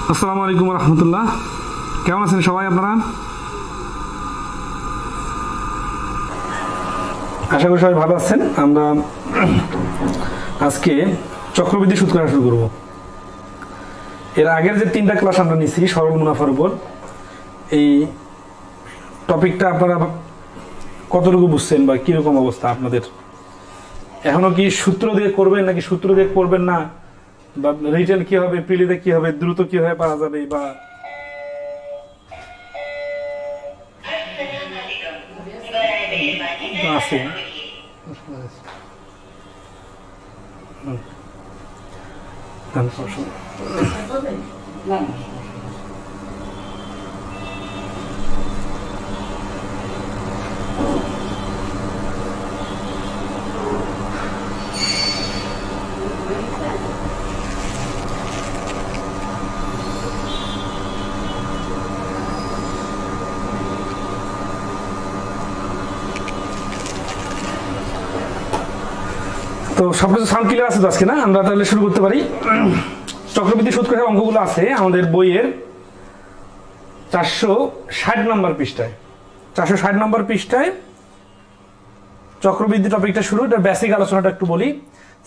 আসসালামু আলাইকুম রহমতুল্লাহ। কেমন আছেন সবাই আপনারা? আশা করি সবাই ভালো আছেন। আমরা আজকে চক্রবৃদ্ধি সুদ করা শুরু করব। এর আগের যে 3টা ক্লাস আমরা নিয়েছি সরল মুনাফার উপর, এই টপিকটা আপনারা কতটুকু বুঝছেন বা কিরকম অবস্থা আপনাদের? এখনো কি সূত্র দিয়ে করবেন নাকি সূত্র দিয়ে করবেন না, বা রিটেল কি হবে, প্রিলিতে কি হবে, দ্রুত কিভাবে পাওয়া যাবে, বা আছে তো সবকিছু সাউন্ড ক্লিয়ার আছে তো আজকে? না, আমরা তাহলে শুরু করতে পারি। চক্রবৃদ্ধি সুদ কষার অঙ্কগুলো আছে আমাদের বইয়ের 460 নম্বর পৃষ্ঠায়। 460 নম্বর পৃষ্ঠায় চক্রবৃদ্ধি টপিকটা শুরু। এটা বেসিক আলোচনাটা একটু বলি।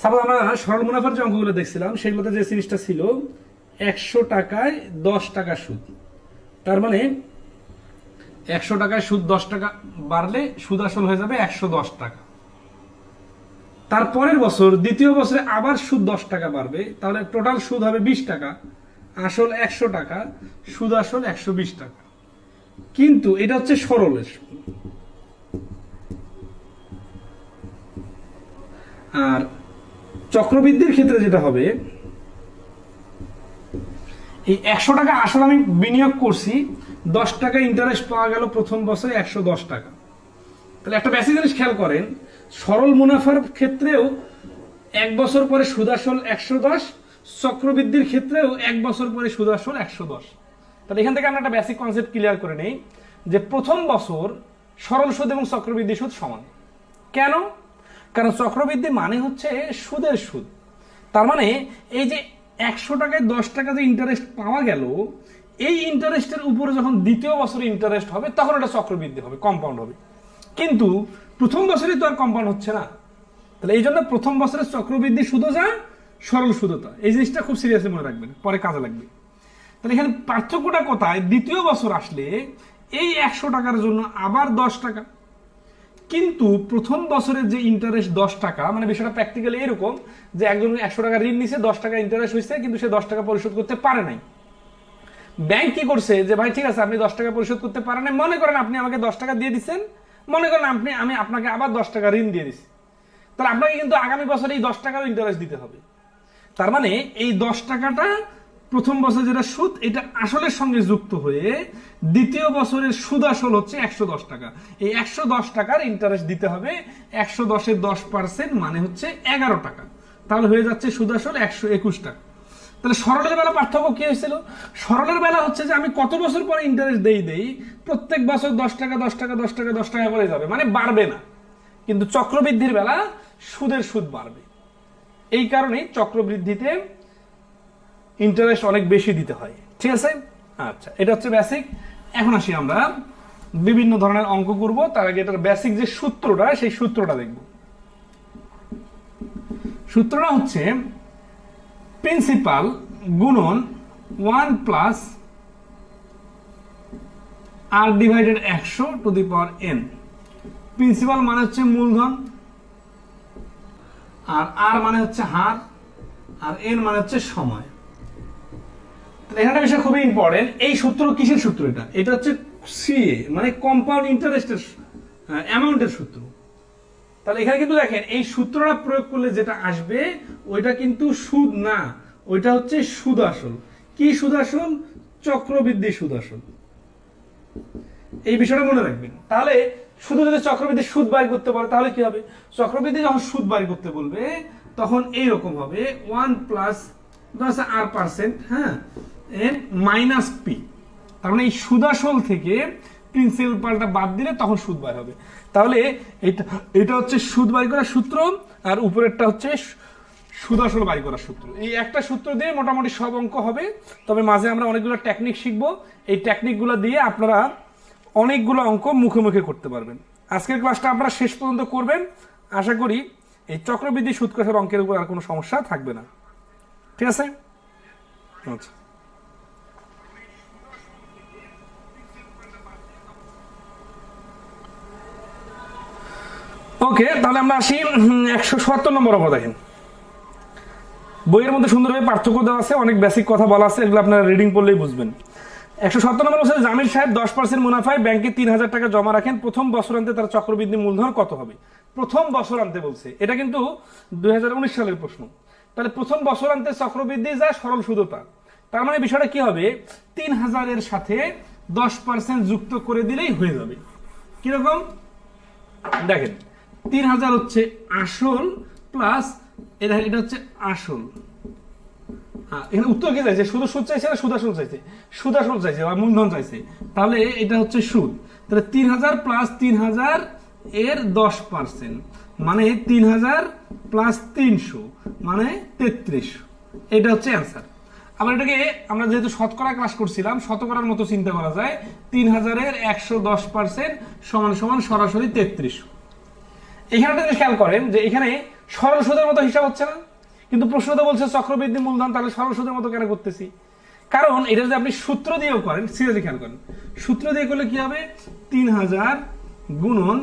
সাপোজ আমরা সরল মুনাফার যে অঙ্কগুলো দেখছিলাম সেগুলোতে যে সিরিজটা ছিল 100 টাকায় 10 টাকা সুদ, তার মানে 100 টাকায় সুদ 10 টাকা বাড়লে সুদ আসল হয়ে যাবে 110 টাকা। তারপরের বছর দ্বিতীয় বছরে আবার সুদ 10 টাকা বাড়বে, তাহলে টোটাল সুদ হবে 20 টাকা, আসল 100 টাকা, সুদ আসল 120 টাকা। কিন্তু এটা হচ্ছে সরলের। আর চক্রবৃদ্ধির ক্ষেত্রে যেটা হবে, এই 100 টাকা আসল আমি বিনিয়োগ করছি, 10 টাকা ইন্টারেস্ট পাওয়া গেল প্রথম বছরে 110 টাকা। তাহলে একটা বেসিক জিনিস খেয়াল করেন, সরল মুনাফার ক্ষেত্রেও 1 বছর পরে সুদ আসল 110, চক্রবৃদ্ধির ক্ষেত্রেও 1 বছর পরে সুদ আসল 110। তাহলে এখান থেকে আমরা একটা বেসিক কনসেপ্ট ক্লিয়ার করে নেই যে প্রথম বছর সরল সুদ এবং চক্রবৃদ্ধি সুদ সমান। কেন? কারণ চক্রবৃদ্ধি মানে হচ্ছে সুদের সুদ। তার মানে এই যে 100 টাকায় 10 টাকা যে ইন্টারেস্ট পাওয়া গেল, এই ইন্টারেস্টের উপরে যখন দ্বিতীয় বছরে ইন্টারেস্ট হবে তখন এটা চক্রবৃদ্ধি হবে, কম্পাউন্ড হবে। কিন্তু প্রথম বছরই তো আর কম্পাউন্ড হচ্ছে না। তাহলে এই জন্য প্রথম বছরের চক্রবৃদ্ধি সুদও যা, সরল সুদও তা। এই জিনিসটা খুব সিরিয়াসলি মনে রাখবেন, পরে কাজে লাগবে। তাহলে এখানে পার্থক্যটা কোথায়? দ্বিতীয় বছর আসলে এই 100 টাকার জন্য আবার 10 টাকা, কিন্তু প্রথম বছরের যে ইন্টারেস্ট 10 টাকা, মানে বিষয়টা প্র্যাকটিক্যালি এরকম যে একজন 100 টাকা ঋণ নিছে, 10 টাকা ইন্টারেস্ট হয়েছে, কিন্তু সে 10 টাকা পরিশোধ করতে পারে নাই। ব্যাংক কি করছে যে ভাই ঠিক আছে আপনি 10 টাকা পরিশোধ করতে পারেন নাই, মনে করেন আপনি আমাকে 10 টাকা দিয়ে দিচ্ছেন, মনে করেন আমি আপনাকে আবার 10 টাকা ঋণ দিয়ে দিচ্ছি, তাহলে আপনাকে কিন্তু আগামী বছরে এই 10 টাকারও ইন্টারেস্ট দিতে হবে। তার মানে এই 10 টাকাটা প্রথম বছর যেটা সুদ, এটা আসলের সঙ্গে যুক্ত হয়ে দ্বিতীয় বছরের সুদ আসল হচ্ছে 110 টাকা। এই 110 টাকার ইন্টারেস্ট দিতে হবে। 110-এর 10% মানে হচ্ছে 11 টাকা, তাহলে হয়ে যাচ্ছে সুদ আসল 121 টাকা। তাহলে সরলের বেলা পার্থক্য কি হয়েছিল? সরলের বেলা হচ্ছে যে আমি কত বছর পরে ইন্টারেস্ট দেই প্রত্যেক বছর 10 টাকা 10 টাকা 10 টাকা 10 টাকা করে যাবে, মানে বাড়বে না। কিন্তু চক্রবৃদ্ধির বেলা সুদের সুদ বাড়বে। এই কারণেই চক্রবৃদ্ধিতে ইন্টারেস্ট অনেক বেশি দিতে হয়। ঠিক আছে? আচ্ছা, এটা হচ্ছে বেসিক। এখন আসি আমরা বিভিন্ন ধরনের অঙ্ক করব। তার আগে এটার বেসিক যে সূত্রটা, সেই সূত্রটা দেখব। সূত্রটা হচ্ছে প্রিন্সিপাল গুণন 1 plus r divided 100 to the power n। Principal মানে হচ্ছে মূলধন, আর r মানে হচ্ছে হার, আর n মানে হচ্ছে সময়। এখানে বিষয় খুবই ইম্পর্টেন্ট। এই সূত্র কিসের সূত্র? এটা হচ্ছে সিএ, মানে কম্পাউন্ড ইন্টারেস্টের অ্যামাউন্টের সূত্র। তাহলে এখানে কিন্তু দেখেন এই সূত্রটা প্রয়োগ করলে যেটা আসবে ওইটা কিন্তু সুদ না, ওইটা হচ্ছে সুদ আসল। কি সুদ আসল? চক্রবৃদ্ধি সুদ আসল। এই বিষয়টা মনে রাখবেন। তাহলে শুধু যদি চক্রবৃদ্ধি সুদ বাইর করতে পারে তাহলে কি হবে? চক্রবৃদ্ধি যখন সুদ বাইর করতে বলবে তখন এইরকম হবে 1 প্লাস r%, হ্যাঁ, এন মাইনাস পি। তার মানে এই সুদ আসল থেকে প্রিন্সিপালটা বাদ দিলে তখন সুদ বাইর হবে। তাহলে এটা হচ্ছে সুদ বাইর করার সূত্র, আর উপরেরটা হচ্ছে সুদ আসল বাড়ি করার সূত্র, এই একটা সূত্র দিয়ে মোটামুটি সব অঙ্ক হবে। তবে মাঝে আমরা অনেকগুলো টেকনিক শিখবো, এই টেকনিকগুলো দিয়ে আপনারা অনেকগুলো অঙ্ক মুখে মুখে করতে পারবেন। আজকের ক্লাসটা আপনারা শেষ পর্যন্ত করবেন, আশা করি এই চক্রবৃদ্ধি সুদ কষার অঙ্কের উপর আর কোনো সমস্যা থাকবে না। ঠিক আছে? আচ্ছা, ওকে, তাহলে আমরা আসি 177 নম্বর অঙ্ক। দেখেন বইয়ের মধ্যে সুন্দরভাবে পার্থক্য দেওয়া আছে, অনেক বেসিক কথা বলা আছে, এগুলো আপনারা রিডিং করলেই বুঝবেন। 177 নম্বর বলছে জামিল সাহেব 10% মুনাফায় ব্যাংকে 3000 টাকা জমা রাখেন, প্রথম বছরান্তে তার চক্রবৃদ্ধি মূলধন কত হবে? প্রথম বছরান্তে বলছে, এটা কিন্তু 2019 সালের প্রশ্ন। তাহলে প্রথম বছরান্তে চক্রবৃদ্ধি যা সরল সুদতা, তার মানে বিষয়টা কি হবে, 3000 এর সাথে 10% যুক্ত করে দিলেই হয়ে যাবে। কিরকম দেখেন, 3000 হচ্ছে আসল প্লাস এটা হচ্ছে আসল। এখানে উত্তর কি চাইছে, শুধু সুদ চাইছে না সুদ আসল চাইছে? সুদ আসল চাইছে বা মূলধন চাইছে, তাহলে এটা হচ্ছে সুদ। তাহলে 3000 প্লাস 3000 এর 10% মানে 3000 প্লাস 300 মানে 3300, এটা হচ্ছে অ্যান্সার। আবার এটাকে আমরা যেহেতু শতকরা ক্লাস করছিলাম, শতকরার মতো চিন্তা করা যায়, 3000 এর 110% সমান সমান সরাসরি 3300। এখানে একটা খেয়াল করেন যে এখানে সরল সুদের মতো হিসাব হচ্ছে না, কিন্তু প্রশ্নটা বলছে চক্রবৃদ্ধি মূলধন, তাহলে সরল সুদের মতো কেন করতেছি? কারণ এটা যদি আপনি সূত্র দিয়েও করেন, সিরিয়াসলি খেয়াল করেন, সূত্র দিয়ে করলে কি হবে, 3000 গুণন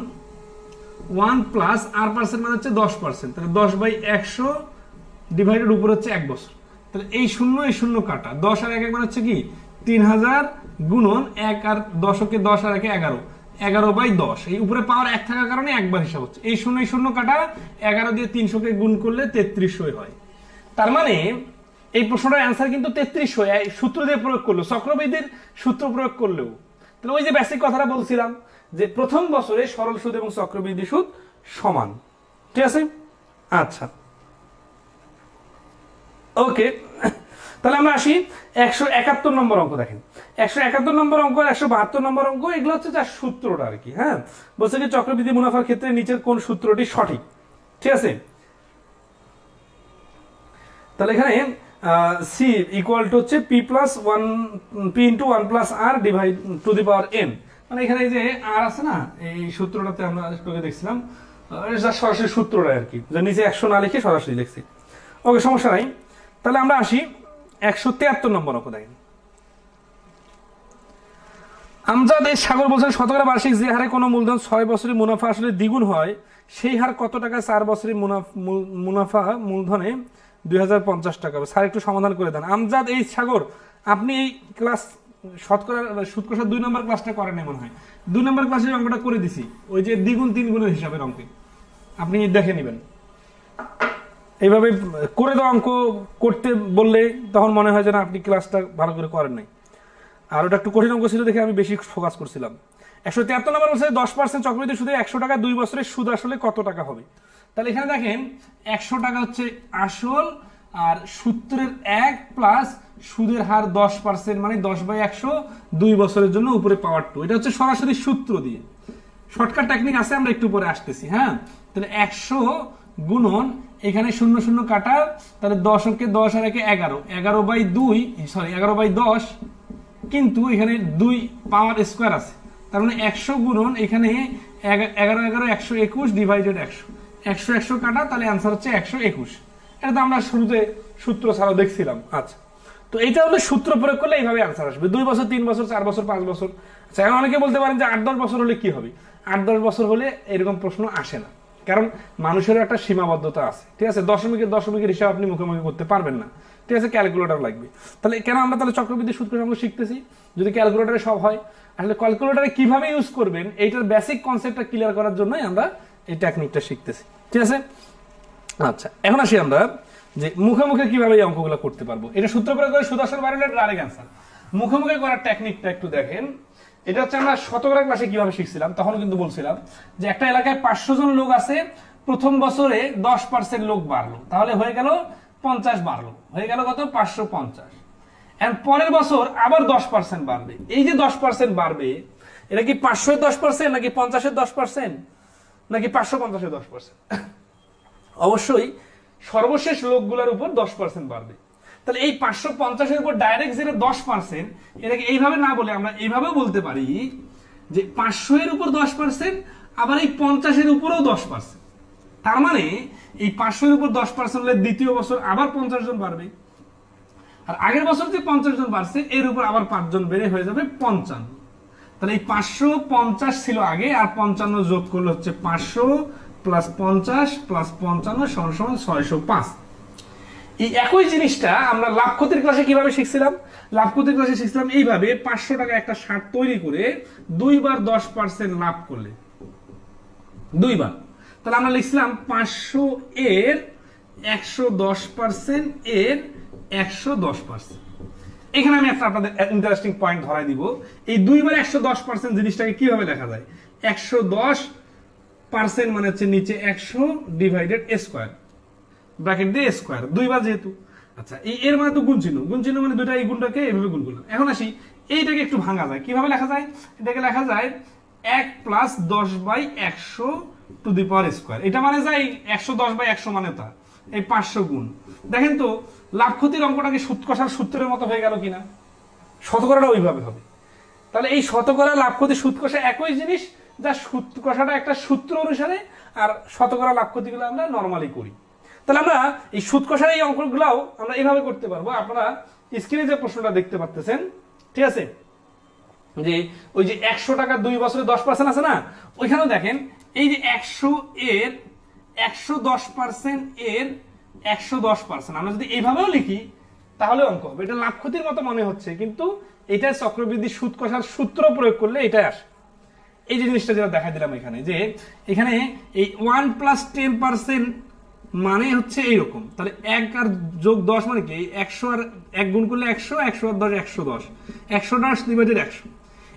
1 প্লাস আর পার্সেন্ট মানে হচ্ছে 10%, তাহলে 10/100 ডিভাইডেড উপর হচ্ছে 1 বছর। তাহলে এই শূন্য কাটা, 10 আর 1 মানে হচ্ছে কি 3000 গুণন 1 আর 10কে 10 আর 1 11, 11/10, এই উপরে পাওয়ার 1 থাকার কারণে একবার হিসাব হচ্ছে। এই শূন্য কাটা 11 দিয়ে 300কে গুণ করলে 3300 হয়। তার মানে এই প্রশ্নটার অ্যান্সার কিন্তু 3300, সূত্র দিয়ে প্রয়োগ করলো, চক্রবৃদ্ধির সূত্র প্রয়োগ করলেও। তাহলে ওই যে বেসিক কথাটা বলছিলাম যে প্রথম বছরে সরল সুদ এবং চক্রবৃদ্ধি সুদ সমান। ঠিক আছে? আচ্ছা, ওকে, তাহলে আমরা আসি 171 নম্বর অঙ্ক। দেখেন 171 নম্বর অঙ্ক, 172 নম্বর অঙ্ক, এগুলো হচ্ছে যার সূত্রটা আর কি। হ্যাঁ, বলছে কি চক্রবৃদ্ধি মুনাফার ক্ষেত্রে নিচের কোন সূত্রটি সঠিক? ঠিক আছে, তাহলে এখানে সি ইকুয়াল টু হচ্ছে P plus 1 P into 1 plus R divide to the power N. মানে এখানে এই যে আর আছে না, এই সূত্রটাতে আমরা দেখছিলাম, সরাসরি সূত্রটা আর কি, যে নিচে 100 না লিখে সরাসরি লিখছি। ওকে, সমস্যা নাই। তাহলে আমরা আসি 173 নম্বর অঙ্ক। দেখেন আমজাদ এই সাগর বছরের শতকরা বার্ষিক যে হারে কোনো মূলধন 6 বছরের মুনাফা আসলে দ্বিগুণ হয়, সেই হার কত টাকা 4 বছরের মুনাফা মূলধনে 2050 টাকা? স্যার একটু সমাধান করে দেন। আমজাদ এই সাগর, আপনি এই ক্লাস শতকরা সুদ কষার 2 নম্বর ক্লাসটা করেন মনে হয়, 2 নম্বর ক্লাসের অঙ্কটা করে দিছি, ওই যে দ্বিগুণ 3 গুণের হিসাবের অঙ্কে, আপনি দেখে নেবেন। এইভাবে করে দেওয়া অঙ্ক করতে বললে তখন মনে হয় যে না আপনি ক্লাসটা ভালো করে করেন নাই, আর ওটা একটু কঠিন অঙ্ক ছিল দেখে আমি বেশি ফোকাস করছিলাম। 173 নম্বর বলছে 10% চক্রবৃদ্ধি সুদে 100 টাকা 2 বছরের সুদ আসলে কত টাকা হবে? তাহলে এখানে দেখেন 100 টাকা হচ্ছে আসল, আর সূত্রের 1 প্লাস সুদের হার 10% মানে 10/100 2 বছরের জন্য উপরে পাওয়ার 2, এটা হচ্ছে সরাসরি সূত্র দিয়ে। শর্টকাট টেকনিক আছে, আমরা একটু পরে আসতেছি। হ্যাঁ, তাহলে 100 গুণন এখানে 0 কাটা, তাহলে 10কে 10 আর 1 11, 11/10, কিন্তু এখানে 2 পাওয়ার স্কোয়ার আছে, তার মানে 100 গুণন এখানে 11 121 ডিভাইডেড 100 কাটা, তাহলে অ্যান্সার হচ্ছে 121। এটা তো আমরা শুরুতে সূত্র ছাড়াও দেখছিলাম। আচ্ছা, তো এইটা হলো সূত্র প্রয়োগ করলে এইভাবে অ্যান্সার আসবে। 2 বছর 3 বছর 4 বছর 5 বছর। আচ্ছা, এখন অনেকে বলতে পারেন যে 8-10 বছর হলে কি হবে? 8-10 বছর হলে এরকম প্রশ্ন আসে না, কারণ মানুষের একটা সীমাবদ্ধতা আছে। ঠিক আছে, দশমিকের হিসাব আপনি মুখোমুখি করতে পারবেন না। ঠিক আছে, ক্যালকুলেটর লাগবে। তাহলে কেন আমরা তাহলে চক্রবৃদ্ধি সুদ কষার অঙ্ক শিখতেছি যদি ক্যালকুলেটরে সব হয়? আসলে ক্যালকুলেটরে কিভাবে ইউজ করবেন এইটার বেসিক কনসেপ্টটা ক্লিয়ার করার জন্যই আমরা এই টেকনিকটা শিখতেছি। ঠিক আছে, আচ্ছা, এখন আসি আমরা যে মুখে কিভাবে এই অঙ্কগুলো করতে পারবো। এটা সূত্র প্রয়োগ করে সুদ আসল বাড়লে ডাইরেক্ট অ্যান্সার। মুখে করার টেকনিকটা একটু দেখেন। এটা হচ্ছে আমরা শতকরা ক্লাসে কিভাবে শিখছিলাম, তখন কিন্তু বলছিলাম যে একটা এলাকায় 500 জন লোক আছে, প্রথম বছরে 10% লোক বাড়লো, তাহলে হয়ে গেল 50 বাড়লো, হয়ে গেল কত 550। এন্ড পরের বছর আবার 10% বাড়বে। এই যে 10% বাড়বে, এটা কি 500 10% নাকি 50 10% নাকি 550 10%? অবশ্যই সর্বশেষ লোকগুলোর উপর 10% বাড়বে। তাহলে এই 550-এর উপর ডাইরেক্ট যেটা 10%, এটাকে এইভাবে না বলে আমরা এইভাবেও বলতে পারি যে 500-এর উপর 10%, আবার এই 50-এর উপরেও 10%। তার মানে এই 500-এর উপর 10% হলে দ্বিতীয় বছর আবার 50 জন বাড়বে, আর আগের বছর যে 50 জন বাড়ছে এর উপর আবার 5 জন বেড়ে হয়ে যাবে 55। তাহলে এই 550 ছিল আগে, আর 55 যোগ করলে হচ্ছে 500 প্লাস 50 প্লাস 55 সমান 605। এই একই জিনিসটা আমরা লাভ ক্ষতির ক্লাসে কিভাবে শিখছিলাম? লাভ ক্ষতির ক্লাসে শিখছিলাম এইভাবে, 500 টাকা একটা শার্ট তৈরি করে 2 বার 10% লাভ করলে, 2 বার, তাহলে আমরা লিখছিলাম 500 এর 110% এর 110%। এখানে আমি একটা আপনাদের ইন্টারেস্টিং পয়েন্ট ধরাই দিব। এই 2 বার 110% জিনিসটাকে কিভাবে লেখা যায়? 110% মানে হচ্ছে নিচে 100 ডিভাইডেড স্কয়ার, ব্র্যাকেট দিয়ে স্কয়ার, 2 বার যেহেতু। আচ্ছা, এই এর মানে তো গুণ চিহ্ন, গুণ চিহ্ন মানে দুটো এই গুণটাকে এইভাবে গুণ করলাম। এখন আসি, এইটাকে একটু ভাঙা যায়, কিভাবে লেখা যায়? এটাকে লেখা যায় 1 plus 10/100 two the power square. এটা মানে যায় 110/100 মানে তা এই 500 গুণ। দেখেন তো লাভ ক্ষতির অঙ্কটাকে সুদ কষার সূত্রের মতো হয়ে গেল কিনা? শতকরাটা ওইভাবে হবে। তাহলে এই শতকরা লাভ ক্ষতি সুদ কষা একই জিনিস, যা সুদ কষাটা একটা সূত্র অনুসারে, আর শতকরা লাভ ক্ষতিগুলো আমরা নর্মালি করি। তাহলে আমরা এই সুদ কষার এই অঙ্কগুলাও আমরা এইভাবে করতে পারবো। আপনারা স্ক্রিনে যে প্রশ্নটা দেখতে পাচ্ছেন, ঠিক আছে, যে ওই যে 100 টাকা 2 বছরে 10% আছে না, ওইখানেও দেখেন এই যে 100 এর 110% এর 110%, আমরা যদি এইভাবেও লিখি তাহলে অঙ্ক হবে। এটা লাভ ক্ষতির মতো মনে হচ্ছে, কিন্তু এটা চক্রবৃদ্ধি সুদ কষার সূত্র প্রয়োগ করলে এটাই আসে। এই যে জিনিসটা যেটা দেখা দিলাম এখানে, যে এখানে এই 1 প্লাস 10% মানে হচ্ছে এইরকম। তাহলে 1 আর যোগ 10 মানে কি? 100 আর 1 গুণ করলে 100, 100 আর 10 110, 110 ডিভাইডেড 100।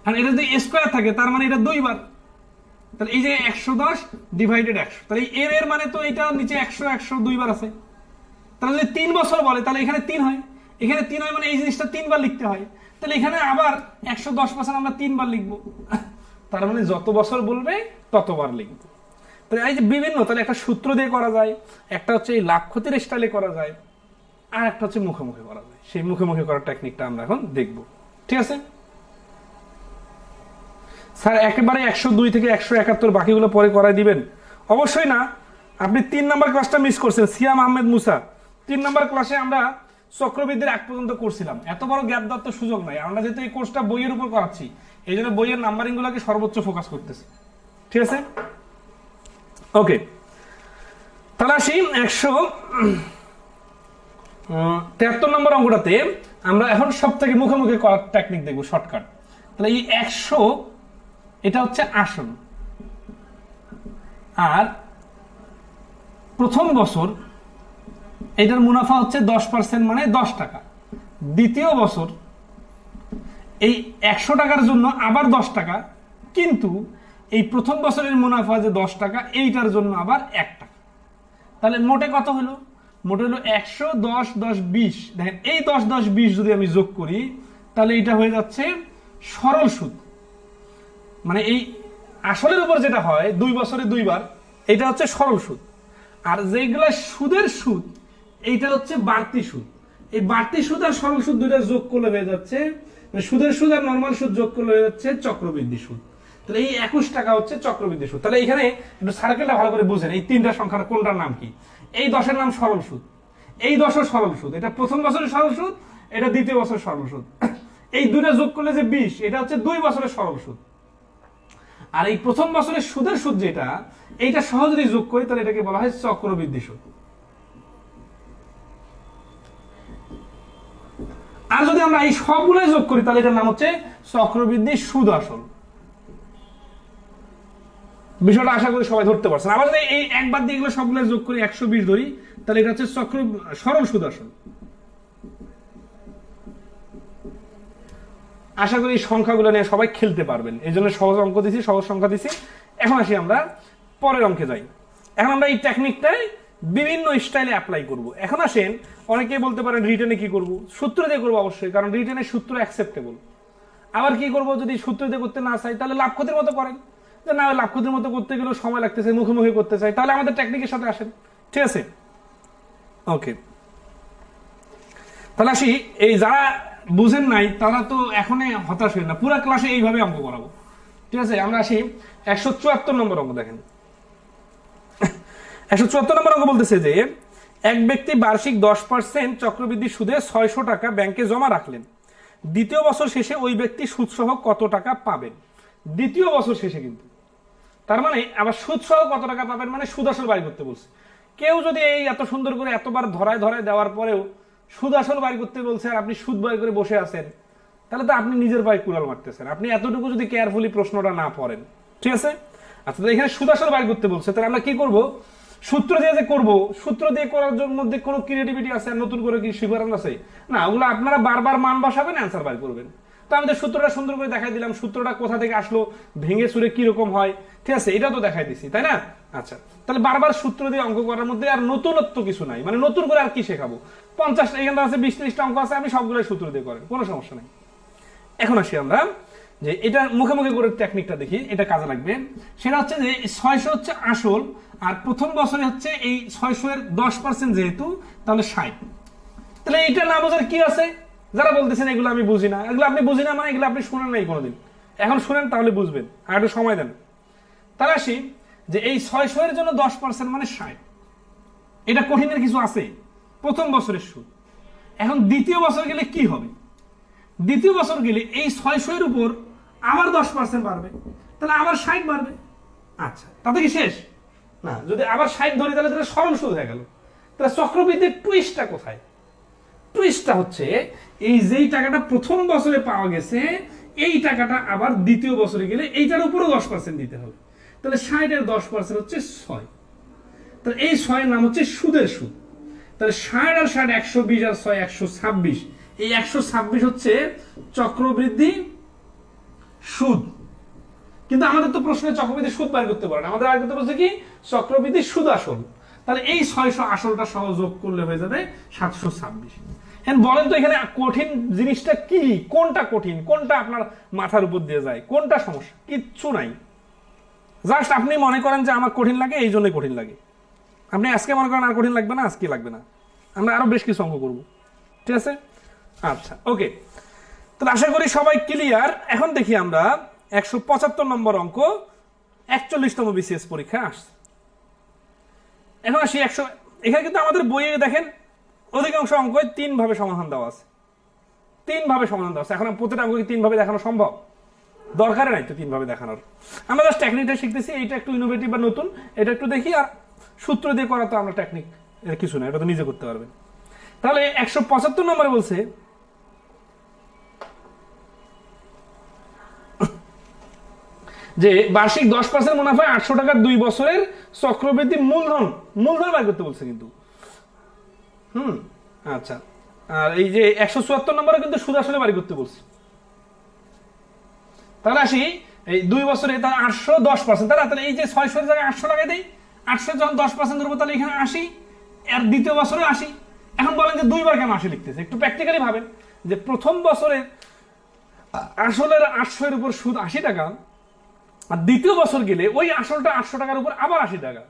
এখন এটা যদি স্কয়ার থাকে তার মানে এটা 2 বার। তাহলে এই যে 110 ডিভাইডেড 100, তাহলে এর মানে তো এটা নিচে 100 100 2 বার আছে। তাহলে যদি 3 বছর বলে তাহলে এখানে 3 হয়, এখানে 3 হয়, মানে এই জিনিসটা 3 বার লিখতে হয়। তাহলে এখানে আবার 110% আমরা 3 বার লিখবো। তার মানে যত বছর বলবে ততবার লিখবো। তাহলে এই যে বিভিন্ন, তাহলে একটা সূত্র দিয়ে করা যায়, একটা হচ্ছে এই লাভ ক্ষতির স্টাইলে করা যায়, আর একটা হচ্ছে মুখে মুখে করা যায়। সেই মুখে মুখে করার টেকনিকটা আমরা এখন দেখব, ঠিক আছে? স্যার একেবারে 102 থেকে 171 বাকিগুলো পরে করাই দিবেন? অবশ্যই না। আপনি 3 নম্বর ক্লাসটা মিস করছেন। সিয়াম আহমেদ মুসা 3 নম্বর ক্লাসে আমরা চক্রবৃদ্ধির আগ পর্যন্ত করছিলাম। এত বড় গ্যাপ দেওয়ার তো সুযোগ নাই। আমরা যেহেতু এই কোর্সটা বইয়ের উপর করাচ্ছি, এই জন্য বইয়ের নাম্বারিং গুলোকে সর্বোচ্চ ফোকাস করতেছি, ঠিক আছে? ওকে, তাহলে আসি 173 নম্বর অঙ্কটাতে আমরা এখন সব থেকে মুখে মুখে করার টেকনিক দেখবো, শর্টকাট। তাহলে এই 100 এটা হচ্ছে আসল, আর প্রথম বছর এটার মুনাফা হচ্ছে 10% মানে 10 টাকা। দ্বিতীয় বছর এই 100 টাকার জন্য আবার 10 টাকা, কিন্তু এই প্রথম বছরের মুনাফা যে 10 টাকা এইটার জন্য আবার 1 টাকা। তাহলে মোটে কত হলো? মোটে হলো 100 10 10 20। দেখেন এই 10 10 20 যদি আমি যোগ করি তাহলে এটা হয়ে যাচ্ছে সরল সুদ। মানে এই আসলের উপর যেটা হয় 2 বছরে 2 বার, এটা হচ্ছে সরল সুদ। আর যেগুলা সুদের সুদ এইটা হচ্ছে বাড়তি সুদ। এই বাড়তি সুদ আর সরল সুদ দুইটা যোগ করলে হয়ে যাচ্ছে, সুদের সুদ আর নরমাল সুদ যোগ করলে হয়ে যাচ্ছে চক্রবৃদ্ধি সুদ। তাহলে এই 21 টাকা হচ্ছে চক্রবৃদ্ধি সুদ। তাহলে এখানে একটু সার্কেলটা ভালো করে বুঝেন, এই তিনটা সংখ্যার কোনটার নাম কি? এই 10-এর নাম সরল সুদ, এই 10-ও সরল সুদ। এটা প্রথম বছরের সরল সুদ, এটা দ্বিতীয় বছরের সরল সুদ। এই দুইটা যোগ করলে যে 20, এটা হচ্ছে 2 বছরের সরল সুদ। আর এই প্রথম বছরের সুদের সুদ যেটা, এইটা সহজ যদি যোগ করি তাহলে এটাকে বলা হয় চক্রবৃদ্ধি সুদ। আর যদি আমরা এই সবগুলো যোগ করি তাহলে এটার নাম হচ্ছে চক্রবৃদ্ধি সুদ আসল। বিষয়টা আশা করি সবাই ধরতে পারছেন। আবার যদি এই একবার দিয়ে এগুলো সবগুলো যোগ করি 120 ধরি তাহলে এটা হচ্ছে সরল সুদ আসল। আশা করি এই সংখ্যাগুলো নিয়ে সবাই খেলতে পারবেন, এই জন্য সহজ অঙ্ক দিছি, সহজ সংখ্যা দিছি। এখন আসি আমরা পরের অঙ্কে যাই। এখন আমরা এই টেকনিকটাই বিভিন্ন স্টাইলে অ্যাপ্লাই করব। এখন আসেন, অনেকেই বলতে পারেন রিটেনে কি করব? সূত্র দিয়ে করবো অবশ্যই, কারণ রিটেনের সূত্র অ্যাকসেপ্টেবল। আবার কি করব যদি সূত্র দিয়ে করতে না চাই, তাহলে লাভ ক্ষতির মতো করেন। যে না, লাভ ক্ষতির মতো করতে গেলেও সময় লাগতেছে, মুখে মুখে করতে চাই, তাহলে আমাদের টেকনিকের সাথে আসেন, ঠিক আছে? ওকে, তাহলে আসি, এই যারা বুঝেন নাই তারা তো এখনই হতাশ হয়ে না, পুরো ক্লাসে এইভাবে অঙ্ক করাবো। ঠিক আছে, আমরা আসি 174 নম্বর অঙ্ক। দেখেন 174 নম্বর অঙ্ক বলতেছে যে এক ব্যক্তি বার্ষিক 10% চক্রবৃদ্ধি সুদে 600 টাকা ব্যাংকে জমা রাখলেন, দ্বিতীয় বছর শেষে ওই ব্যক্তি সুদ সহ কত টাকা পাবেন? দ্বিতীয় বছর শেষে কিন্তু, তার মানে আবার সুদ সহ কত টাকা পাবেন মানে সুদ আসল বাড়ি করতে বলছে। কেউ যদি এই এত সুন্দর করে এতবার ধরায় ধরায় দেওয়ার পরেও সুদ আসল বাড়ি করতে বলছে আর আপনি সুদ বাড়ি করে বসে আছেন, তাহলে তো আপনি নিজের পায়ে কুড়াল মারতেছেন। আপনি এতটুকু যদি কেয়ারফুলি প্রশ্নটা না পড়েন, ঠিক আছে? আচ্ছা, তো এখানে সুদ আসল বাড়ি করতে বলছে, তাহলে আমরা কি করব? সূত্র দিয়ে যে করবো, সূত্র দিয়ে করার মধ্যে কোনো ক্রিয়েটিভিটি আছে আর নতুন করে কি শিখবার আছে না? ওগুলো আপনারা বারবার মান বসাবেন, অ্যান্সার বাড়ি করবেন। তো আমাদের সূত্রটা সুন্দর করে দেখাই দিলাম, সূত্রটা কোথা থেকে আসলো, ভেঙে চুরে কিরকম হয়, ঠিক আছে, এটা তো দেখাই দিছি, তাই না? আচ্ছা, তাহলে বারবার সূত্র দিয়ে অঙ্ক করার মধ্যে আর নতুনত্ব কিছু নাই, মানে নতুন করে আর কি শেখাবো? 50টা এখানে আছে, 20-30টা অঙ্ক আছে, আমি সবগুলো সূত্র দিয়ে করেন, কোনো সমস্যা নেই। এখন আসি আমরা যে এটা মুখে মুখে করে টেকনিকটা দেখি, এটা কাজে লাগবে। সেটা হচ্ছে যে 600 হচ্ছে আসল, আর প্রথম বছরে হচ্ছে এই 600 এর 10% যেহেতু, তাহলে 60। তাহলে এটা না বোঝার কি আছে? যারা বলতেছেন এগুলো আমি বুঝি না, এগুলো আপনি বুঝি না মানে এগুলো আপনি শুনেন নাই কোনোদিন, এখন শুনেন তাহলে বুঝবেন, আর একটু সময় দেন। তাহলে আসি যে এই 600 এর জন্য 10% মানে 60, এটা কঠিনের কিছু আছে, প্রথম বছরের সুদ। এখন দ্বিতীয় বছর গেলে কি হবে? দ্বিতীয় বছর গেলে এই 600 এর উপর আবার 10% বাড়বে, তাহলে আবার 60 বাড়বে। আচ্ছা, তাতে কি শেষ? না, যদি আবার 60 ধরি তাহলে তাহলে সরল সুদ হয়ে গেল। তাহলে চক্রবৃদ্ধির টুইস্টটা কোথায়? টুইস্টটা হচ্ছে এই যেই টাকাটা প্রথম বছরে পাওয়া গেছে, এই টাকাটা আবার দ্বিতীয় বছরে গেলে এইটার উপরও 10% দিতে হবে। তাহলে 60 এর 10% হচ্ছে 6। তাহলে এই 6 এর নাম হচ্ছে সুদের সুদ। তাহলে 60 আর 60 120 আর 6 126, এই 126 হচ্ছে চক্রবৃদ্ধি সুদ। কিন্তু আমাদের তো প্রশ্নে চক্রবৃদ্ধি সুদ বের করতে পারে না, আমাদের আগে তো বলছে কি চক্রবৃদ্ধি সুদ আসল। তাহলে এই 600 আসলটা সহ যোগ করলে হয়ে যাবে 726। হ্যাঁ, বলেন তো এখানে কঠিন জিনিসটা কি? কোনটা কঠিন, কোনটা আপনার মাথার উপর দিয়ে যায়, কোনটা সমস্যা? কিচ্ছু নাই। জাস্ট আপনি মনে করেন যে আমার কঠিন লাগে, এই জন্যই কঠিন লাগে। আপনি আজকে মনে করেন আর কঠিন লাগবে না, আজকে লাগবে না, আমরা আরো বেশ কিছু অঙ্ক করবো, ঠিক আছে? আচ্ছা, ওকে, তাহলে আশা করি সবাই ক্লিয়ার। এখন দেখি আমরা 175 নম্বর অঙ্ক, 41তম বিসিএস পরীক্ষা আসছে। এখন আসি 100, এখানে কিন্তু আমাদের বইয়ে দেখেন অধিকাংশ অঙ্ক 3 ভাবে সমাধান দেওয়া আছে, 3 ভাবে সমাধান দেওয়া আছে। এখন প্রতিটা অঙ্ককে 3 ভাবে দেখানো সম্ভব? দরকার নাই তো 3 ভাবে দেখানোর, আমরা জাস্ট টেকনিকটা শিখতেছি, এইটা একটু ইনোভেটিভ বা নতুন, এটা একটু দেখি। আর সূত্র দিয়ে করা তো আমরা টেকনিক কিছু না, এটা তো নিজে করতে পারবেন। তাহলে 175 নম্বরে বলছে যে বার্ষিক 10% মুনাফায় 800 টাকার 2 বছরের চক্রবৃদ্ধি মূলধন বাই করতে বলছে কিন্তু। আচ্ছা, আর এই যে 174 নম্বরে কিন্তু সুদ আসলে বাড়ি করতে বলছে। তাহলে আসি এই 2 বছরে তার 810%, তাহলে এই যে 600 এর জায়গায় 800 টাকা দেই, 800 যখন 10% ধরবো তাহলে এখানে 80, আর দ্বিতীয় বছরে 80। এখন বলেন যে 2 বার কেন 80 লিখতেছে? একটু প্র্যাকটিক্যালি ভাবেন যে প্রথম বছরে আসলের 800 এর উপর সুদ 80 টাকা, আর দ্বিতীয় বছর গেলে ওই আসলটা 800 টাকার উপর আবার 80 টাকা,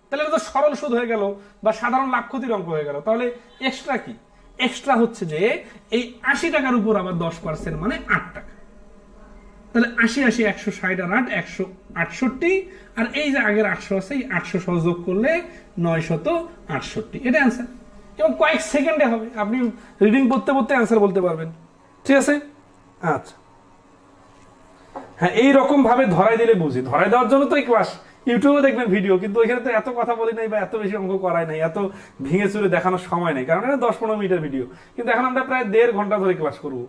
তাহলে এটা তো সরল সুদ হয়ে গেল বা সাধারণ লাভ ক্ষতির অঙ্ক হয়ে গেল। তাহলে এক্সট্রা কি? এক্সট্রা হচ্ছে যে এই 80 টাকার উপর আবার 10% মানে 8 টাকা। তাহলে 80 80 160 আর 8 168, আর এই যে আগের 800 আছে, এই 800 সহ যোগ করলে 968, এটা অ্যান্সার। এবং কয়েক সেকেন্ডে হবে, আপনি রিডিং পড়তে পড়তে অ্যান্সার বলতে পারবেন, ঠিক আছে? আচ্ছা, হ্যাঁ, এইরকম ভাবে ধরাই দিলে বুঝি। ধরাই দেওয়ার জন্য তো এই ক্লাস, ইউটিউবে দেখবেন ভিডিও, কিন্তু ওইখানে তো এত কথা বলি নাই বা এত বেশি অঙ্ক করাই নাই, এত ভেঙে চুরে দেখানোর সময় নেই, কারণ এটা 10-15 মিনিটের ভিডিও। কিন্তু এখন আমরা প্রায় 1.5 ঘন্টা ধরে ক্লাস করবো,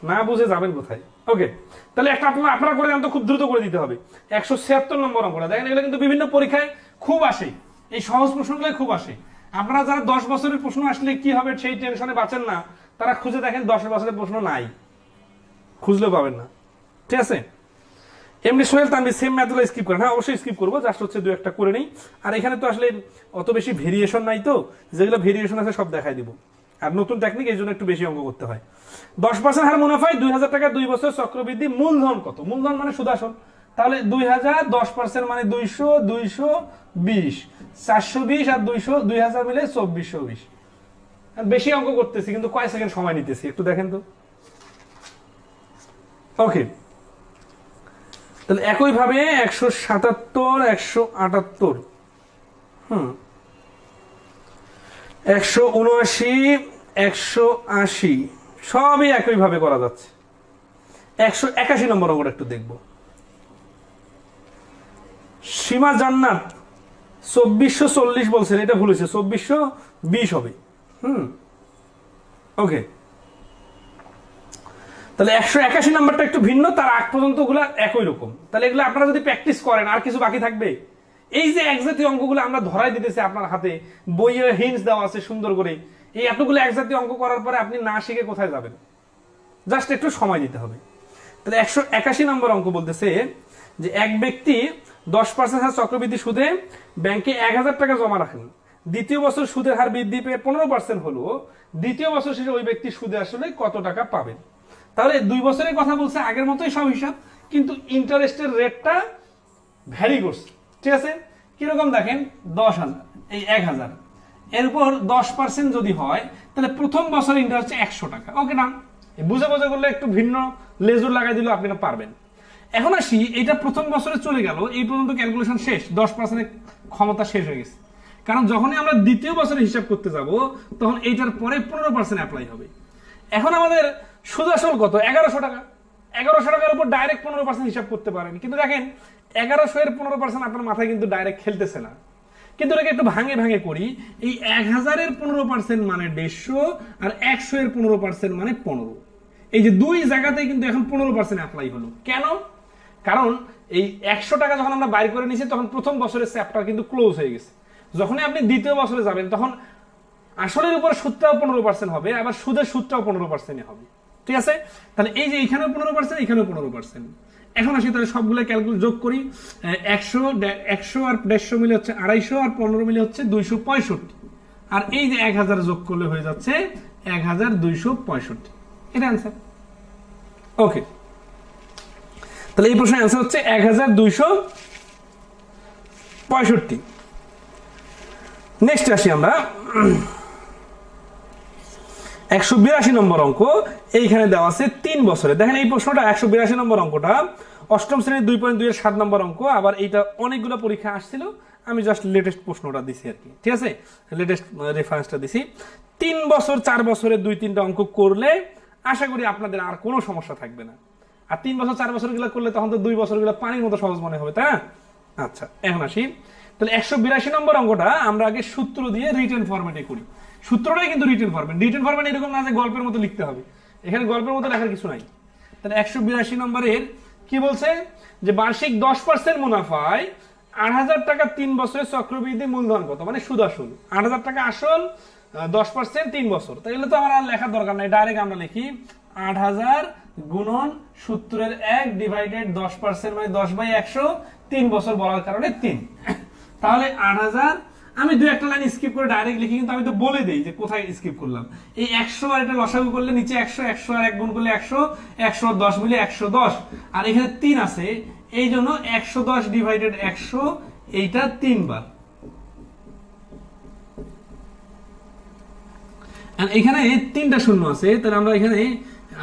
না বুঝে যাবেন কোথায়? ওকে, তাহলে একটা আপনারা করে দেন তো, খুব দ্রুত করে দিতে হবে। 176 নম্বর অঙ্কটা দেখেন, এগুলো কিন্তু বিভিন্ন পরীক্ষায় খুব আসে, এই সহজ প্রশ্নগুলো খুব আসে। আপনারা যারা 10 বছরের প্রশ্ন আসলে কি হবে সেই টেনশনে বাঁচেন না, তারা খুঁজে দেখেন 10 বছরের প্রশ্ন নাই, খুঁজলেও পাবেন না, ঠিক আছে? এমনি সোহেল তানভীর সেম ম্যাথগুলো স্কিপ করেন। হ্যাঁ, অবশ্যই স্কিপ করবো, জাস্ট হচ্ছে 2-1টা করে নেই। আর এখানে তো আসলে অত বেশি ভেরিয়েশন নাই, তো যেগুলো ভেরিয়েশন আছে সব দেখাই দিব। আর নতুন টেকনিক, এই জন্য একটু বেশি অঙ্ক করতে হয়। 10% হার মুনাফায় 2000 টাকা 2 বছর চক্রবৃদ্ধি মূলধন কত? মূলধন মানে সুদ আসল। তাহলে 2000 10% মানে 200 220 420 আর 200 2000 মিলে 2420। বেশি অঙ্ক করতেছি কিন্তু কয় সেকেন্ড সময় নিতেছি একটু দেখেন তো। ওকে, তাহলে একই ভাবে 177 178 179 180 সবই একই ভাবে করা যাচ্ছে। 181 নম্বর অঙ্কটা একটু দেখব। সীমা জান্নাত 2440 বলছেন, এটা ভুল হয়েছে, 2420 হবে। ওকে, তাহলে 181 নাম্বারটা একটু ভিন্ন, তার আগ পর্যন্ত গুলা একই রকম। তাহলে এগুলো আপনারা যদি প্র্যাকটিস করেন আর কিছু বাকি থাকবে। এই যে একজাতীয় অঙ্কগুলো আমরা ধরাই দিতেছি আপনার হাতে, বইয়ে হিন্টস দেওয়া আছে সুন্দর করে, এই এতগুলো একজাতীয় অঙ্ক করার পরে আপনি না শিখে কোথায় যাবেন? জাস্ট একটু সময় দিতে হবে। তাহলে 181 নম্বর অঙ্ক বলতেছে যে এক ব্যক্তি 10% হার চক্রবৃদ্ধি সুদে ব্যাংকে 1000 টাকা জমা রাখেন, দ্বিতীয় বছর সুদের হার বৃদ্ধি পেয়ে 15% হলো, দ্বিতীয় বছর শেষে ওই ব্যক্তি সুদে আসলে কত টাকা পাবেন? তাহলে 2 বছরের কথা বলছে, আগের মতোই সব হিসাব, কিন্তু ইন্টারেস্টের রেটটা ভ্যারি করছে। ঠিক আছে, কিরকম দেখেন, 10,000 এই 1000 এর উপর 10% যদি হয় তাহলে প্রথম বছর ইন্টারেস্ট 100 টাকা। ওকে না, বুঝে বুঝে করলে একটু ভিন্ন লেজুর লাগাই দিলে আপনারা পারবেন। এখন আসি, এটা প্রথম বছরে চলে গেল, এই পর্যন্ত ক্যালকুলেশন শেষ, 10% ক্ষমতা শেষ হয়ে গেছে। কারণ যখনই আমরা দ্বিতীয় বছরে হিসাব করতে যাব তখন এইটার পরে 15% অ্যাপ্লাই হবে। এখন আমাদের সুদ আসল কত? 1100 টাকা। 1100 টাকার উপর ডাইরেক্ট 15% হিসাব করতে পারেন, কিন্তু দেখেন 1100 এর 15% আপনার মাথায় কিন্তু ডাইরেক্ট খেলতেছে না। কিন্তু এটাকে একটু ভাঙে ভাঙে করি, এই 1000 এর 15% মানে 150 আর 100 এর 15% মানে 15। এই যে দুই জায়গাতে কিন্তু এখন 15% অ্যাপ্লাই হলো। কেন? কারণ এই 100 টাকা যখন আমরা বাইর করে নিয়েছি তখন প্রথম বছরের চ্যাপ্টার কিন্তু ক্লোজ হয়ে গেছে। যখনই আপনি দ্বিতীয় বছরে যাবেন তখন আসলের উপর সুদটাও 15% হবে, আবার সুদের সুদটাও 15% হবে। ঠিক আছে, তাহলে এই যে এখানেও 15%, এখানেও 15%। এখন আসি তাহলে সবগুলো ক্যালকুলেট যোগ করি। 100 আর 150 মিলে হচ্ছে 250, আর 15 মিলে হচ্ছে 265, আর এই যে 1000 যোগ করলে হয়ে যাচ্ছে 1265। এটা অ্যান্সার। ওকে, তাহলে এই প্রশ্নের অ্যান্সার হচ্ছে 1265। নেক্সট আসি আমরা 182 নম্বর অঙ্ক। এইখানে দেওয়া আছে 3 বছরে। দেখেন এই প্রশ্নটা 182 নম্বর অঙ্কটা অষ্টম শ্রেণীর 2.2 এর 7 নম্বর অঙ্ক। আবার এইটা অনেকগুলো পরীক্ষা আসছিল, আমি জাস্ট লেটেস্ট প্রশ্নটা দিছি আর কি। ঠিক আছে, লেটেস্ট রেফারেন্সটা দিছি। 3 বছর 4 বছরে 2-3টা অঙ্ক করলে আশা করি আপনাদের আর কোনো সমস্যা থাকবে না। আর 3 বছর 4 বছর গুলো করলে তখন তো 2 বছর গুলো পানির মতো সহজ মনে হবে, তাই না? আচ্ছা, এখন আসি তাহলে 182 নম্বর অঙ্কটা আমরা আগে সূত্র দিয়ে রিটেন ফরম্যাটে করি। সূত্রটাই কিন্তু রিটেন ফরম্যাট। রিটেন ফরম্যাট এরকম না যে গল্পের মতো লিখতে হবে, এখানে গল্পের মতো লেখার কিছু নাই। তাহলে 182 নম্বরের কি বলছে যে বার্ষিক 10% মুনাফায় 8000 টাকা 3 বছরের চক্রবৃদ্ধি মূলধন কত, মানে সুদ আসল। 8000 টাকা আসল, 10% 3 বছর। তাহলে তো আমার আর লেখার দরকার নাই, ডাইরেক্ট আমরা লিখি 8000 গুণন সূত্রের 1 ডিভাইডেড 10% মানে 10/100, 3 বছর বলার কারণে 3। তাহলে 8000 আমি 2-1 লাইন স্কিপ করে ডাইরেক্ট লিখি, কিন্তু আমি তো বলে দেই যে কোথায় স্কিপ করলাম। এই 100 আর এটা লসাগু করলে নিচে 100, 100 আর 1 গুণ করলে 100, 100 10 মিলে 110, আর এখানে 3 আছে, এই জন্য 110 ডিভাইডেড 100, এইটা 3 বার। আর এখানে 3টা শূন্য আছে, তাহলে আমরা এখানে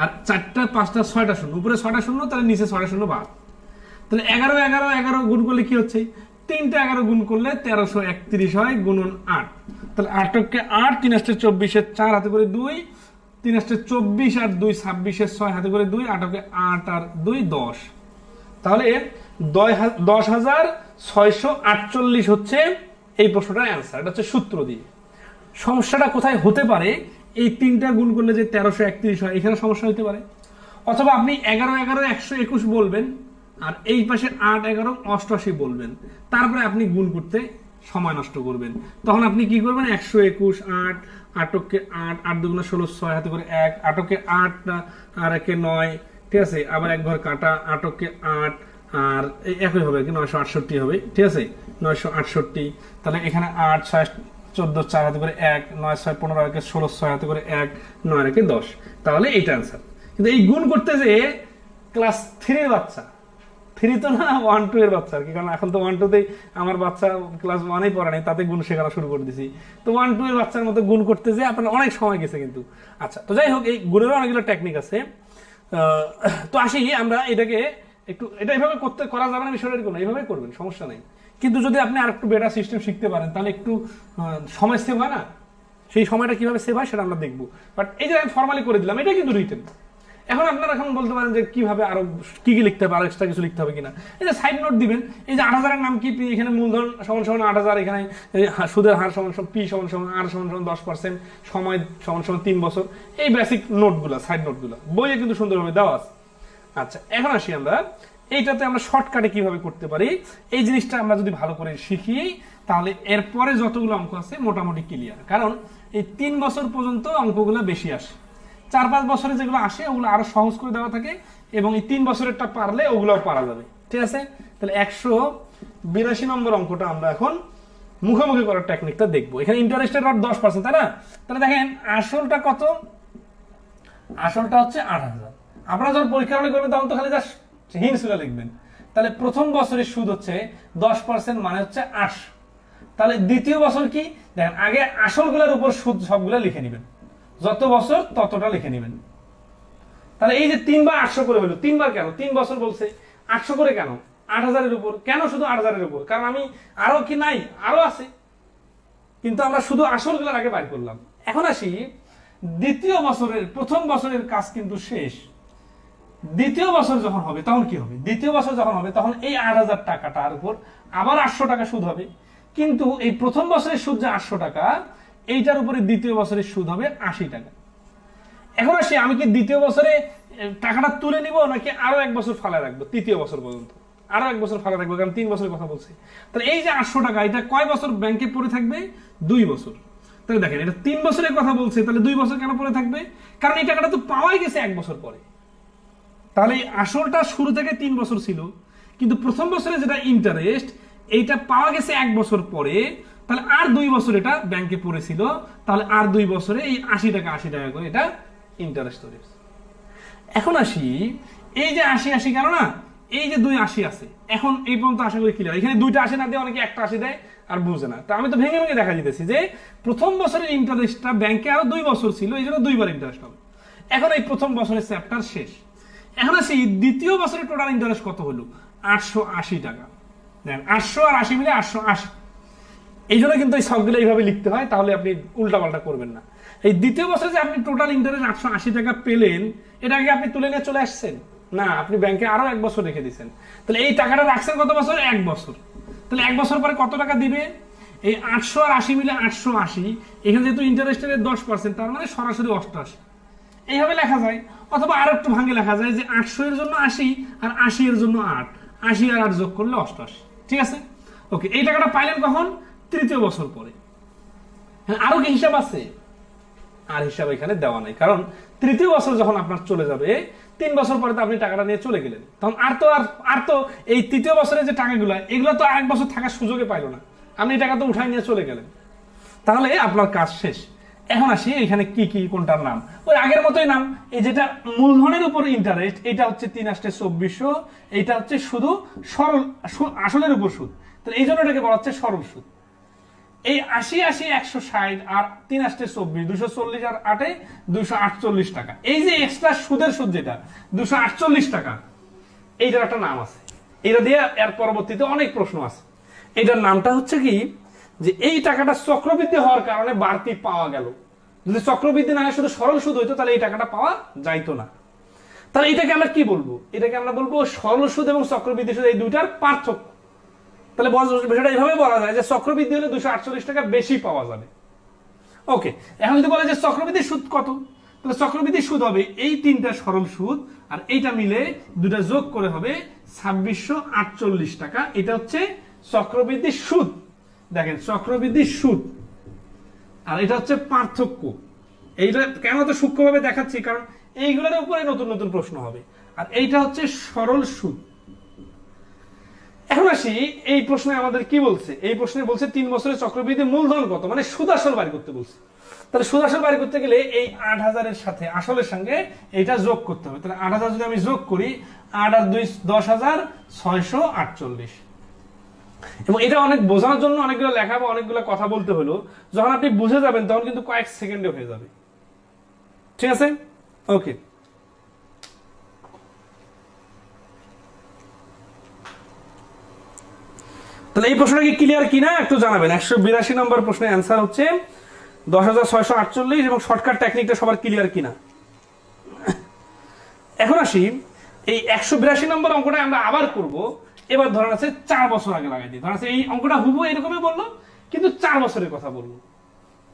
আর 4টা 5টা 6টা শূন্য, উপরে 6টা শূন্য, তাহলে নিচে 6টা শূন্য বাদ। তাহলে 11 11 11 গুণ করলে কি হচ্ছে, 3টা 11 গুণ করলে 1331 হয়, গুণন 8। তাহলে 8কে 8, 3 × 24 4 হাতে করে 2, 3 × 24 আর 2 26 6 হাতে করে 2, 8কে 8 আর 2 10। তাহলে 10,648 হচ্ছে এই প্রশ্নটার অ্যান্সার। এটা হচ্ছে সূত্র দিয়ে। সমস্যাটা কোথায় হতে পারে, এই 3টা গুণ করলে যে 1331 হয়, এখানে সমস্যা হতে পারে। অথবা আপনি 11 11 121 বলবেন, আর এই পাশে 8 11 88 বলবেন, তারপরে আপনি গুণ করতে সময় নষ্ট করবেন। তখন আপনি কি করবেন, 121 8, 8কে 8, 8 2 16 6 হাতে করে 1, 8কে 8 আর 1কে 9, ঠিক আছে, আবার এক ঘর কাটা, 8কে 8 আর একই হবে কি 968 হবে। ঠিক আছে, 968। তাহলে এখানে 8 6 14 4 হাতে করে 1, 9 6 15 একে 16 6 হাতে করে 1, 9 একে 10। তাহলে এইটা অ্যান্সার। কিন্তু এই গুণ করতে যে ক্লাস 3 এর বাচ্চা, 3 3 তো না, 1-2 এর বাচ্চা আর কি, কারণ এখন তো 1-2তেই আমার বাচ্চা ক্লাস 1-এই পড়ে নাই, তাতে গুণ শেখানো শুরু করে দিছি। তো 1-2 এর বাচ্চার মতো গুণ করতে যে আপনার অনেক সময় গেছে কিন্তু। আচ্ছা, তো যাই হোক, এই গুণেরও অনেকগুলো টেকনিক আছে। তো আসি আমরা এটাকে একটু, এটা এইভাবে করা যাবে না বিষয়টা কোনো, এইভাবে করবেন, সমস্যা নেই। কিন্তু যদি আপনি আর একটু বেটার সিস্টেম শিখতে পারেন তাহলে একটু সময় সেভ হয় না? সেই সময়টা কিভাবে সেভ হয় সেটা আমরা দেখবো। বাট এই যে আমি ফর্মালি করে দিলাম, এটা কিন্তু রিটেন। এখন আপনারা এখন বলতে পারেন যে কিভাবে আরো কি কি লিখতে হবে, আরো এক্সট্রা কিছু লিখতে হবে কিনা। এই যে সাইড নোট দিবেন, এই যে 8,000 এর নাম কি, এখানে মূলধন সমান সমান 8,000, এখানে সুদের হার সমান সমান, পি সমান সমান আর সমান সমান 10%, সময় সমান সমান 3 বছর। এই বেসিক নোটগুলা, সাইড নোটগুলা বইয়ে কিন্তু সুন্দরভাবে দেওয়া আছে। আচ্ছা, এখন আসি আমরা এইটাতে আমরা শর্টকাটে কিভাবে করতে পারি। এই জিনিসটা আমরা যদি ভালো করে শিখি তাহলে এরপরে যতগুলো অঙ্ক আছে মোটামুটি ক্লিয়ার। কারণ এই 3 বছর পর্যন্ত অঙ্কগুলো বেশি আসে, 4-5 বছরে যেগুলো আসে ওগুলো আরো সহজ করে দেওয়া থাকে, এবং এই 3 বছরেরটা পারলে ওগুলোও পারা যাবে। ঠিক আছে, তাহলে 182 নম্বর অঙ্কটা আমরা এখন মুখোমুখি করার টেকনিকটা দেখবো। এখানে ইন্টারেস্টের রেট 10%, তাই না? তাহলে দেখেন আসলটা কত, আসলটা হচ্ছে 8,000। আপনারা যখন পরীক্ষা করবেন তখন তো খালি জাস্ট হিন্টসগুলো লিখবেন। তাহলে প্রথম বছরের সুদ হচ্ছে 10%, মানে হচ্ছে 8। তাহলে দ্বিতীয় বছর কি, দেখেন আগে আসলগুলোর উপর সুদ সবগুলো লিখে নেবেন, যত বছর ততটা লিখে নেবেন। তাহলে এই যে 3 বার 800 করে হলো, 3 বার কেন, 3 বছর বলছে, 800 করে কেন, 8,000 এর উপর কেন, শুধু 8,000 এর উপর, কারণ আমি আরো কি নাই, আরো আছে, কিন্তু আমরা শুধু আসলগুলোর আগে বাইর করলাম। এখন আসি দ্বিতীয় বছরের, প্রথম বছরের কাজ কিন্তু শেষ। দ্বিতীয় বছর যখন হবে তখন কি হবে, দ্বিতীয় বছর যখন হবে তখন এই 8,000 টাকাটার উপর আবার 800 টাকা সুদ হবে। কিন্তু এই প্রথম বছরের সুদ যে 800 টাকা, এইটার উপরে দ্বিতীয় বছরের সুদ হবে 80 টাকা। এখন আসি আমি কি দ্বিতীয় বছরে টাকাটা তুলে নিব নাকি আরো 1 বছর ফালা রাখবো, তৃতীয় বছর পর্যন্ত আরো 1 বছর ফালা রাখবো, কারণ 3 বছরের কথা বলছে। তাহলে এই যে 800 টাকা, এটা কয় বছর ব্যাংকে পড়ে থাকবে, 2 বছর। তাহলে দেখেন এটা 3 বছরের কথা বলছে, তাহলে 2 বছর কেন পড়ে থাকবে, কারণ এই টাকাটা তো পাওয়াই গেছে 1 বছর পরে। তাহলে আসলটা শুরু থেকে 3 বছর ছিল, কিন্তু প্রথম বছরে যেটা ইন্টারেস্ট, এইটা পাওয়া গেছে 1 বছর পরে, তাহলে আর 2 বছর এটা ব্যাংকে পড়েছিল, তাহলে আর 2 বছরে এই 80 টাকা 80 টাকা করে এটা ইন্টারেস্ট তৈরি। এখন আসি এই যে 80 কেন না, এই যে 2 80 আছে, এখন এই পর্যন্ত আশা করি ক্লিয়ার। এখানে 2টা 80 না দিয়ে অনেকে একটা 80 দেয় আর বুঝে না। তো আমি তো ভেঙে ভেঙে দেখা দিতেছি যে প্রথম বছরের ইন্টারেস্টটা ব্যাংকে আরো 2 বছর ছিল, এই জন্য 2 বার ইন্টারেস্ট হবে। এখন এই প্রথম বছরের চ্যাপ্টার শেষ। এখন আসি দ্বিতীয় বছরের টোটাল ইন্টারেস্ট কত হলো, 880 টাকা। দেখেন 800 আর 80 মিলে 880। এই জন্য কিন্তু এই সবগুলো এইভাবে লিখতে হয়, তাহলে আপনি উল্টাপাল্টা করবেন না। এই দ্বিতীয় বছরে যে আপনি টোটাল ইন্টারেস্ট 880 টাকা পেলেন, এটাকে আপনি তুলে নিয়ে চলে আসছেন না, আপনি ব্যাংকে আরো 1 বছর রেখে দিচ্ছেন। তাহলে এই টাকাটা রাখছেন কত বছর, 1 বছর। তাহলে 1 বছর পরে কত টাকা দিবে, এই 800 আর 80 মিলে 880। এখানে যেহেতু ইন্টারেস্টের 10%, তার মানে সরাসরি 88। এইভাবে লেখা যায়, অথবা আরো একটু ভাঙে লেখা যায় যে 800 এর জন্য 80 আর 80 এর জন্য 8, 80 আর 8 যোগ করলে 88। ঠিক আছে, ওকে। এই টাকাটা পাইলেন কখন, তৃতীয় বছর পরে। হ্যাঁ, আরো কি হিসাব আছে, আর হিসাব এখানে দেওয়া নাই, কারণ তৃতীয় বছর যখন আপনার চলে যাবে, 3 বছর পরে তো আপনি টাকাটা নিয়ে চলে গেলেন, তখন আর তো এই তৃতীয় বছরে যে টাকাগুলো, এগুলো তো 1 বছর থাকার সুযোগে পাইলো না, আপনি টাকা তো উঠাই নিয়ে চলে গেলেন, তাহলে আপনার কাজ শেষ। এখন আসি এখানে কি কি কোনটার নাম, ওই আগের মতোই নাম। এই যেটা মূলধনের উপর ইন্টারেস্ট, এটা হচ্ছে 3 × 2400, এটা হচ্ছে শুধু সরল আসলের উপর সুদ, তাহলে এই জন্য এটাকে বলা হচ্ছে সরল সুদ। এই 80 80 160 আর 3 × 24 240 আর 8 248 টাকা। এই যে এক্সট্রা সুদের সুদ যেটা 248 টাকা, এইটার একটা নাম আছে, এটা দিয়ে এর পরবর্তীতে অনেক প্রশ্ন আছে। এটার নামটা হচ্ছে কি, যে এই টাকাটা চক্রবৃদ্ধি হওয়ার কারণে বাড়তি পাওয়া গেল। যদি চক্রবৃদ্ধি না হয় শুধু সরল সুদ হইতো, তাহলে এই টাকাটা পাওয়া যাইতো না। তাহলে এটাকে আমরা কি বলবো, এটাকে আমরা বলবো সরল সুদ এবং চক্রবৃদ্ধি সুদ, এই দুইটার পার্থক্য। তাহলে বিষয়টা এইভাবে বলা যায় যে চক্রবৃদ্ধি হলে 248 টাকা বেশি পাওয়া যাবে। ওকে, এখন যদি বলে যে চক্রবৃদ্ধির সুদ কত, তাহলে চক্রবৃদ্ধির সুদ হবে এই 3টা সরল সুদ, আর এইটা মিলে 2টা যোগ করে হবে 2648 টাকা। এটা হচ্ছে চক্রবৃদ্ধির সুদ। দেখেন চক্রবৃদ্ধির সুদ, আর এটা হচ্ছে পার্থক্য। এইটা কেন তো সূক্ষ্মভাবে দেখাচ্ছি, কারণ এইগুলোর উপরে নতুন নতুন প্রশ্ন হবে। আর এইটা হচ্ছে সরল সুদ। এখন আসি এই প্রশ্নে আমাদের কি বলছে, এই প্রশ্নে বলছে 3 বছরের চক্রবৃদ্ধি মূলধন কত, মানে সুদ আসল বাড়ি করতে বলছে। তাহলে সুদ আসল বাড়ি করতে গেলে এই 8,000 এর সাথে আসলের সঙ্গে এইটা যোগ করতে হবে। তাহলে 8,000 যদি আমি যোগ করি, 8 আর 2 10,648। এবং এটা অনেক বোঝানোর জন্য অনেকগুলো লেখা বা অনেকগুলো কথা বলতে হলো, যখন আপনি বুঝে যাবেন তখন কিন্তু কয়েক সেকেন্ডে হয়ে যাবে। ঠিক আছে, ওকে। তাহলে এই প্রশ্নটা কি ক্লিয়ার কিনা একটু জানাবেন। 182 নম্বর প্রশ্নের অ্যান্সার হচ্ছে 10,648 এবং শর্টকাট টেকনিকটা সবার ক্লিয়ার কিনা। এখন আসি এই 182 নম্বর অঙ্কটা আমরা আবার করব। এবার ধরেন আছে 4 বছর আগে লাগাই দিই, ধরেন আছে এই অঙ্কটা হুবহু এরকমই বললো কিন্তু 4 বছরের কথা বলবো,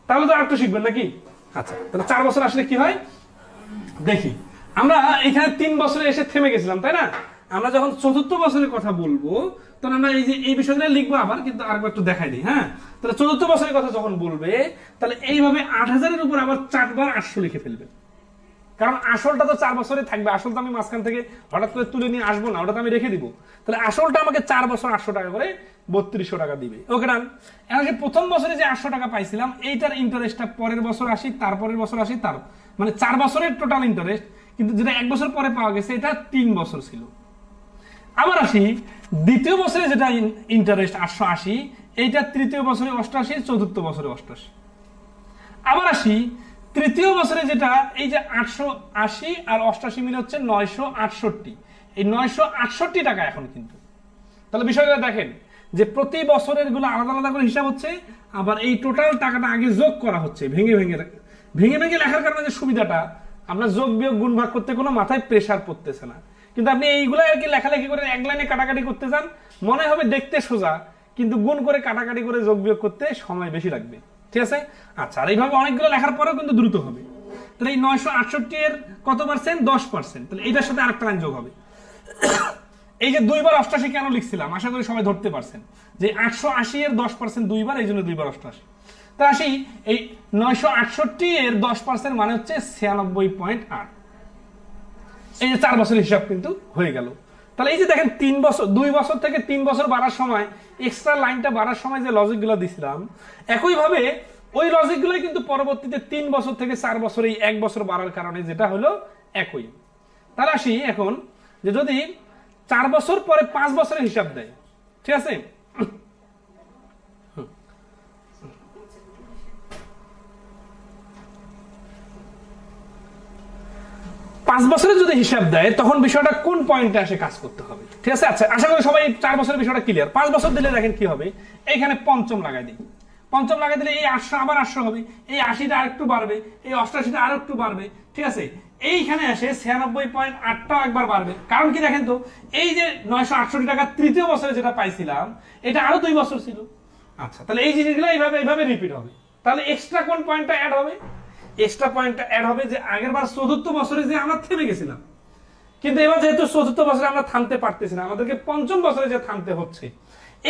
তাহলে তো আরেকটু শিখবেন নাকি। আচ্ছা, তাহলে 4 বছর আসলে কি হয় দেখি। আমরা এখানে 3 বছরে এসে থেমে গেছিলাম, তাই না? আমরা যখন চতুর্থ বছরের কথা বলবো তখন আমরা এই যে এই বিষয়গুলো লিখবো আবার, কিন্তু আরেকবার একটু দেখাই দিই। হ্যাঁ, তাহলে চতুর্থ বছরের কথা যখন বলবে তাহলে এইভাবে 8,000 এর উপর আবার 4 বার 800 লিখে ফেলবে, কারণ আসলটা তো 4 বছরে থাকবে। আসল তো আমি মাঝখান থেকে হঠাৎ করে তুলে নিয়ে আসবো না, ওটা তো আমি রেখে দিব। তাহলে আসলটা আমাকে 4 বছর 800 টাকা করে 3200 টাকা দিবে। ওকে ডান। এখন যে প্রথম বছরে যে 800 টাকা পাইছিলাম এইটার ইন্টারেস্টটা পরের বছর আসি, তারপরের বছর আসি, তার মানে 4 বছরের টোটাল ইন্টারেস্ট, কিন্তু যেটা 1 বছর পরে পাওয়া গেছে এটা 3 বছর ছিল। আবার আসি দ্বিতীয় বছরে যেটা ইন্টারেস্ট 880, এইটা তৃতীয় বছরে 88, চতুর্থ বছরে 88। আবার আসি তৃতীয় বছরে যেটা এই যে 880 আর 88 মিলে হচ্ছে 968, এই 968 টাকা এখন কিন্তু। তাহলে বিষয়টা দেখেন যে প্রতি বছরের গুলো আলাদা আলাদা করে হিসাব হচ্ছে, আবার এই টোটাল টাকাটা আগে যোগ করা হচ্ছে ভেঙে ভেঙে ভেঙে ভেঙে লেখার কারণে যে সুবিধাটা, আমরা যোগ বিয়োগ গুণ ভাগ করতে কোনো মাথায় প্রেসার পড়তেছে না। কিন্তু আপনি এইগুলো আর কি লেখালেখি করে এক লাইনে কাটাকাটি করতে যান, মনে হবে দেখতে সোজা, কিন্তু গুণ করে কাটাকাটি করে যোগ বিয়োগ করতে সময় বেশি লাগবে। ঠিক আছে, আচ্ছা। আর এইভাবে অনেকগুলো লেখার পরেও কিন্তু দ্রুত হবে। তাহলে এই 968 এর কত পার্সেন্ট? 10%। তাহলে এইটার সাথে আরেকটা লাইন যোগ হবে। এই যে 2 বার 88 কেন লিখছিলাম, আশা করি সবাই ধরতে পারছেন যে 880 এর 10% 2 বার, এই জন্য 2 বার 88। তা আসি এই 968 এর 10% মানে হচ্ছে 96.8। এই যে 4 বছরের হিসাব কিন্তু হয়ে গেল। তাহলে এই যে দেখেন 3 বছর 2 বছর থেকে 3 বছর বাড়ার সময় এক্সট্রা লাইনটা বাড়ার সময় যে লজিকগুলো দিছিলাম, একইভাবে ওই লজিকগুলোই কিন্তু পরবর্তীতে 3 বছর থেকে 4 বছর এই 1 বছর বাড়ার কারণে যেটা হলো একই। তাহলে আসি এখন যে যদি 4 বছর পরে 5 বছরের হিসাব দেয়, ঠিক আছে, 5 বছরের যদি হিসাব দেয় তখন বিষয়টা কোন পয়েন্টে আসে কাজ করতে হবে। ঠিক আছে, আচ্ছা আশা করি সবাই 4 বছরের বিষয়টা ক্লিয়ার। 5 বছর দিলে দেখেন কি হবে, এইখানে পঞ্চম লাগাই দিই। পঞ্চম লাগাই দিলে এই 800 আবার 800 হবে, এই 80টা আরেকটু বাড়বে, এই 88টা আরেকটু বাড়বে। ঠিক আছে, এইখানে আসে 96.8টাও একবার বাড়বে। কারণ কি দেখেন তো, এই যে 968 টাকা তৃতীয় বছরে যেটা পাইছিলাম এটা আরো 2 বছর ছিল। আচ্ছা, তাহলে এই জিনিসগুলো এইভাবে এইভাবে রিপিট হবে। তাহলে এক্সট্রা কোন পয়েন্টটা অ্যাড হবে? এক্সট্রা পয়েন্টটা অ্যাড হবে যে আগের বার চতুর্থ বছরে যে আমরা থেমে গেছিলাম, কিন্তু এবার যেহেতু চতুর্থ বছরে আমরা থামতে পারতেছি না, আমাদেরকে পঞ্চম বছরে যে থামতে হচ্ছে,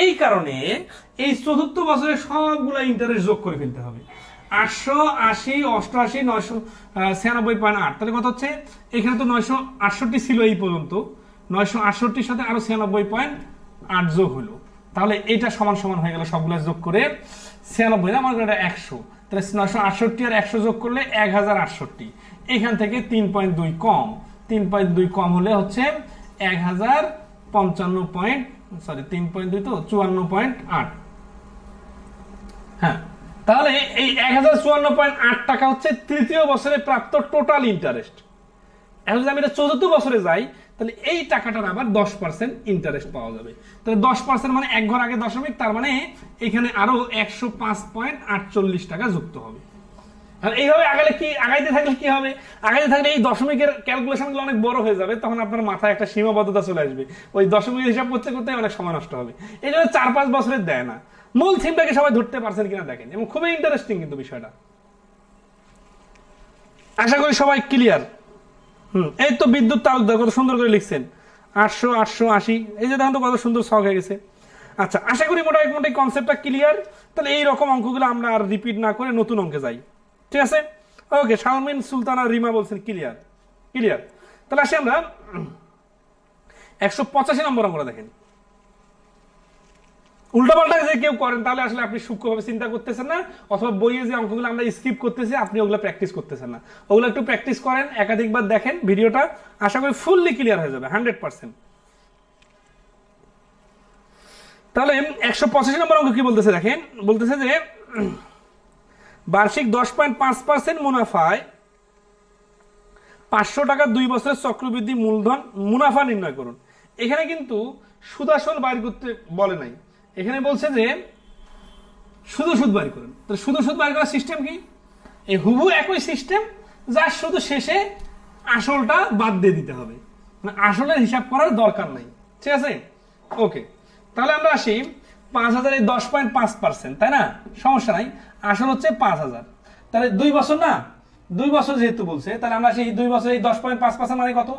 এই কারণে এই চতুর্থ বছরে সবগুলো ইন্টারেস্ট যোগ করে ফেলতে হবে। 880, 88, 996.8, তাহলে কত হচ্ছে? এখানে তো 968 ছিল এই পর্যন্ত, 968 সাথে আরো 96.8 যোগ হলো, তাহলে এটা সমান সমান হয়ে গেল সবগুলো যোগ করে 96 না, আমার এটা 100। তাহলে 968 আর 100 যোগ করলে 1068। এখান থেকে 3.2 কম, 3.2 কম হলে হচ্ছে 54.8। হ্যাঁ, তাহলে এই 1054.8 টাকা হচ্ছে তৃতীয় বছরে প্রাপ্ত টোটাল ইন্টারেস্ট। এখন যদি আমি এটা চতুর্থ বছরে যাই তাহলে এই টাকাটার আবার 10% ইন্টারেস্ট পাওয়া যাবে। তাহলে 10% মানে এক ঘর আগে দশমিক, তার মানে এখানে আরো 105.48 টাকা যুক্ত হবে। আর এইভাবে আগাইতে থাকলে কি হবে? আগাইতে থাকলে এই দশমিকের ক্যালকুলেশনগুলো অনেক বড় হয়ে যাবে, তখন আপনার মাথায় একটা সীমাবদ্ধতা চলে আসবে, ওই দশমিকের হিসাব করতে করতে অনেক সময় নষ্ট হবে। এই জন্য 4-5 বছরের দেয় না। মূল থিমটাকে সবাই ধরতে পারছেন কিনা দেখেন, এবং খুবই ইন্টারেস্টিং কিন্তু বিষয়টা। আশা করি সবাই ক্লিয়ার। এই তো বিদ্যুৎ তালুকদার কত সুন্দর করে লিখছেন 800, 880, এই যে দেখেন তো কত সুন্দর ছক হয়ে গেছে। আচ্ছা, আশা করি মোটামুটি কনসেপ্টটা ক্লিয়ার। তাহলে এইরকম অঙ্কগুলো আমরা আর রিপিট না করে নতুন অঙ্কে যাই। ঠিক আছে, ওকে। শারমিন সুলতানা রিমা বলছেন ক্লিয়ার। তাহলে আসি আমরা 185 নম্বর অঙ্কটা দেখেন। উল্টাপাল্টা যে কেউ করেন তাহলে আসলে আপনি সূক্ষ্মভাবে চিন্তা করতেছেন না, অথবা বইয়ে যে অঙ্কগুলো আমরা স্কিপ করতেছি আপনি ওগুলো প্র্যাকটিস করতেছেন না। ওগুলো একটু প্র্যাকটিস করেন, একাধিকবার দেখেন ভিডিওটা, আশা করি ফুললি ক্লিয়ার হয়ে যাবে 100%। তাহলে 185 নম্বর অঙ্ক কি বলতেছে দেখেন, বলতেছে যে বার্ষিক 10.5% মুনাফায় 500 টাকা 2 বছরের চক্রবৃদ্ধি মূলধন মুনাফা নির্ণয় করুন। এখানে কিন্তু সুদ আসল বাইর করতে বলে নাই, এখানে বলছে যে শুধু সুদ বাইর করুন। তো শুধু সুদ বাইর করার সিস্টেম কি? এই হুবহু একই সিস্টেম, যার শুধু শেষে আসলটা বাদ দিয়ে দিতে হবে, মানে আসলের হিসাব করার দরকার নাই, ঠিক আছে? ওকে, তাহলে আমরা আসি 5000 এই 10.5%, তাই না? সমস্যা নাই, আসল হচ্ছে 5000, তাহলে 2 বছর না, 2 বছর যেহেতু বলছে তাহলে আমরা সেই 2 বছর এই 10.5% মানে কত?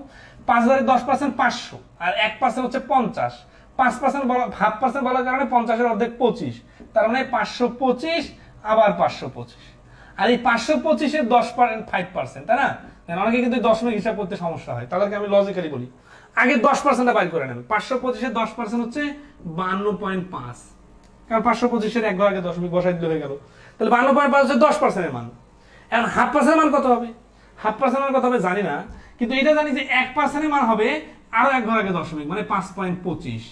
5000 এর 10% 500, আর 1% হচ্ছে 50, 5% বলা, 1/2% বলার কারণে 50 এর অর্ধেক 25, তার মানে 525 আবার 525, আর এই 525 এর 10.5%, তাই না? অনেকে কিন্তু দশমিক হিসাব করতে সমস্যা হয়, তাদেরকে আমি লজিক্যালি বলি, আগে 10% বাইর করে নেন। 525 এর 10% হচ্ছে 52.5, কারণ 525 এর 1 ঘর আগে দশমিক বসাই দিলে হয়ে গেল, তাহলে 52.5 হচ্ছে 10% এর মান। এখন 1/2% মান কত হবে? 1/2% মান কত হবে জানি না, কিন্তু এটা জানি যে 1% এর মান হবে আরো 1 ঘর আগে দশমিক, মানে 5.25,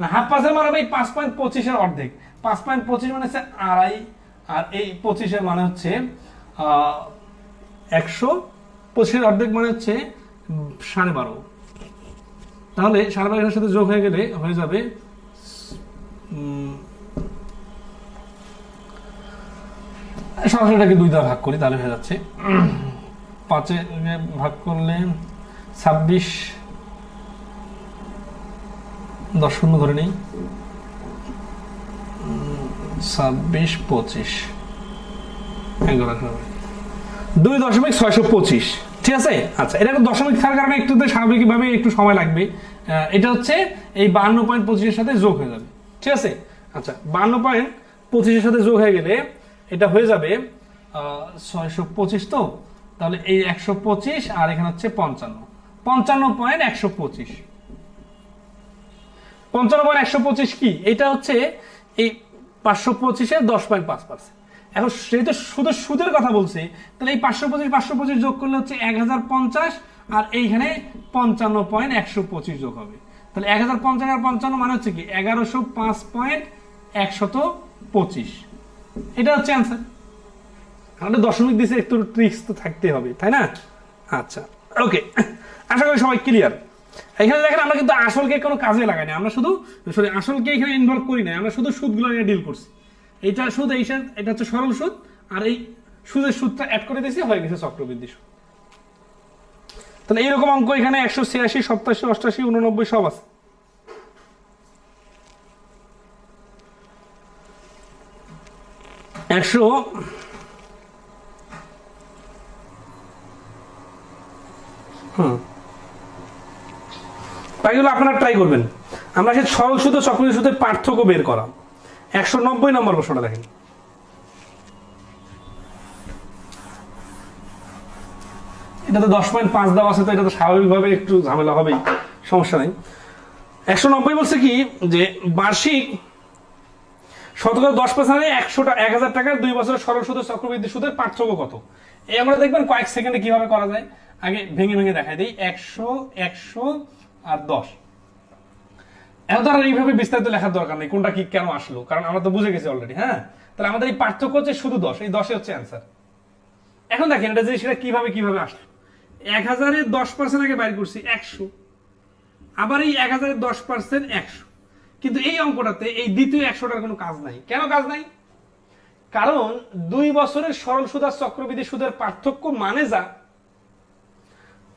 না 1/2% মান হবে এই 5.25 এর অর্ধেক, 5.25 মানে হচ্ছে আড়াই, আর এই 25 এর মানে হচ্ছে 125 এর অর্ধেক মানে হচ্ছে 12.5, তাহলে 12.5 এর সাথে যোগ হয়ে গেলে হয়ে যাবে সরাসরিটাকে 2 দ্বারা ভাগ করি তাহলে হয়ে যাচ্ছে 5 এ ভাগ করলে 26, 10 শূন্য ধরে নেই, 26, 25, 2.625, ঠিক আছে? আচ্ছা, এটা দশমিক থাকার কারণে একটু স্বাভাবিকভাবে একটু সময় লাগবে, এটা হচ্ছে এই 52.25 এর সাথে যোগ হয়ে যাবে, ঠিক আছে? আচ্ছা, 52.25 এর সাথে যোগ হয়ে গেলে এটা হয়ে যাবে 625, তো তাহলে এই 125 আর এখানে হচ্ছে 55.125, 55.125 কি? এটা হচ্ছে এই 525 এর 10.5%। এখন সেটা শুধু সুদের কথা বলছে, তাহলে এই 525 যোগ করলে হচ্ছে 1050, আর এইখানে 55.125 যোগ হবে, তাহলে 1050 আর 55 মানে হচ্ছে কি 1105.125, এটা হচ্ছে অ্যান্সার। আমাদের দশমিক দিছে, একটু ট্রিক্স তো থাকতে হবে, তাই না? আচ্ছা, ওকে, আশা করি সবাই ক্লিয়ার। এখানে দেখেন আমরা কিন্তু আসলকে কোনো কাজে লাগাই না, আমরা শুধু আসলকে এখানে ইনভলভ করি না, আমরা শুধু সুদগুলো নিয়ে ডিল করছি। এইটা সুদ, এটা হচ্ছে সরল সুদ, আর এই সুদের সুদটা অ্যাড করে দিয়েছি, হয়ে গেছে চক্রবৃদ্ধি সুদ। তাহলে এইরকম অঙ্ক এখানে 186, 87, 88, 89 সব আছে। তাইগুলো আপনারা ট্রাই করবেন। আমরা সেই সরল সুদ ও চক্রবৃদ্ধি সুদের পার্থক্য বের করা। 190 নম্বর প্রশ্নটা দেখেন, এটা তো 10.5 দেওয়া আছে, তো এটা তো স্বাভাবিকভাবে একটু ঝামেলা হবেই, সমস্যা নেই। 190 বলছে কি যে বার্ষিক শতকরা 10% 1000 টাকার 2 বছরের সরল সুদ ও চক্রবৃদ্ধি সুদের পার্থক্য কত? এই আমরা দেখবেন কয়েক সেকেন্ডে কিভাবে করা যায়। আগে ভেঙে ভেঙে দেখাই দিই, 100, 100 আর 10। এখন তো আর এইভাবে বিস্তারিত লেখার দরকার নেই কোনটা কি কেন আসলো, কারণ আমরা তো বুঝে গেছি অলরেডি। হ্যাঁ, তাহলে আমাদের এই পার্থক্য হচ্ছে শুধু 10, এই 10 হচ্ছে অ্যান্সার। এখন দেখেন এটা যে সেটা কিভাবে আসলো। 1000 এর 10% আগে বাইর করছি 100, আবার এই 1000 এর 10% 100, কিন্তু এই অঙ্কটাতে এই দ্বিতীয় 100টার কোনো কাজ নাই। কেন কাজ নাই? কারণ 2 বছরের সরল সুদ আর চক্রবৃদ্ধি সুদের পার্থক্য মানে যা,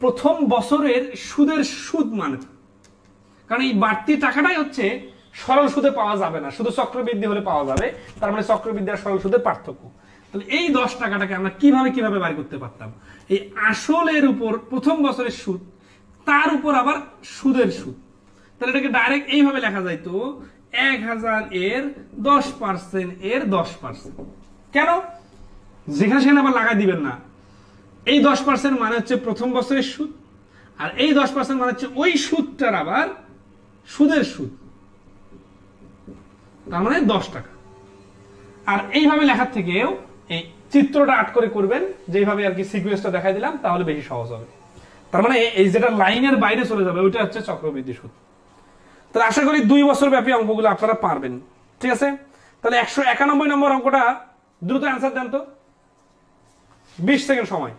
প্রথম বছরের সুদের সুদ মানে, কারণ এই বাড়তি টাকাটাই হচ্ছে সরল সুদে পাওয়া যাবে না, শুধু চক্রবৃদ্ধি হলে পাওয়া যাবে, তার মানে চক্রবৃদ্ধি আর সরল সুদের পার্থক্য। তাহলে এই 10 টাকাটাকে আমরা কিভাবে বাইর করতে পারতাম? এই আসলের উপর প্রথম বছরের সুদ, তার উপর আবার সুদের সুদ, তাহলে এটাকে ডাইরেক্ট এইভাবে লেখা যাইতো 1000 এর 10% এর 10%। কেন? যেখানে সেখানে আবার লাগাই দিবেন না। এই 10% মানে হচ্ছে প্রথম বছরের সুদ, আর এই 10% মানে হচ্ছে ওই সুদটার আবার সুদের সুদ। তার মানে 10 টাকা। আর এইভাবে লেখার থেকেও এই চিত্রটা আট করে করবেন, যেভাবে আর কি সিকোয়েন্সটা দেখাই দিলাম, তাহলে বেশি সহজ হবে। তার মানে এই যেটা লাইনের বাইরে চলে যাবে ওইটা হচ্ছে চক্রবৃদ্ধি সুদ। তাহলে আশা করি 2 বছর ব্যাপী অঙ্কগুলো আপনারা পারবেন, ঠিক আছে? তাহলে 191 নম্বর অঙ্কটা দ্রুত অ্যান্সার দেন তো, 20 সেকেন্ড সময়।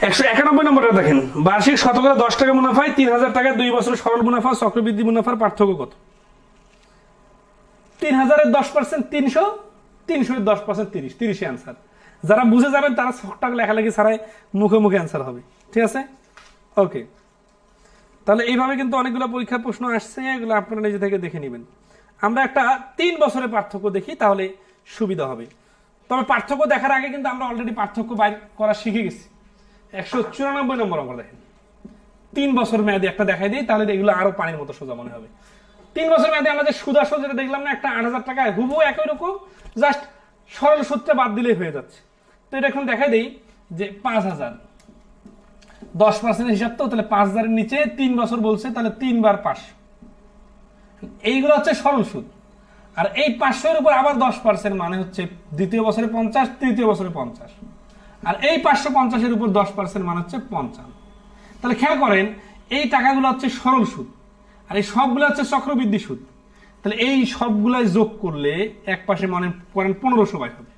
একশো 91 নম্বরটা দেখেন, বার্ষিক শতকরা 10 টাকা মুনাফায় 3000 টাকা 2 বছরের সরল মুনাফা চক্রবৃদ্ধি মুনাফার পার্থক্য কত? 3000-এর 10% 300, 300-এর 10% 30, 30 অ্যান্সার। যারা বুঝে যাবেন তারা ছকটাক লেখালেখি ছাড়াই মুখে মুখে অ্যান্সার হবে, ঠিক আছে? ওকে, তাহলে এইভাবে কিন্তু অনেকগুলো পরীক্ষার প্রশ্ন আসছে, এগুলো আপনারা নিজে থেকে দেখে নেবেন। আমরা একটা 3 বছরের পার্থক্য দেখি, তাহলে সুবিধা হবে। তবে পার্থক্য দেখার আগে কিন্তু আমরা অলরেডি পার্থক্য বাইর করা শিখে গেছি। 194 নম্বর অঙ্ক দেখেন, 3 বছর মেয়াদে একটা দেখাই দিই, তাহলে এগুলো আরো পানির মতো সোজা মনে হবে। 3 বছর মেয়াদে আমরা যে সুদ আসল যেটা দেখলাম না, একটা 8000 টাকায় হুবহু একই রকম, জাস্ট সরল সুদটা বাদ দিলেই হয়ে যাচ্ছে। তো এটা এখন দেখাই দিই যে 5000, 10% হিসাব, তো তাহলে 5000-এর নিচে 3 বছর বলছে, তাহলে 3 বার 500, এইগুলো হচ্ছে সরল সুদ। আর এই 500-এর উপর আবার 10% মানে হচ্ছে দ্বিতীয় বছরে 50, তৃতীয় বছরে 50, আর এই 550-এর উপর 10% মানে হচ্ছে 55। তাহলে খেয়াল করেন এই টাকাগুলো হচ্ছে সরল সুদ, আর এই সবগুলো হচ্ছে চক্রবৃদ্ধি সুদ। তাহলে এই সবগুলাই যোগ করলে এক পাশে মনে করেন 1500 বাইর হবে,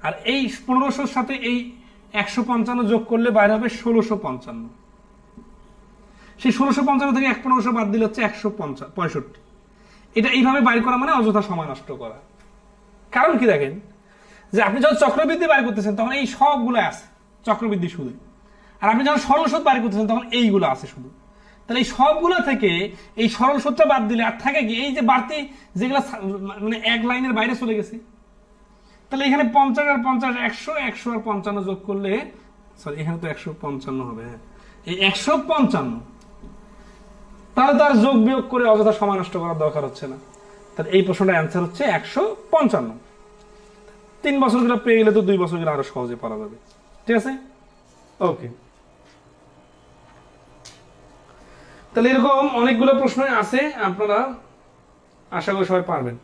আর এই 1500-র সাথে এই 155 যোগ করলে বাইরে হবে 1655। সেই 1655 থেকে 1500 বাদ দিলে হচ্ছে 165। এটা এইভাবে বাইর করা মানে অযথা সময় নষ্ট করা। কারণ কি দেখেন, যে আপনি যখন চক্রবৃদ্ধি বাইর করতেছেন তখন এই সবগুলো আছে চক্রবৃদ্ধি সুদে, আর আপনি যখন সরল সুদ বাইর করতেছেন তখন এইগুলো আছে শুধু। তাহলে এই সবগুলো থেকে এই সরল সুদটা বাদ দিলে আর থাকে কি, এই যে বাড়তি যেগুলো মানে এক লাইনের বাইরে চলে গেছে। তাহলে এখানে 50 আর 50, 100, 100 আর 55 যোগ করলে, সরি এখানে তো 155 হবে, হ্যাঁ এই 155। তাহলে তার যোগ বিয়োগ করে অযথা সময় নষ্ট করার দরকার হচ্ছে না। তাহলে এই প্রশ্নটার অ্যান্সার হচ্ছে 155। 3 বছরগুলো পেয়ে গেলে তো 2 বছরগুলো আরো সহজে পারা যাবে, ঠিক আছে? ওকে, তাহলে এরকম অনেকগুলো প্রশ্ন আছে, আপনারা আশা করি সবাই পারবেন।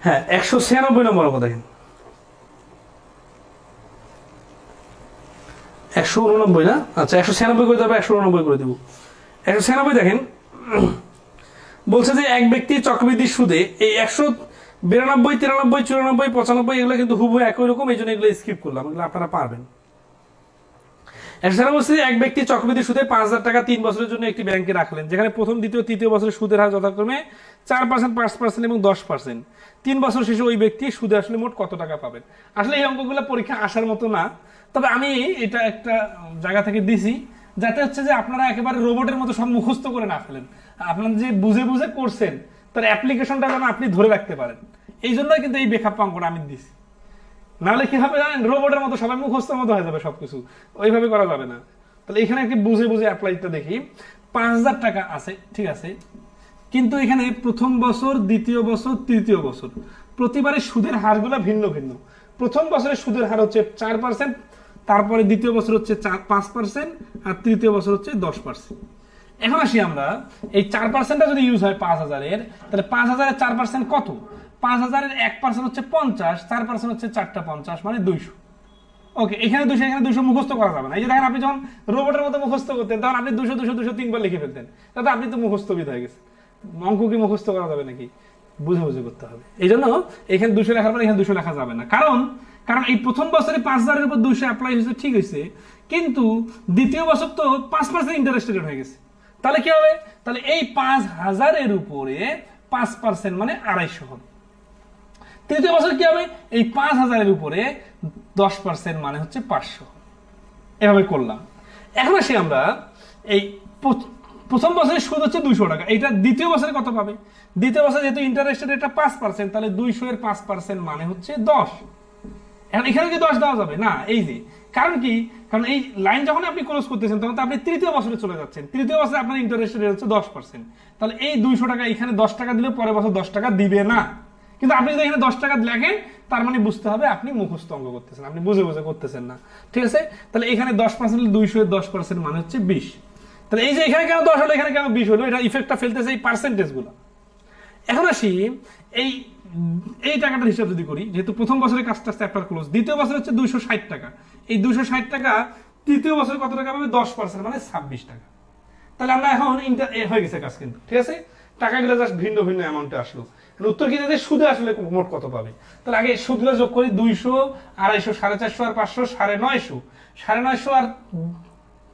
হ্যাঁ, 196 নম্বর অঙ্ক দেখেন, 189 না, আচ্ছা 196 করে দেবো, 189 করে দেবো। 196 দেখেন, বলছে যে এক ব্যক্তি চক্রবৃদ্ধি সুদে এই 192, 93, 94, 95 এগুলো কিন্তু হুবহু একই রকম, এই জন্য এগুলো স্কিপ করলাম, এগুলো আপনারা পারবেন। 196 বলছে এক ব্যক্তি চক্রবৃদ্ধি সুদে 5000 টাকা 3 বছরের জন্য একটি ব্যাংকে রাখলেন, যেখানে প্রথম, দ্বিতীয়, তৃতীয় বছরের সুদের হার যথাক্রমে 4%, 5% এবং 10%। 3 বছর শেষে ওই ব্যক্তি সুদে আসলে মোট কত টাকা পাবেন? আসলে এই অঙ্কগুলো পরীক্ষা আসার মতো না, তবে আমি এটা একটা জায়গা থেকে দিছি যাতে হচ্ছে যে আপনারা একেবারে রোবটের মতো সব মুখস্থ করে না ফেলেন, আপনারা যে বুঝে বুঝে করছেন তার অ্যাপ্লিকেশনটা যেন আপনি ধরে রাখতে পারেন। এই জন্যই কিন্তু এই বেখাপ্পা অঙ্কটা আমি দিছি, নাহলে কি হবে জানেন, রোবটের মতো সবাই মুখস্থের মতো হয়ে যাবে সবকিছু, ওইভাবে করা যাবে না। তাহলে এখানে একটি বুঝে বুঝে অ্যাপ্লাইটা দেখি। 5000 টাকা আছে, ঠিক আছে, কিন্তু এখানে প্রথম বছর, দ্বিতীয় বছর, তৃতীয় বছর প্রতিবারের সুদের হারগুলো ভিন্ন ভিন্ন। প্রথম বছরের সুদের হার হচ্ছে 4%, তারপরে দ্বিতীয় বছর হচ্ছে 5%, আর তৃতীয় বছর হচ্ছে 10%। এখন আসি আমরা, এই 4%টা যদি ইউজ হয় 5000-এর, তাহলে 5000-এর 4% কত? 5000-এর 1% হচ্ছে 50, 4% হচ্ছে 4টা 50 মানে 200। ওকে, এখানে 200, এখানে 200 মুখস্থ করা যাবে না। এই যে দেখেন আপনি যখন রোবটের মতো মুখস্থ করতেন তখন আপনি 200, 200, 200 3 বার লিখে ফেলতেন, তাতে আপনি তো মুখস্থবিদ হয়ে গেছে। অঙ্ক কি মুখস্থ করা যাবে নাকি? বুঝে বুঝে করতে হবে। এই জন্য এখানে 200 লেখার পর এখানে 200 লেখা যাবে না, কারণ এই প্রথম বছরে 5000-এর উপর 200 অ্যাপ্লাই হয়েছে, ঠিক হয়েছে, কিন্তু দ্বিতীয় বছর তো 5% ইন্টারেস্ট রেট হয়ে গেছে। তাহলে কি হবে? তাহলে এই 5000-এর উপরে 5% মানে 250 হবে। তৃতীয় বছর কি হবে? এই 5000-এর উপরে 10% মানে হচ্ছে 500। এভাবে করলাম। এখন আসি আমরা, এই প্রথম বছরের সুদ হচ্ছে 200 টাকা, এটা দ্বিতীয় বছরে কত পাবে? দ্বিতীয় বছরে যেহেতু ইন্টারেস্ট রেটটা 5%, তাহলে 200-এর 5% মানে হচ্ছে 10। এখন এখানে কি 10 দেওয়া যাবে না? এই যে কারণ কি, কারণ এই লাইন যখন আপনি ক্লোজ করতেছেন তখন তো আপনি তৃতীয় বছরে চলে যাচ্ছেন, তৃতীয় বছরে আপনার ইন্টারেস্ট রেট হচ্ছে 10%। তাহলে এই 200 টাকা এখানে 10 টাকা দিলে পরের বছর 10 টাকা দিবে না, কিন্তু আপনি যদি এখানে 10 টাকা লেখেন তার মানে বুঝতে হবে আপনি মুখস্থ অঙ্ক করতেছেন, আপনি বুঝে বুঝে করতেছেন না। ঠিক আছে, তাহলে এখানে 10% 200 মানে হচ্ছে 20। তাহলে এই যে এখানে কেন 10 হলো, এখানে কেন 20 হলো, এটা ইফেক্টটা ফেলতেছে এই পার্সেন্টেজ গুলো। এখন আসি এই টাকাটার হিসাব যদি করি, যেহেতু প্রথম বছরের কাজটা চ্যাপ্টার ক্লোজ, দ্বিতীয় বছর হচ্ছে 260 টাকা। এই 260 টাকা তৃতীয় বছরে কত টাকা পাবে? 10% মানে 26 টাকা। তাহলে আমরা এখন হয়ে গেছে কাজ কিন্তু। ঠিক আছে, টাকাগুলো জাস্ট ভিন্ন ভিন্ন অ্যামাউন্টে আসলো। উত্তর কি যে সুদে আসলে মোট কত পাবে? তাহলে আগে সুদগুলো যোগ করি। 200, 250, 450 আর 500, 950, 950 আর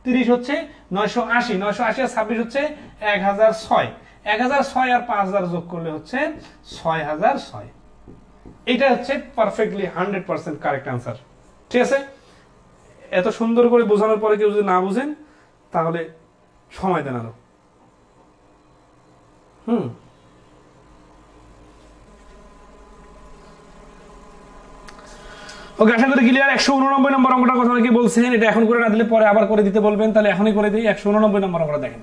30 হচ্ছে 980, 980 আর 26 হচ্ছে 1006, 1006 আর 5000 যোগ করলে হচ্ছে 6006। এটা হচ্ছে পারফেক্টলি 100% কারেক্ট আনসার। ঠিক আছে, এত সুন্দর করে বোঝানোর পরে কেউ যদি না বুঝেন তাহলে সময় দেন আরো। ওকে, আশা করি ক্লিয়ার। 189 নম্বর অঙ্কটার কথা অনেকে বলছেন, এটা এখন করে না দিলে পরে আবার করে দিতে বলবেন, তাহলে এখনই করে দিই। 189 নম্বর অঙ্কটা দেখেন।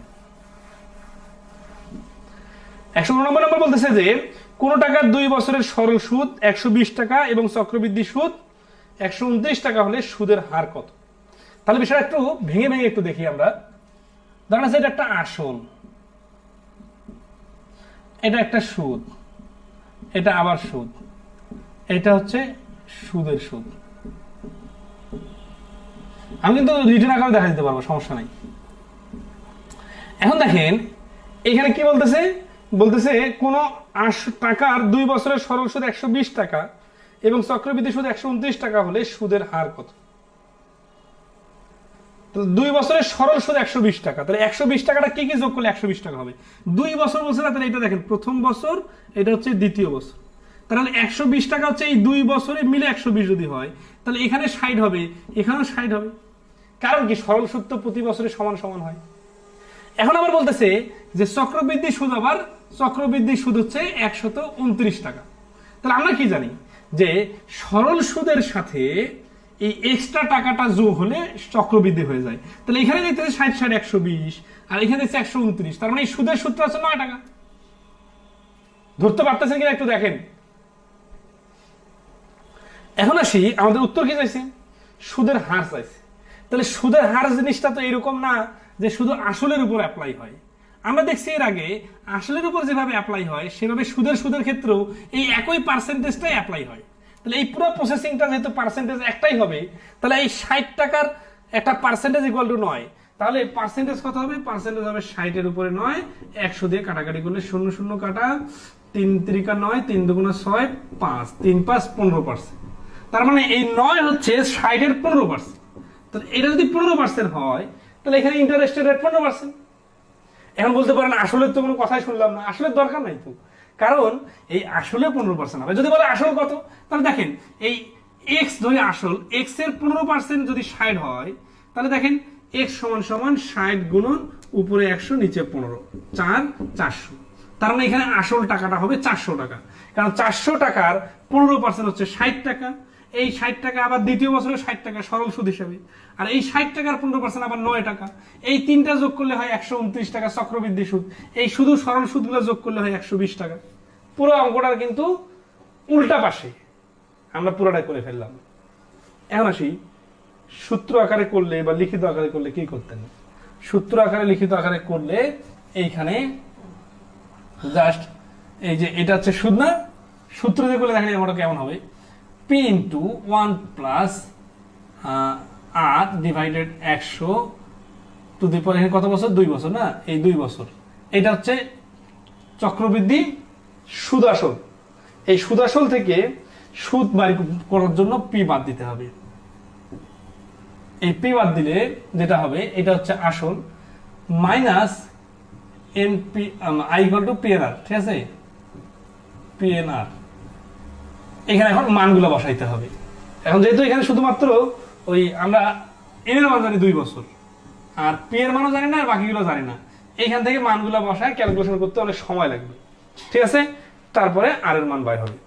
189 নম্বর বলতেছে যে কোন টাকার 2 বছরের সরল সুদ 120 টাকা এবং চক্রবৃদ্ধি সুদ 129 টাকা হলে সুদের হার কত? তাহলে বিষয়টা একটু ভেঙে ভেঙে একটু দেখি আমরা। ধরেন এটা একটা আসল, এটা একটা সুদ, এটা আবার সুদ, এটা হচ্ছে সুদের সুদ। আমি কিন্তু রিটার্ন আকারে দেখা দিতে পারবো, সমস্যা নাই। এখন দেখেন এখানে কি বলতেছে, বলতেছে কোন টাকার 2 বছরের সরল সুদ 120 টাকা এবং চক্রবৃদ্ধি সুদ 129 টাকা হলে সুদের হার কত? 2 বছরের সরল সুদ 120 টাকা, তাহলে 120 টাকাটা কি কি যোগ করলে 120 টাকা হবে? 2 বছর বলছে না, তাহলে এটা দেখেন প্রথম বছর, এটা হচ্ছে দ্বিতীয় বছর। তাহলে 120 টাকা হচ্ছে এই 2 বছরে মিলে 120 যদি হয়, তাহলে এখানে 60 হবে, এখানেও 60 হবে। কারণ কি সরল সুদ তো প্রতি বছরে সমান সমান হয়। এখন আবার বলতেছে যে চক্রবৃদ্ধি সুদ, আবার চক্রবৃদ্ধি সুদ হচ্ছে 129 টাকা। তাহলে আমরা কি জানি যে সরল সুদের সাথে এই এক্সট্রা টাকাটা যোগ হলে চক্রবৃদ্ধি হয়ে যায়। তাহলে এখানে দেখতেছে 60 60 120 আর এখানে দেখছে 129, তার মানে এই সুদের সূত্র আছে 9 টাকা। ধরতে পারতেছেন কিনা একটু দেখেন। এখন আসি আমাদের উত্তর কি চাইছে? সুদের হার চাইছে। তাহলে সুদের হার জিনিসটা তো এরকম না যে শুধু আসলের উপর অ্যাপ্লাই হয়। আমরা দেখছি এর আগে আসলের উপর যেভাবে অ্যাপ্লাই হয় সেভাবে সুদের ক্ষেত্রেও এই একই পার্সেন্টেজটাই অ্যাপ্লাই হয়। তাহলে এই পুরো প্রসেসিংটা যেহেতু পার্সেন্টেজ একটাই হবে, তাহলে এই 60 টাকার একটা পার্সেন্টেজ ইকুয়াল টু 9, তাহলে পার্সেন্টেজ কত হবে? পার্সেন্টেজ হবে 60 এর উপরে 9, 100 দিয়ে কাটাকাটি করলে 0 0 কাটা, 3 3 9, 3 2 6, 5 3 5 15%। তার মানে এই 9 হচ্ছে 60 এর 15%। তাহলে এটা যদি 15% হয় তাহলে এখানে ইন্টারেস্টের রেট 15%। এখন বলতে পারেন আসলের তো কোনো কথাই শুনলাম না, আসলের দরকার নাই তো, কারণ এই আসলে 15% হবে। যদি বলে আসল কত, তাহলে দেখেন এই এক্স ধরে আসল, এক্স এর 15% যদি 60 হয়, তাহলে দেখেন এক্স সমান সমান 60 গুণন উপরে 100 নিচে 15, 400। তার মানে এখানে আসল টাকাটা হবে 400 টাকা, কারণ 400 টাকার 15% হচ্ছে 60 টাকা। এই 60 টাকা আবার দ্বিতীয় বছরে 60 টাকা সরল সুদ হিসাবে, আর এই 60 টাকার 15% আবার 9 টাকা। এই তিনটা যোগ করলে হয় 129 টাকা চক্রবৃদ্ধি সুদ। এই শুধু সরল সুদগুলো যোগ করলে হয় 120 টাকা। পুরো অঙ্কটার কিন্তু উল্টা পাশে আমরা পুরোটাই করে ফেললাম। এখন আসি সূত্র আকারে করলে বা লিখিত আকারে করলে কি করতেন? সূত্র আকারে লিখিত আকারে করলে এইখানে জাস্ট এই যে এটা হচ্ছে সুদ না, সূত্র দিয়ে করলে দেখেন অঙ্কটা কেমন হবে। P into 1 plus R divided 100 to the power কত বছর? 2 বছর না, এই 2 বছর। এটা হচ্ছে চক্রবৃদ্ধি সুদাসল। এই সুদাসল থেকে সুদ বাড়ি করার জন্য পি বাদ দিতে হবে। এই পি বাদ দিলে যেটা হবে এটা হচ্ছে আসল minus NP I equal to PNR. ঠিক আছে, পিএনআর। এখানে এখন মানগুলো বসাইতে হবে। এখন যেহেতু এখানে শুধুমাত্র ওই আমরা এন এর মান জানি 2 বছর, আর পি এর মানও জানি না, আর বাকিগুলো জানি না, এইখান থেকে মানগুলো বসায় ক্যালকুলেশন করতে অনেক সময় লাগবে। ঠিক আছে, তারপরে আর এর মান বাইর হবে।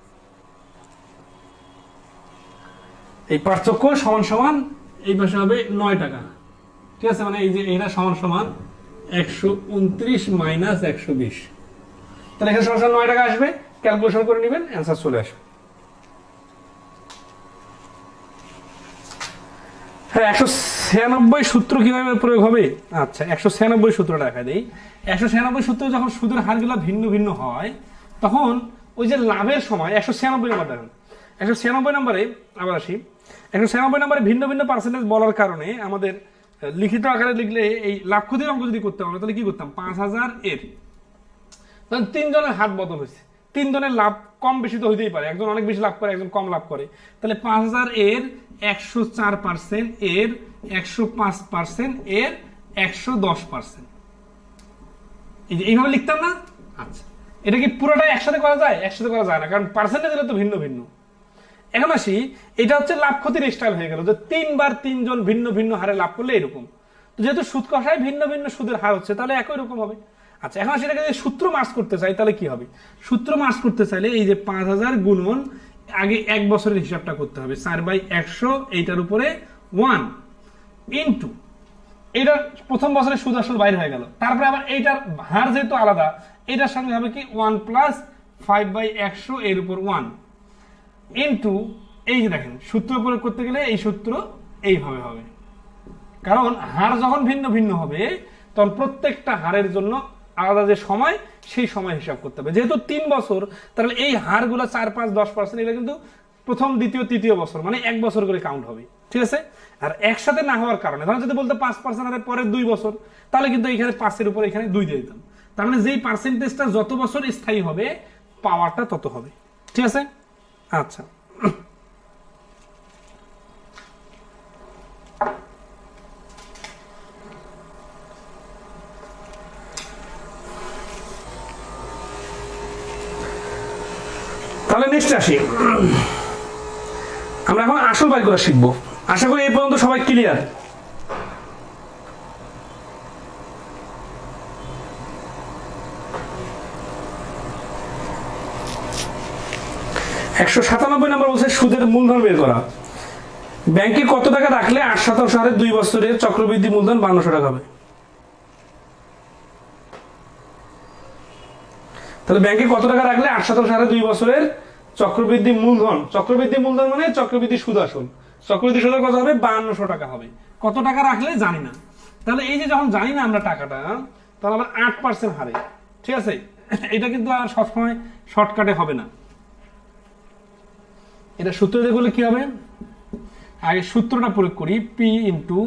এই পার্থক্য সমান সমান এই পাশে হবে 9 টাকা। ঠিক আছে, মানে এই যে এটা সমান সমান 129 মাইনাস 120। তাহলে এখানে সমান সমান 9 টাকা আসবে, ক্যালকুলেশন করে নেবেন, অ্যান্সার চলে আসবে। তাহলে 196 সূত্র কিভাবে প্রয়োগ হবে? আচ্ছা, 196 সূত্রটা দেখা দেই। 196 সূত্র যখন সুদের হারগুলো ভিন্ন ভিন্ন হয়, তখন ওই যে লাভের সময় 196 নম্বর দেখেন, 196 নম্বরে আবার আসি, 196 নম্বরে ভিন্ন ভিন্ন পার্সেন্টেজ বলার কারণে আমাদের লিখিত আকারে লিখলে এই লাভ ক্ষতির অঙ্ক যদি করতে হবে তাহলে কি করতাম, 5000 এর তিনজনের হাত বদল হয়েছে, তিনজনের লাভ কম বেশি তো হইতেই পারে, একজন অনেক বেশি লাভ করে একজন কম লাভ করে, তাহলে 5000 এর 104%, এর 105%, এর 110%, এইভাবে লিখতাম না? আচ্ছা, এটা কি পুরোটাই একসাথে করা যায়? একসাথে করা যায় না, কারণ পার্সেন্টেজ তো ভিন্ন ভিন্ন। এখন আসি, এটা হচ্ছে লাভ ক্ষতির স্টাইল হয়ে গেল যে তিনবার তিনজন ভিন্ন ভিন্ন হারে লাভ করলে এরকম, যেহেতু সুদ কষায় ভিন্ন ভিন্ন সুদের হার হচ্ছে তাহলে একই রকম হবে। আচ্ছা, এখন সেটাকে যদি সূত্র মার্চ করতে চাই তাহলে কি হবে? সূত্র মার্চ করতে চাইলে এই যে 5000 গুণন আগে এক বছরের হিসাবটা করতে হবে, 4/100 এইটার উপরে 1 ইন্টু এইটার প্রথম বছরের সুদ আসল বাইরে হয়ে গেল, তারপরে আবার এইটার হার যেহেতু আলাদা এটার সঙ্গে হবে কি 1 প্লাস 5/100 এর উপর 1 ইন্টু এই যে দেখেন সূত্র প্রয়োগ করতে গেলে এই সূত্র এইভাবে হবে, কারণ হার যখন ভিন্ন ভিন্ন হবে তখন প্রত্যেকটা হারের জন্য আলাদা যে সময় সেই সময় হিসাব করতে হবে। যেহেতু 3 বছর, তাহলে এই হারগুলো 4, 5, 10% এগুলো কিন্তু প্রথম দ্বিতীয় তৃতীয় বছর মানে 1 বছর করে কাউন্ট হবে, ঠিক আছে? আর একসাথে না হওয়ার কারণে ধরুন যদি বলতে 5% আর পরের 2 বছর, তাহলে কিন্তু এখানে 5 এর উপর এখানে 2 দিয়ে দিতাম, তার মানে যেই পার্সেন্টেজটা যত বছর স্থায়ী হবে পাওয়ারটা তত হবে, ঠিক আছে? আচ্ছা, তাহলে নেক্সট আসি, আমরা এখন আসল বাইর করা শিখবো। আশা করি এই পর্যন্ত সবাই ক্লিয়ার। একশো 97 নম্বর বলছে সুদের মূলধন বের করা। ব্যাংকে কত টাকা রাখলে 8% হারে 2 বছরের চক্রবৃদ্ধি মূলধন 5200 টাকা হবে? তাহলে ব্যাংকে কত টাকা রাখলে 8% হারে 2 বছরের চক্রবৃদ্ধি মূলধন, চক্রবৃদ্ধি মূলধন মানে চক্রবৃদ্ধি সুদ আসল, চক্রবৃদ্ধি সুদের কত হবে? 5200 টাকা হবে। কত টাকা রাখলে জানি না, তাহলে এই যে যখন জানি না আমরা টাকাটা, তাহলে আবার 8% হারে, ঠিক আছে? এটা কিন্তু আর সবসময় শর্টকাটে হবে না, এটা সূত্র দিয়ে করলে কি হবে? আগে সূত্রটা প্রয়োগ করি, p into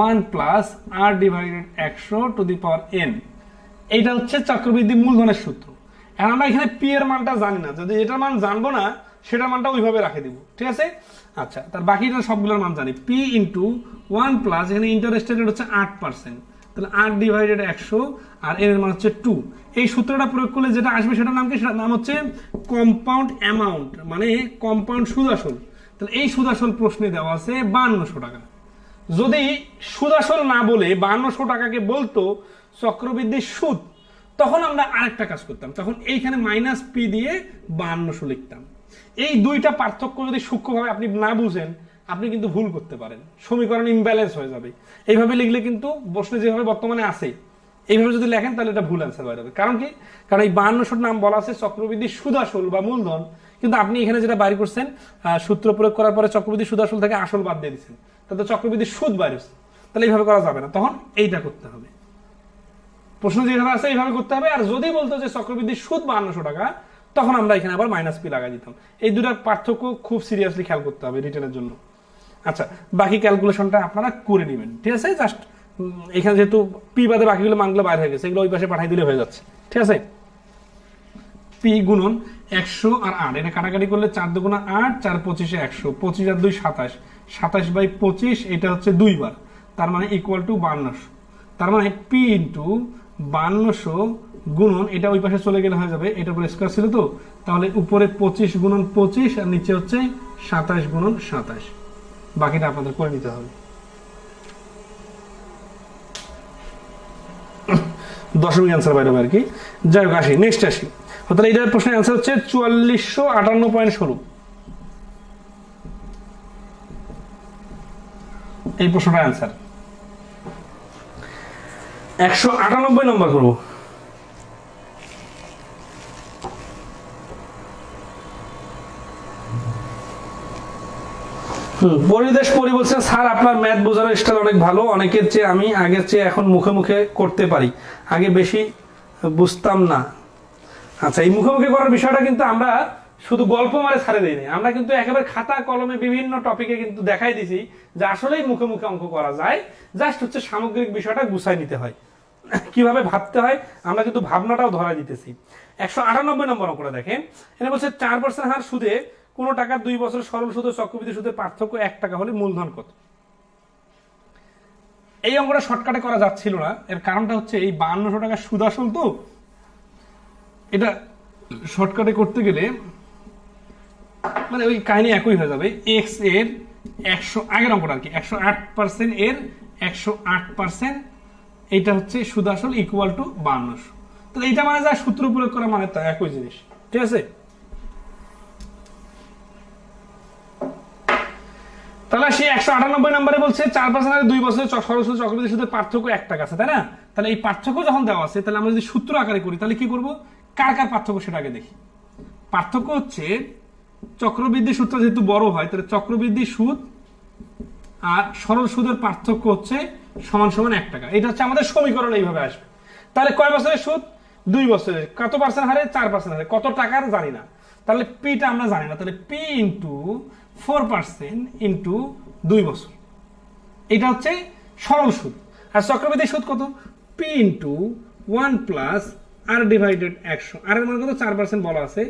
1 plus r divided 100 to the power n, এইটা হচ্ছে চক্রবৃদ্ধি মূলধনের সূত্র। আর আমরা এখানে p এর মানটা জানি না, যদি এটার মান জানবো না সেটার মানটা ওইভাবে রাখে দিব, ঠিক আছে? আচ্ছা, তার বাকিটা সবগুলোর মান জানি, p ইন্টু 1 প্লাস এখানে ইন্টারেস্টের রেট হচ্ছে 8%, তাহলে 8 ডিভাইডেড 100 আর এর মান হচ্ছে 2। এই সূত্রটা প্রয়োগ করলে যেটা আসবে সেটার নাম কি? সেটার নাম হচ্ছে কম্পাউন্ড অ্যামাউন্ট, মানে কম্পাউন্ড সুদ আসল। তাহলে এই সুদ আসল প্রশ্নে দেওয়া আছে 5200 টাকা। যদি সুদ আসল না বলে 5200 টাকাকে বলতো চক্রবৃদ্ধির সুদ, তখন আমরা আরেকটা কাজ করতাম, তখন এইখানে মাইনাস পি দিয়ে 5200 লিখতাম। এই দুইটা পার্থক্য যদি সূক্ষ্মভাবে আপনি না বুঝেন আপনি কিন্তু ভুল করতে পারেন, সমীকরণ ইমব্যালেন্স হয়ে যাবে। এইভাবে লিখলে কিন্তু প্রশ্নে যেভাবে বর্তমানে আছে এইভাবে যদি লেখেন তাহলে এটা ভুল অ্যান্সার হয়ে যাবে। কারণ কি? কারণ এই 5200 নাম বলা আছে চক্রবৃদ্ধি সুদ আসল বা মূলধন, কিন্তু আপনি এখানে যেটা বাইর করছেন সূত্র প্রয়োগ করার পরে চক্রবৃদ্ধি সুদ আসল থেকে আসল বাদ দিয়ে দিচ্ছেন, তাহলে চক্রবৃদ্ধি সুদ বাইর হচ্ছে, তাহলে এইভাবে করা যাবে না, তখন এইটা করতে হবে। প্রশ্ন যেভাবে আছে এইভাবে করতে হবে। আর যদি বলতো যে চক্রবৃদ্ধি সুদ 5200 টাকা, তখন আমরা এখানে আবার মাইনাস পি লাগাই দিতাম। এই দুটার পার্থক্য খুব সিরিয়াসলি খেয়াল করতে হবে রিটেনের জন্য। আচ্ছা, বাকি ক্যালকুলেশনটা আপনারা করে নেবেন, ঠিক আছে? জাস্ট এখানে যেহেতু পি বাদে বাকিগুলো মানগুলো বাইরে হয়ে গেছে, এগুলো ওই পাশে পাঠাই দিলে হয়ে যাচ্ছে, ঠিক আছে? পি গুণন 100 আর 8, এটা কাটাকাটি করলে 4 দুগুণা 8, 4 25 100, 25 আর 2 27, 27/25, এটা হচ্ছে 2 বার, তার মানে ইকুয়াল টু 5200। তার মানে পি ইন্টু 5200 গুণন এটা ওই পাশে চলে গেলে হয়ে যাবে, এটা উপরে স্কয়ার ছিল তো, তাহলে উপরে 25 গুণন 25 আর নিচে হচ্ছে 27 গুণন 27। বাকিটা আপনাদের করে নিতে হবে। দশমিক অ্যান্সার বাইরে আর কি। যাই হোক, আসি নেক্সট আসি। তাহলে এইটার প্রশ্নের অ্যান্সার হচ্ছে 4458.16। এই প্রশ্নটার অ্যান্সার 198 নম্বর করবো। পরিদেশ পরি বলছে, স্যার আপনার ম্যাথ বোঝানোর স্টাইল অনেক ভালো, অনেকের চেয়ে আমি আগের চেয়ে এখন মুখে মুখে করতে পারি, আগে বেশি বুঝতাম না। আচ্ছা, এই মুখে মুখে করার বিষয়টা কিন্তু আমরা শুধু গল্প মারে ছাড়ে দিইনি, আমরা কিন্তু একেবারে খাতা কলমে বিভিন্ন টপিকে কিন্তু দেখাই দিছি যে আসলেই মুখে মুখে অঙ্ক করা যায়, জাস্ট হচ্ছে সামগ্রিক বিষয়টা গুছাই নিতে হয়, কিভাবে ভাবতে হয় আমরা কিন্তু ভাবনাটাও ধরা দিতেছি। 198 নম্বর অঙ্কটা দেখেন, এখানে বলছে 4% হার সুদে কোন টাকার 2 বছর সরল সুদ ও চক্রবৃদ্ধি সুদের পার্থক্য 1 টাকা হলে মূলধন কত। এই অঙ্কটা শর্টকাটে করা যাচ্ছিল না, এর কারণটা হচ্ছে এই 5200 টাকা সুদ আসল, তো এটা শর্টকাটে করতে গেলে মানে ওই কাহিনী একই হয়ে যাবে। এক্স এর 100 আগের অঙ্কটা আর কি, 108% এর 108%, এইটা হচ্ছে সুদ আসল ইকুয়াল টু 5200। তাহলে এইটা মানে যা সূত্র প্রয়োগ করা মানে তা একই জিনিস, ঠিক আছে। তাহলে সেই 198 নম্বরে বলছে 4% আর 2 বছরের সরল সুদ চক্রবৃদ্ধি সুদের পার্থক্য 1 টাকা আছে, তাই না? তাহলে এই পার্থক্য যখন দেওয়া আছে, তাহলে আমরা যদি সূত্র আকারে করি তাহলে কি করব, কার কার পার্থক্য সেটা আগে দেখি। পার্থক্য হচ্ছে চক্রবৃদ্ধি সুদটা যেহেতু বড় হয়, তাহলে চক্রবৃদ্ধি সুদ আর সরল সুদের পার্থক্য হচ্ছে সমান সমান 1 টাকা। এটা হচ্ছে আমাদের সমীকরণ, এইভাবে আসবে। তাহলে কয় বছরের সুদ, 2 বছরের, কত পার্সেন্ট হারে, 4% হারে, কত টাকার জানি না, তাহলে পিটা আমরা জানি না, তাহলে পি ইন্টু 4% ইন্টু 2 বছর, এটা হচ্ছে সরল সুদ। আর চক্রবৃদ্ধি সুদ কত, পি ইন্টু 1 প্লাস আর ডিভাইডেড 100, আর এর মান কত, 4% বলা আছে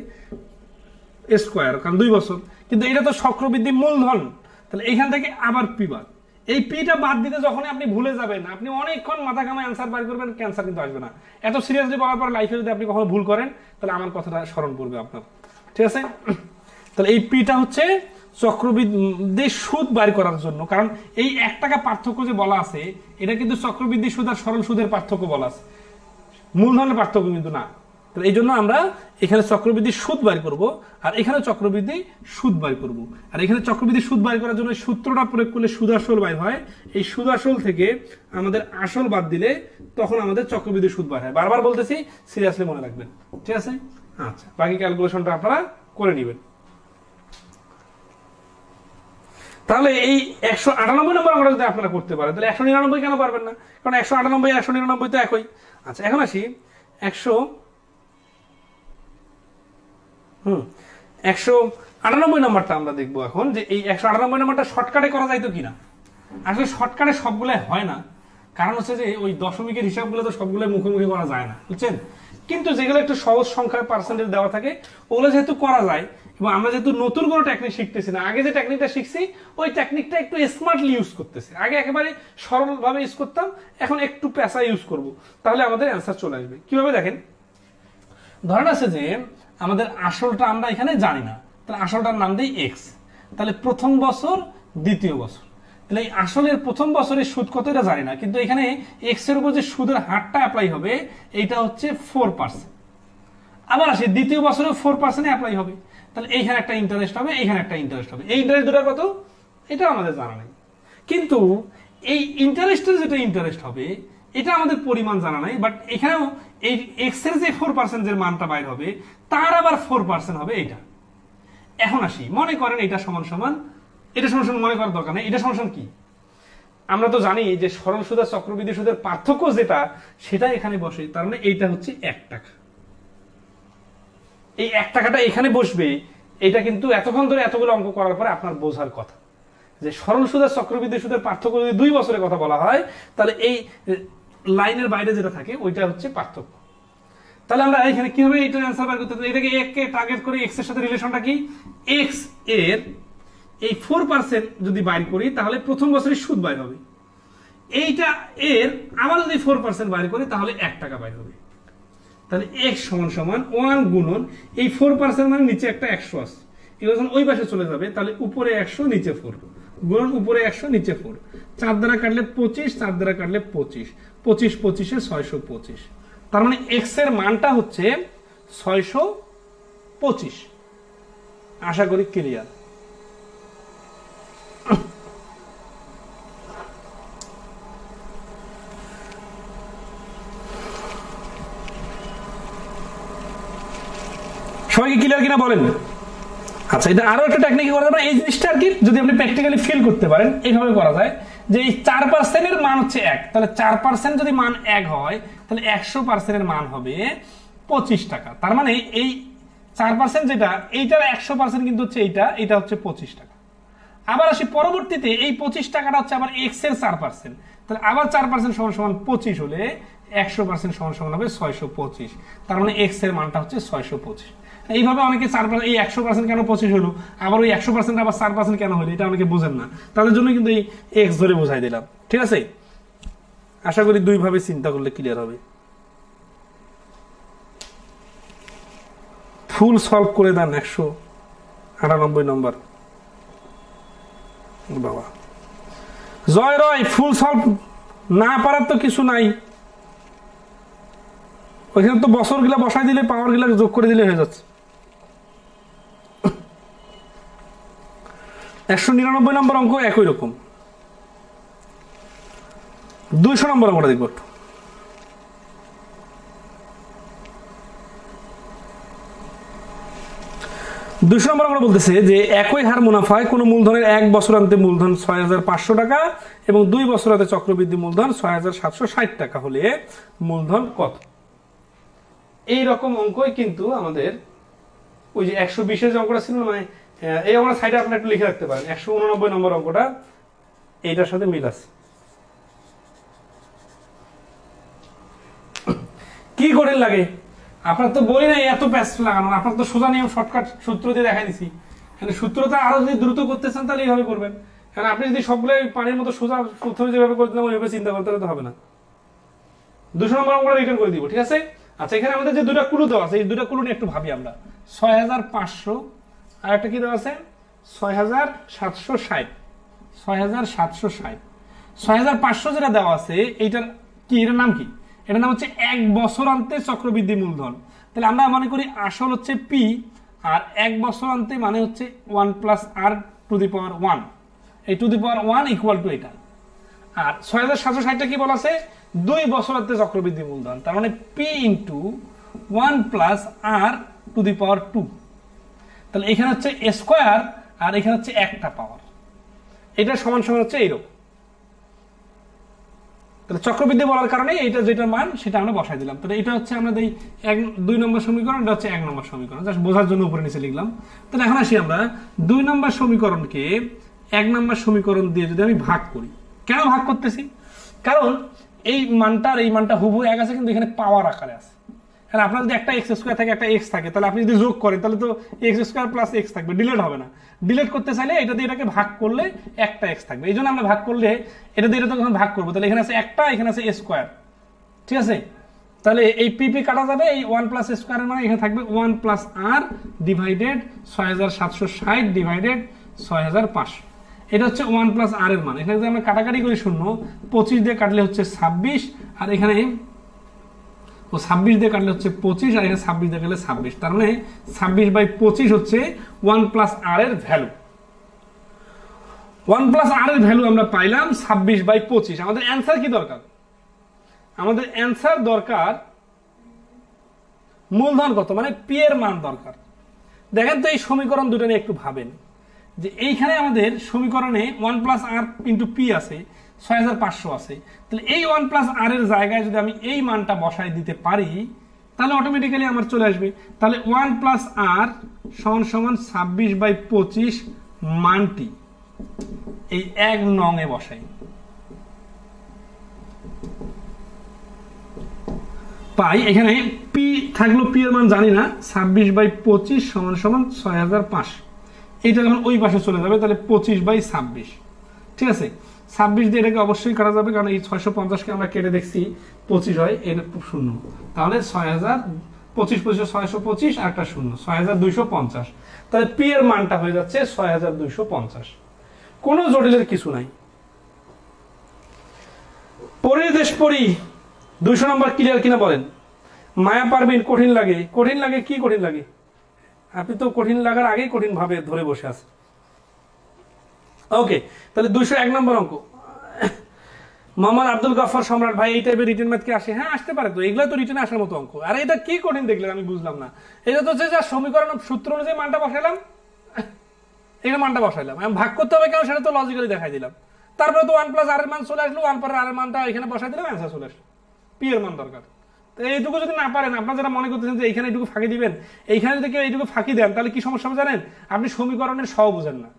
স্কোয়ার, কারণ 2 বছর, কিন্তু এটা তো চক্রবৃদ্ধি মূলধন, তাহলে এইখান থেকে আবার পি বাদ। এই পিটা বাদ দিতে যখন আপনি ভুলে যাবেন, আপনি অনেকক্ষণ মাথা ঘামায় অ্যান্সার বার করবেন, ক্যান্সার কিন্তু আসবে না। এত সিরিয়াসলি বলার পর লাইফে যদি আপনি কখনো ভুল করেন, তাহলে আমার কথাটা স্মরণ পড়বে আপনার, ঠিক আছে। তাহলে এই পিটা হচ্ছে চক্রবৃদ্ধি সুদ বাইর করার জন্য, কারণ এই 1 টাকা পার্থক্য যে বলা আছে, এটা কিন্তু চক্রবৃদ্ধি সুদ আর সরল সুদের পার্থক্য বলা আছে, মূলধনের পার্থক্য কিন্তু না। তাহলে এই জন্য আমরা এখানে চক্রবৃদ্ধি সুদ বাইর করব, আর এখানে চক্রবৃদ্ধি সুদ বাইর করব। আর এখানে চক্রবৃদ্ধি সুদ বাইর করার জন্য সূত্রটা প্রয়োগ করলে সুদ আসল বাইর হয়, এই সুদ আসল থেকে আমাদের আসল বাদ দিলে তখন আমাদের চক্রবৃদ্ধি সুদ বাইর হয়। বারবার বলতেছি, সিরিয়াসলি মনে রাখবেন, ঠিক আছে। আচ্ছা, বাকি ক্যালকুলেশনটা আপনারা করে নেবেন। তাহলে এই 198 নম্বর অঙ্কটা যদি আপনারা করতে পারেন, তাহলে 199 কেন পারবেন না? কারণ 198 199 তো একই। আচ্ছা, এখন আসি 198 নম্বরটা আমরা দেখবো এখন, যে এই 198 নম্বরটা শর্টকাটে করা যাইতো কিনা। আসলে শর্টকাটে সবগুলো হয় না, কারণ হচ্ছে যে ওই দশমিকের হিসাবগুলো তো সবগুলো মুখোমুখি করা যায় না, বুঝছেন। কিন্তু যেগুলো একটু সহজ সংখ্যার পার্সেন্টেজ দেওয়া থাকে, ওগুলো যেহেতু করা যায়, এবং আমরা যেহেতু নতুন কোনো টেকনিক শিখতেছি না, আগে যে টেকনিকটা শিখছি ওই টেকনিকটা একটু স্মার্টলি ইউজ করতেছি। আগে একেবারে সরলভাবে ইউজ করতাম, এখন একটু পেশা ইউজ করব, তাহলে আমাদের অ্যান্সার চলে আসবে। কিভাবে দেখেন, ধরেন আছে যে আমাদের আসলটা আমরা এখানে জানি না, তাহলে আসলটার নাম দিই এক্স। তাহলে প্রথম বছর, দ্বিতীয় বছর, তাহলে এই আসলের প্রথম বছরের সুদ কত এটা জানি না, কিন্তু এখানে এক্স এর উপর যে সুদের হারটা অ্যাপ্লাই হবে এইটা হচ্ছে 4%। আবার আসি দ্বিতীয় বছরে 4% অ্যাপ্লাই হবে, তাহলে এইখানে একটা ইন্টারেস্ট হবে, এইখানে একটা ইন্টারেস্ট হবে। এই ইন্টারেস্ট দুটো কত এটা আমাদের জানা নেই, কিন্তু এই ইন্টারেস্টের যেটা ইন্টারেস্ট হবে এটা আমাদের পরিমাণ জানা নাই। বাট এখানেও এই এক্স এর যে 4% এর মানটা বাইর হবে, তার আবার 4% হবে এইটা। এখন আসি, মনে করেন এটা সমান সমান, এটা সমান সমান মনে করার দরকার নেই, এটা সমান সমান কি আমরা তো জানি যে সরল সুদ আর চক্রবৃদ্ধি সুদের পার্থক্য যেটা, সেটা এখানে বসে, তার মানে এইটা হচ্ছে 1 টাকা। এই 1 টাকাটা এখানে বসবে, এটা কিন্তু এতক্ষণ ধরে এতগুলো অঙ্ক করার পরে আপনার বোঝার কথা যে সরল সুদ আর চক্রবৃদ্ধি সুদের পার্থক্য যদি 2 বছরের কথা বলা হয়, তাহলে এই লাইনের বাইরে যেটা থাকে ওইটা হচ্ছে পার্থক্য। তাহলে আমরা এখানে কিভাবে এটা অ্যান্সার বের করতে, এটাকে 1 কে টার্গেট করে এক্স এর সাথে রিলেশনটা কি, এক্স এর এই 4% যদি বাইর করি তাহলে প্রথম বছরের সুদ বাইর হবে, এইটা এর আবার যদি 4% বাইর করি তাহলে 1 টাকা বাইর হবে। তাহলে x সমান সমান 1 গুণন এই 4% মানে নিচে একটা 100 আছে, এগুলো যখন ওই পাশে চলে যাবে তাহলে উপরে 100 নিচে 4 গুণন উপরে 100 নিচে 4, 4 দ্বারা কাটলে 25, 4 দ্বারা কাটলে 25, 25 25 এ 625। তার মানে x এর মানটা হচ্ছে 625। আশা করি ক্লিয়ার। সবাইকে ক্লিয়ার কিনা বলেন। আচ্ছা, এটা আরো একটা টেকনিক করা যাবে, এই জিনিসটা আর কি যদি আপনি প্র্যাকটিক্যালি ফিল করতে পারেন, এইভাবে করা যায় যে এই 4% এর মান হচ্ছে 1, তাহলে 4% যদি মান 1 হয় তাহলে 100% এর মান হবে 25 টাকা। তার মানে এই 4% যেটা, এইটার 100% কিন্তু হচ্ছে এইটা হচ্ছে 25 টাকা। আবার আসি পরবর্তীতে, এই 25 টাকাটা হচ্ছে আবার x এর 4%, তাহলে আবার 4% সমান সমান 25 হলে 100% সমান সমান হবে 625। তার মানে x এর মানটা হচ্ছে 625। এইভাবে অনেকে 4% এই 100% কেন 25 হলো, আবার ওই 100% আবার 4% কেন হলো, এটা অনেকে বোঝেন না, তাদের জন্য কিন্তু এই x ধরে বোঝাই দিলাম। ঠিক আছে, আশা করি দুই ভাবে চিন্তা করলে ক্লিয়ার হবে। ফুল সলভ করে দেন 198 নম্বর। বাবা জয় রয়, ফুল সলভ না পারার তো কিছু নাই, ওইখানে তো বছর গুলা বসাই দিলে পাওয়ার গুলা যোগ করে দিলে হয়ে যাচ্ছে। 199 নম্বর অঙ্ক একই রকম। 200 নম্বর অঙ্কটা দেখবো একটু। 200 নম্বর অঙ্কটা বলতেছে যে একই হার মুনাফায় কোন মূলধনের 1 বছরান্তে মূলধন 6500 টাকা এবং 2 বছরান্তে চক্রবৃদ্ধি মূলধন 6760 টাকা হলে মূলধন কত? এই রকম অঙ্কই কিন্তু আমাদের ওই যে 120 এর যে অঙ্কটা ছিল, মানে এই অঙ্কটা সাইডে আপনি একটু লিখে রাখতে পারেন। 189 নম্বর অঙ্কটা এইটার সাথে মিল আছে। কি কঠিন লাগে আপনার? তো বলি নাই এত প্যাচ লাগানো, আপনার তো সোজা নিয়ম শর্টকাট সূত্র দিয়ে দেখাই দিছি। সূত্রটা আরো যদি দ্রুত করতে চান তাহলে এইভাবে করবেন, কারণ আপনি যদি সবগুলো পানির মতো সোজা সূত্র যেভাবে করতে ওইভাবে চিন্তা করতে তো হবে না। 200 নম্বর অঙ্কটা রিটার্ন করে দিব, ঠিক আছে? আচ্ছা, এখানে আমাদের যে দুটা কুলু দেওয়া আছে, এই দুটা কুলু নিয়ে একটু ভাবি আমরা। 6500 আর একটা কি দেওয়া আছে 6760। 6760 6500 যেটা দেওয়া আছে এইটার কি, এটার নাম কি? এটার নাম হচ্ছে 1 বছরান্তে চক্রবৃদ্ধি মূলধন। তাহলে আমরা মনে করি আসল হচ্ছে P, আর 1 বছরান্তে মানে হচ্ছে 1 + r টু দি পাওয়ার 1, এই two the power 1 equal to এটা। আর 6760টা কি বলা আছে? 2 বছরান্তে চক্রবৃদ্ধি মূলধন, তার মানে P × 1 + r টু দি পাওয়ার 2। তাহলে এখানে হচ্ছে স্কয়ার আর এখানে হচ্ছে একটা পাওয়ার, এটা সমান সমান হচ্ছে এইরকম। তাহলে চক্রবৃদ্ধি বলার কারণে এটা যেটা মান সেটা আমরা বসাই দিলাম। তাহলে এটা হচ্ছে আমাদের 2 নম্বর সমীকরণ, এটা হচ্ছে 1 নম্বর সমীকরণ, জাস্ট বোঝার জন্য উপরে নিচে লিখলাম। তাহলে এখন আসি আমরা 2 নম্বর সমীকরণকে 1 নম্বর সমীকরণ দিয়ে যদি আমি ভাগ করি। কেন ভাগ করতেছি? কারণ এই মানটার এই মানটা হুবহু এক আছে, কিন্তু এখানে পাওয়ার আকারে আছে। হ্যাঁ, আপনার যদি একটা x² থাকে একটা x থাকে, তাহলে আপনি যদি যোগ করেন তাহলে তো x² + x থাকবে, ডিলিট হবে না। ডিলিট করতে চাইলে এটা দিয়ে এটাকে ভাগ করলে একটা x থাকবে, এই জন্য আমরা ভাগ করলে এটা দিয়ে এটা যখন ভাগ করবো তাহলে এখানে আছে একটা, এখানে আছে স্কয়ার, ঠিক আছে? তাহলে এই p কাটা যাবে, এই 1 + স্কয়ারের মানে এখানে থাকবে 1 + r ডিভাইডেড 6760 ডিভাইডেড 6500। এটা হচ্ছে 1 + r এর মান। এখানে যদি আমরা কাটাকাটি করি 0, 25 দিয়ে কাটলে হচ্ছে 26, আর এখানে 26 দিয়ে কাটলে হচ্ছে 25, আর এখানে 26 দিয়ে কাটলে 26। তার মানে 26/25 হচ্ছে 1 + r এর ভ্যালু। 1 + r এর ভ্যালু আমরা পাইলাম 26/25। আমাদের অ্যান্সার কি দরকার? আমাদের অ্যান্সার দরকার মূলধন কত, মানে p এর মান দরকার। দেখেন তো এই সমীকরণ দুটো নিয়ে একটু ভাবেন যে এইখানে আমাদের সমীকরণে 1 + r × p আছে, 6500 আছে। তাহলে এই 1 + r এর জায়গায় যদি আমি এই মানটা বসাই দিতে পারি তাহলে অটোমেটিক্যালি আমার চলে আসবে। তাহলে 1 + r = 26/25 মানটি এই 1 নং এ বসাই, পাই এখানে p থাকলো, p এর মান জানি না, 26/25 = 6500। এইটা যখন ওই পাশে চলে যাবে তাহলে 25/26, ঠিক আছে? 26 দিয়ে এটাকে অবশ্যই কাটা যাবে, কারণ এই 650কে আমরা কেটে দেখছি 25 হয়, এটা 0। তাহলে 6000 25 25 625 আর একটা 0, 6250। তাহলে p এর মানটা হয়ে যাচ্ছে 6250। কোনো জটিলের কিছু নাই। পরিদেশ পরি 200 নম্বর ক্লিয়ার কিনা বলেন? মায়া পারবেন কঠিন লাগে? কঠিন লাগে কি কঠিন লাগে? আপনি তো কঠিন লাগার আগেই কঠিন ভাবে ধরে বসে আছেন। ওকে, তাহলে 201 নম্বর অঙ্ক। মোহাম্মদ আব্দুল গফফার সম্রাট ভাই, এই টাইপের রিটেন ম্যাথ কি আসে? হ্যাঁ, আসতে পারে। তো এগুলো তো রিটেনে আসার মতো অঙ্ক। আর এটা কি কঠিন দেখলেন? আমি বুঝলাম না। এটা তো হচ্ছে যা সমীকরণ সূত্র অনুযায়ী মানটা বসালাম, এখানে মানটা বসাইলাম, আমি ভাগ করতে হবে কেন সেটা তো লজিক্যালি দেখাই দিলাম। তারপরে তো 1 প্লাস আর এর মান চলে আসলো, 1 পরে আর এর মানটা এখানে বসাই দিলাম, অ্যান্সার চলে আসলো। পি এর মান দরকার। তো এইটুকু যদি না পারেন, আপনারা যারা মনে করতেছেন যে এইখানে এইটুকু ফাঁকি দিবেন, এইখানে যদি কেউ এইটুকু ফাঁকি দেন তাহলে কি সমস্যা হবে জানেন? আপনি সমীকরণের সহ বুঝেন না।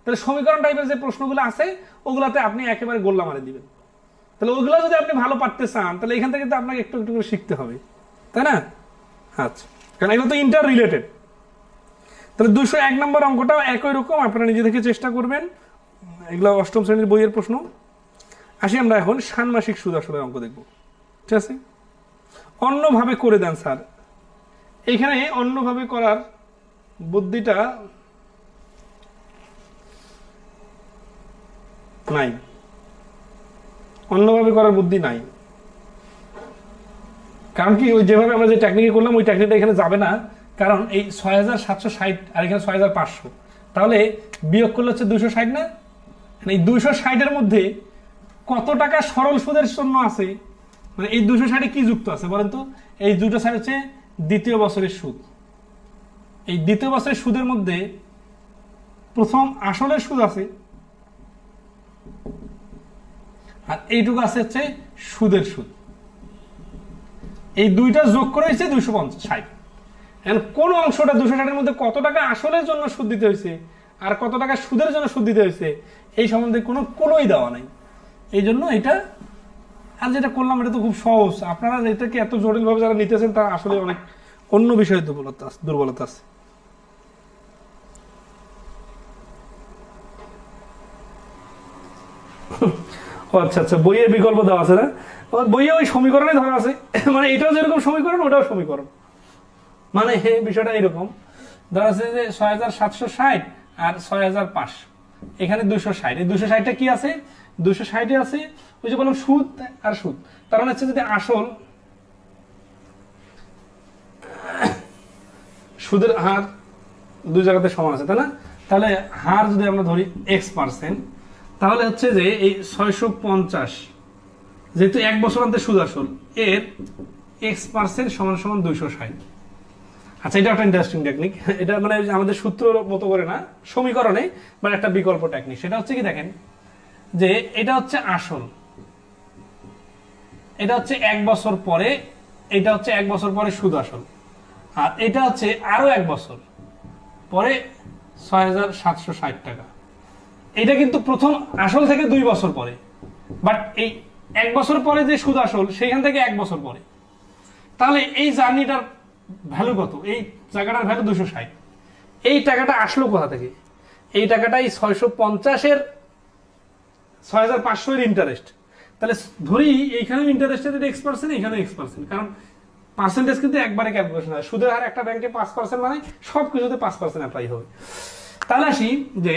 তাহলে সমীকরণ টাইপের যে প্রশ্নগুলো আছে ওগুলাতে আপনি একেবারে গোল্লা মারে দিবেন। তাহলে ওগুলো যদি আপনি ভালো পারতে চান তাহলে এখান থেকে তো আপনাকে একটু একটু করে শিখতে হবে, তাই না? আচ্ছা, কারণ এগুলো তো ইন্টার রিলেটেড। তাহলে 201 নম্বর অঙ্কটাও একই রকম, আপনারা নিজে থেকে চেষ্টা করবেন। এগুলো অষ্টম শ্রেণীর বইয়ের প্রশ্ন। আসি আমরা এখন ষান্মাসিক সুদ আসলের অঙ্ক দেখব, ঠিক আছে? অন্যভাবে করে দেন স্যার। এখানে অন্যভাবে করার বুদ্ধিটা নাই, অন্যভাবে করার বুদ্ধি নাই। কারণ কি, ওই যেভাবে আমরা যে টেকনিকে করলাম ওই টেকনিকটা এখানে যাবে না। কারণ এই 6760 আর এখানে 6500, তাহলে বিয়োগ করলে হচ্ছে 260 না? এই 260-এর মধ্যে কত টাকা সরল সুদের জন্য আছে, মানে এই 260-এ কি যুক্ত আছে বলেন তো? এই দুটো সাইড হচ্ছে দ্বিতীয় বছরের সুদ। এই দ্বিতীয় বছরের সুদের মধ্যে প্রথম আসলের সুদ আছে, আর এইটুকু আছে হচ্ছে সুদের সুদ। এই দুইটা যোগ করে হয়েছে 260। কোন অংশটা 260-এর মধ্যে কত টাকা আসলের জন্য সুদ দিতে হয়েছে আর কত টাকা সুদের জন্য সুদ দিতে হয়েছে এই সম্বন্ধে কোনোই দেওয়া নাই। এই জন্য এটা, আর যেটা করলাম এটা তো খুব সহজ। আপনারা এটাকে এত জটিল ভাবে যারা নিতেছেন তারা আসলে অনেক অন্য বিষয়ে দুর্বলতা আছে। আচ্ছা আচ্ছা, বইয়ের বিকল্প দেওয়া আছে না? বইয়ে ওই সমীকরণে ধরা আছে, মানে এটাও যেরকম সমীকরণ ওটাও সমীকরণ, মানে বিষয়টা এরকম ধরা আছে যে 6760 আর 6500, এখানে 260। এই 260টা কি আছে? 260-এ আছে ওই যে বললাম সুদ আর সুদ। তার মানে হচ্ছে যদি আসল সুদের হার দুই জায়গাতে সমান আছে, তাই না? তাহলে হার যদি আমরা ধরি x%, তাহলে হচ্ছে যে এই 650 যেহেতু 1 বছর অন্তে সুদ আসল, এর x% সমান সমান 260। আচ্ছা, এটা একটা ইন্টারেস্টিং টেকনিক। এটা মানে আমাদের সূত্র মতো করে না, সমীকরণে মানে একটা বিকল্প টেকনিক। সেটা হচ্ছে কি, দেখেন যে এটা হচ্ছে আসল, এটা হচ্ছে 1 বছর পরে, এটা হচ্ছে 1 বছর পরে সুদ আসল, আর এটা হচ্ছে আরো 1 বছর পরে 6760 টাকা। এটা কিন্তু প্রথম আসল থেকে 2 বছর পরে, বাট এই 1 বছর পরে যে সুদ আসল সেইখান থেকে 1 বছর পরে। তাহলে এই জার্নিটার ভ্যালু কত? এই জায়গাটার ভ্যালু 260। এই টাকাটা আসলো কোথা থেকে? এই টাকাটাই 650-এর 6500-এর ইন্টারেস্ট। তাহলে ধরি এইখানেও ইন্টারেস্টের x%, এখানেও x%, কারণ পার্সেন্টেজ কিন্তু একবারে ক্যালকুলেশন হয়। সুদের হার একটা ব্যাংকে 5% মানে সব কিছুতে 5% অ্যাপ্লাই হবে। তাহলে আসি যে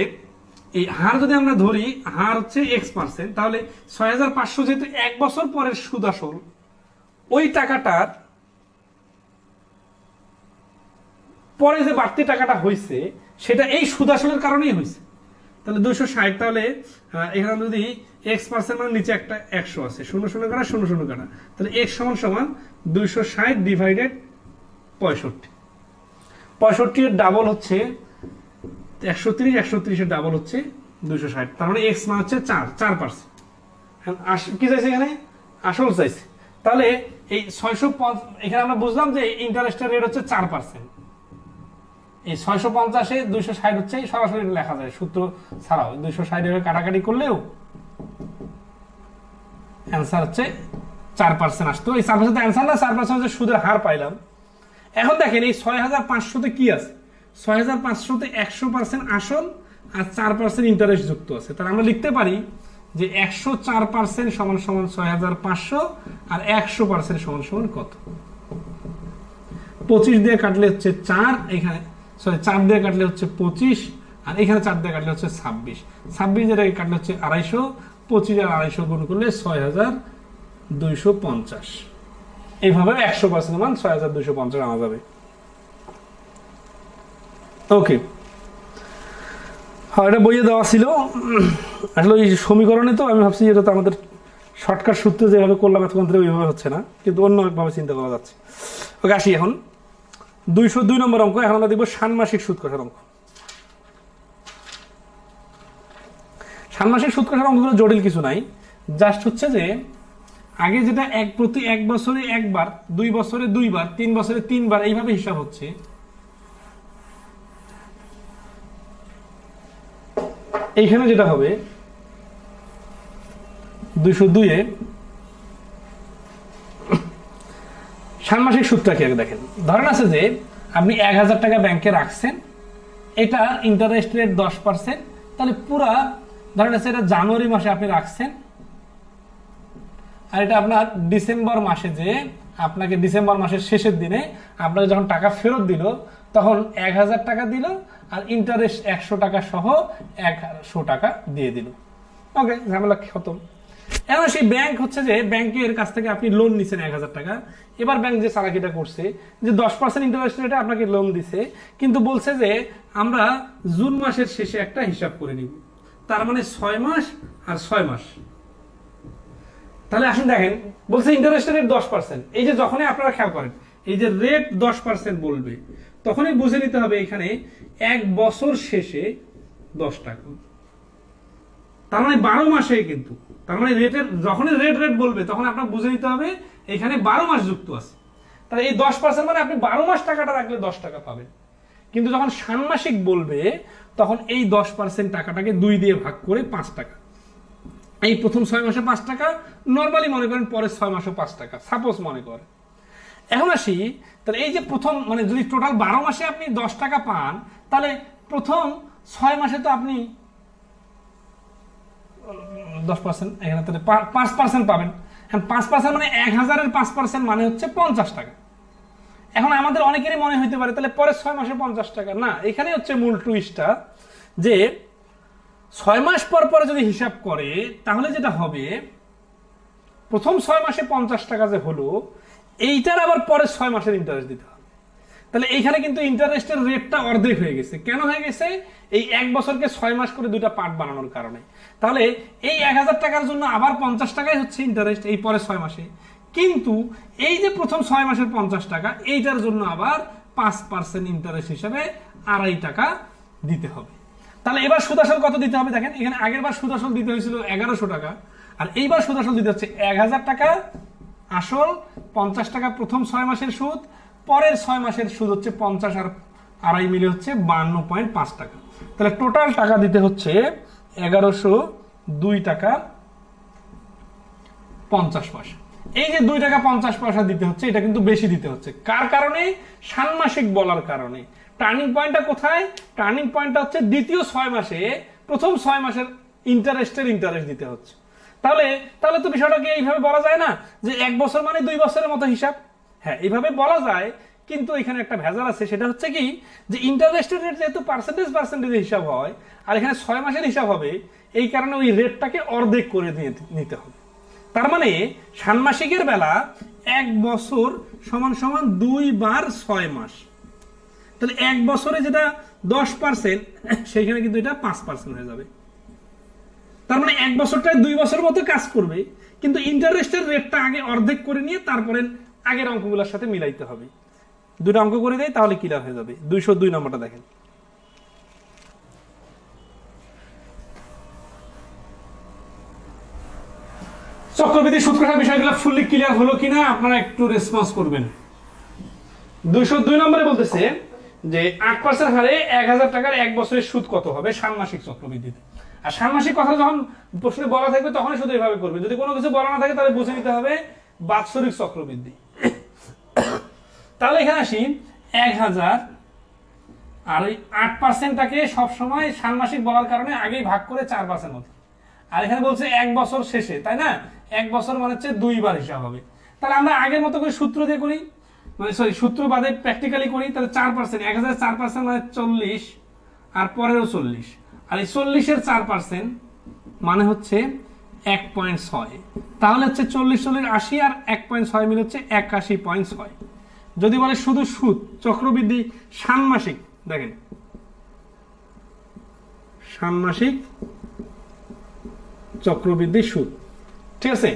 এই হার যদি আমরা ধরি, হার হচ্ছে x%, তাহলে 6500 যেহেতু 1 বছর পরের সুদ আসল, ওই টাকাটার পরে যে বাড়তি টাকাটা হয়েছে সেটা এই সুদ আসলের কারণেই হয়েছে। তাহলে 260, তাহলে এখানে যদি x% মানে নিচে একটা 100 আছে, 00 কাটা 00 কাটা, তাহলে x সমান সমান 260 ডিভাইডেড 65। 65 এর ডাবল হচ্ছে 130, 130-এর ডাবল হচ্ছে 260। তার মানে x মান হচ্ছে 4%। কি চাইছে এখানে? আসল চাইছে। তাহলে এই 650, এখানে আমরা বুঝলাম যে ইন্টারেস্টের রেট হচ্ছে 4%। এই 650-এ 260 হচ্ছে, সরাসরি লেখা যায় সূত্র ছাড়াও। 260 এর কাটাকাটি করলেও অ্যান্সার হচ্ছে 4% আসতো। এই 4% অ্যান্সার না, 4% হচ্ছে সুদের হার পাইলাম। এখন দেখেন এই 6500-তে কি আছে? 6500-তে 100% আসল আর 4% ইন্টারেস্ট যুক্ত আছে। তাহলে আমরা লিখতে পারি যে 104% সমান সমান 6500 আর 100% সমান সমান কত? 25 দিয়ে কাটলে হচ্ছে 4, এখানে 4 দিয়ে কাটলে হচ্ছে 25, আর এখানে 4 দিয়ে কাটলে হচ্ছে 26। 26 দিয়ে কাটলে হচ্ছে 250, 25 আর 250 গুণ করলে 6250। এইভাবে 100% মান 6250 আনা যাবে। ওকে, এটা বইয়ে দেওয়া ছিল। আসলে ওই সমীকরণে তো আমি ভাবছি এটা তো আমাদের শর্টকাট সূত্রে যেভাবে করলাম এতক্ষণ ধরে ওইভাবে হচ্ছে না, কিন্তু অন্য একভাবে চিন্তা করা যাচ্ছে। ওকে, আসি এখন 202 নম্বর অঙ্ক। এখন আমরা দেখবো ষান্মাসিক সুদ কষার অঙ্ক। ষান্মাসিক সুদ কষার অঙ্কগুলো জটিল কিছু নাই, জাস্ট হচ্ছে যে আগে যেটা প্রতি 1 বছরে একবার, 2 বছরে 2 বার, 3 বছরে 3 বার এইভাবে হিসাব হচ্ছে। এইখানে যেটা হবে 202-এ ষান্মাসিক সুদটা কি আগে দেখেন। ধরেন আছে যে আপনি 1000 টাকা ব্যাংকে রাখছেন, এটা ইন্টারেস্ট রেট 10%, তাহলে পুরা ধরেন আছে এটা জানুয়ারি মাসে আপনি রাখছেন, আর এটা আপনার ডিসেম্বর মাসে, যে আপনাকে ডিসেম্বর মাসের শেষের দিনে আপনাকে যখন টাকা ফেরত দিল তখন 1000 টাকা দিল আর ইন্টারেস্ট 100 টাকা সহ 100 টাকা দিয়ে দিল। ওকে, ঝামেলা খতম। এখন সেই ব্যাংক হচ্ছে যে ব্যাংকের কাছ থেকে আপনি লোন নিছেন 1000 টাকা, এবার ব্যাংক যে চালাকিটা করছে যে 10% ইন্টারেস্ট রেটে আপনাকে লোন দিছে, কিন্তু বলছে যে আমরা জুন মাসের শেষে একটা হিসাব করে নিব, তার মানে 6 মাস আর 6 মাস। তাহলে আসুন দেখেন, বলছে ইন্টারেস্ট রেট 10%। এই যে যখনই আপনারা খেয়াল করেন এই যে রেট 10% বলবে, তখনই বুঝে নিতে হবে এখানে 1 বছর শেষে 10 টাকা, তার মানে 12 মাসে কিন্তু, তার মানে রেটের যখনই রেট বলবে তখন আপনার বুঝে নিতে হবে এখানে 12 মাস যুক্ত আছে। তাহলে এই 10% মানে আপনি 12 মাস টাকাটা রাখলে 10 টাকা পাবেন। কিন্তু যখন ষান্মাসিক বলবে তখন এই 10% টাকাটাকে 2 দিয়ে ভাগ করে 5 টাকা, এই প্রথম 6 মাসে 5 টাকা, নর্মালি মনে করেন পরের 6 মাসে 5 টাকা, সাপোজ মনে করেন। এখন আসি, তাহলে এই যে প্রথম মানে যদি টোটাল 12 মাসে আপনি 10 টাকা পান, তাহলে প্রথম 6 মাসে তো আপনি 10%, এখানে তাহলে 5% পাবেন। 5% মানে 1000-এর 5% মানে হচ্ছে 50 টাকা। এখন আমাদের অনেকেরই মনে হইতে পারে তাহলে পরের 6 মাসে 50 টাকা না, এখানে হচ্ছে মূল টুইস্টটা, যে 6 মাস পর পরে যদি হিসাব করে তাহলে যেটা হবে প্রথম 6 মাসে 50 টাকা যে হলো, এইটার আবার পরের 6 মাসের ইন্টারেস্ট দিতে হবে। তাহলে এইখানে কিন্তু ইন্টারেস্টের রেটটা অর্ধেক হয়ে গেছে। কেন হয়ে গেছে? এই 1 বছরকে 6 মাস করে 2টা পার্ট বানানোর কারণে। তাহলে এই 1000 টাকার জন্য আবার 50 টাকাই হচ্ছে ইন্টারেস্ট এই পরের 6 মাসে, কিন্তু এই যে প্রথম 6 মাসের 50 টাকা, এইটার জন্য আবার 5% ইন্টারেস্ট হিসাবে 2.5 টাকা দিতে হবে। তাহলে এবার সুদ আসল কত দিতে হবে দেখেন, এখানে আগের বার সুদ আসল দিতে হয়েছিল 1100 টাকা, আর এইবার সুদ আসল দিতে হচ্ছে 1000 টাকা আসল, 50 টাকা প্রথম 6 মাসের সুদ, পরের 6 মাসের সুদ হচ্ছে 50 আর 2.5 মিলে হচ্ছে 52.5 টাকা। তাহলে টোটাল টাকা দিতে হচ্ছে 1102 টাকা 50 পয়সা। এই যে 2 টাকা 50 পয়সা দিতে হচ্ছে, এটা কিন্তু বেশি দিতে হচ্ছে। কার কারণে? ষান্মাসিক বলার কারণে। টার্নিং পয়েন্টটা কোথায়? টার্নিং পয়েন্টটা হচ্ছে দ্বিতীয় 6 মাসে প্রথম 6 মাসের ইন্টারেস্ট দিতে হচ্ছে। তাহলে তো বিষয়টাকে এইভাবে বলা যায় না যে 1 বছর মানে 2 বছরের মতো হিসাব। হ্যাঁ, এইভাবে বলা যায়, কিন্তু এখানে একটা ভেজাল আছে। সেটা হচ্ছে কি, যে ইন্টারেস্টের রেট যেহেতু পার্সেন্টেজে হিসাব হয়, আর এখানে 6 মাসের হিসাব হবে, এই কারণে ওই রেটটাকে অর্ধেক করে নিতে হবে। তার মানে ষান্মাসিকের বেলা 1 বছর সমান 2 বার 6 মাস। তাহলে 1 বছরে যেটা 10%, সেইখানে কিন্তু এটা 5% হয়ে যাবে। তার মানে 1 বছরটায় 2 বছরের মতো কাজ করবে, কিন্তু ইন্টারেস্টের রেটটা আগে অর্ধেক করে নিয়ে তারপরে আগের অঙ্কগুলোর সাথে মিলাইতে হবে। 2টা অঙ্ক করে দেয় তাহলে ক্লিয়ার হয়ে যাবে। 202 নম্বরটা দেখেন। চক্রবৃদ্ধি সুদ কষার বিষয়গুলো ফুললি ক্লিয়ার হলো কিনা আপনারা একটু রেসপন্স করবেন। 202 নম্বরে বলতেছে যে 8% হারে 1000 টাকার 1 বছরের সুদ কত হবে ষান্মাসিক চক্রবৃদ্ধিতে। আর ষান্মাসিক কথা যখন প্রশ্নে বলা থাকবে তখনই শুধু এভাবে করবে, যদি কোনো কিছু বলা না থাকে তাহলে বুঝে নিতে হবে বাৎসরিক চক্রবৃদ্ধি। তাহলে এখানে আসি 1000 আর ওই 8%টাকে সবসময় ষান্মাসিক বলার কারণে আগেই ভাগ করে 4% মতো, আর এখানে বলছে 1 বছর শেষে, তাই না? 1 বছর মানে হচ্ছে 2 বার হিসাব হবে। তাহলে আমরা আগের মতো করে সূত্র দিয়ে করি, মানে সূত্র বাদে প্র্যাকটিক্যালি করি। তাহলে 4%, 1000 4% মানে 40, আর পরেরও 40, আর এই 40-এর 4% মানে হচ্ছে 1.6। তাহলে হচ্ছে 40 80, আর 1.6 মিলে হচ্ছে 81.6। যদি বলে শুধু সুদ চক্রবৃদ্ধি ষান্মাসিক, দেখেন ষান্মাসিক চক্রবৃদ্ধি সুদ, ঠিক আছে?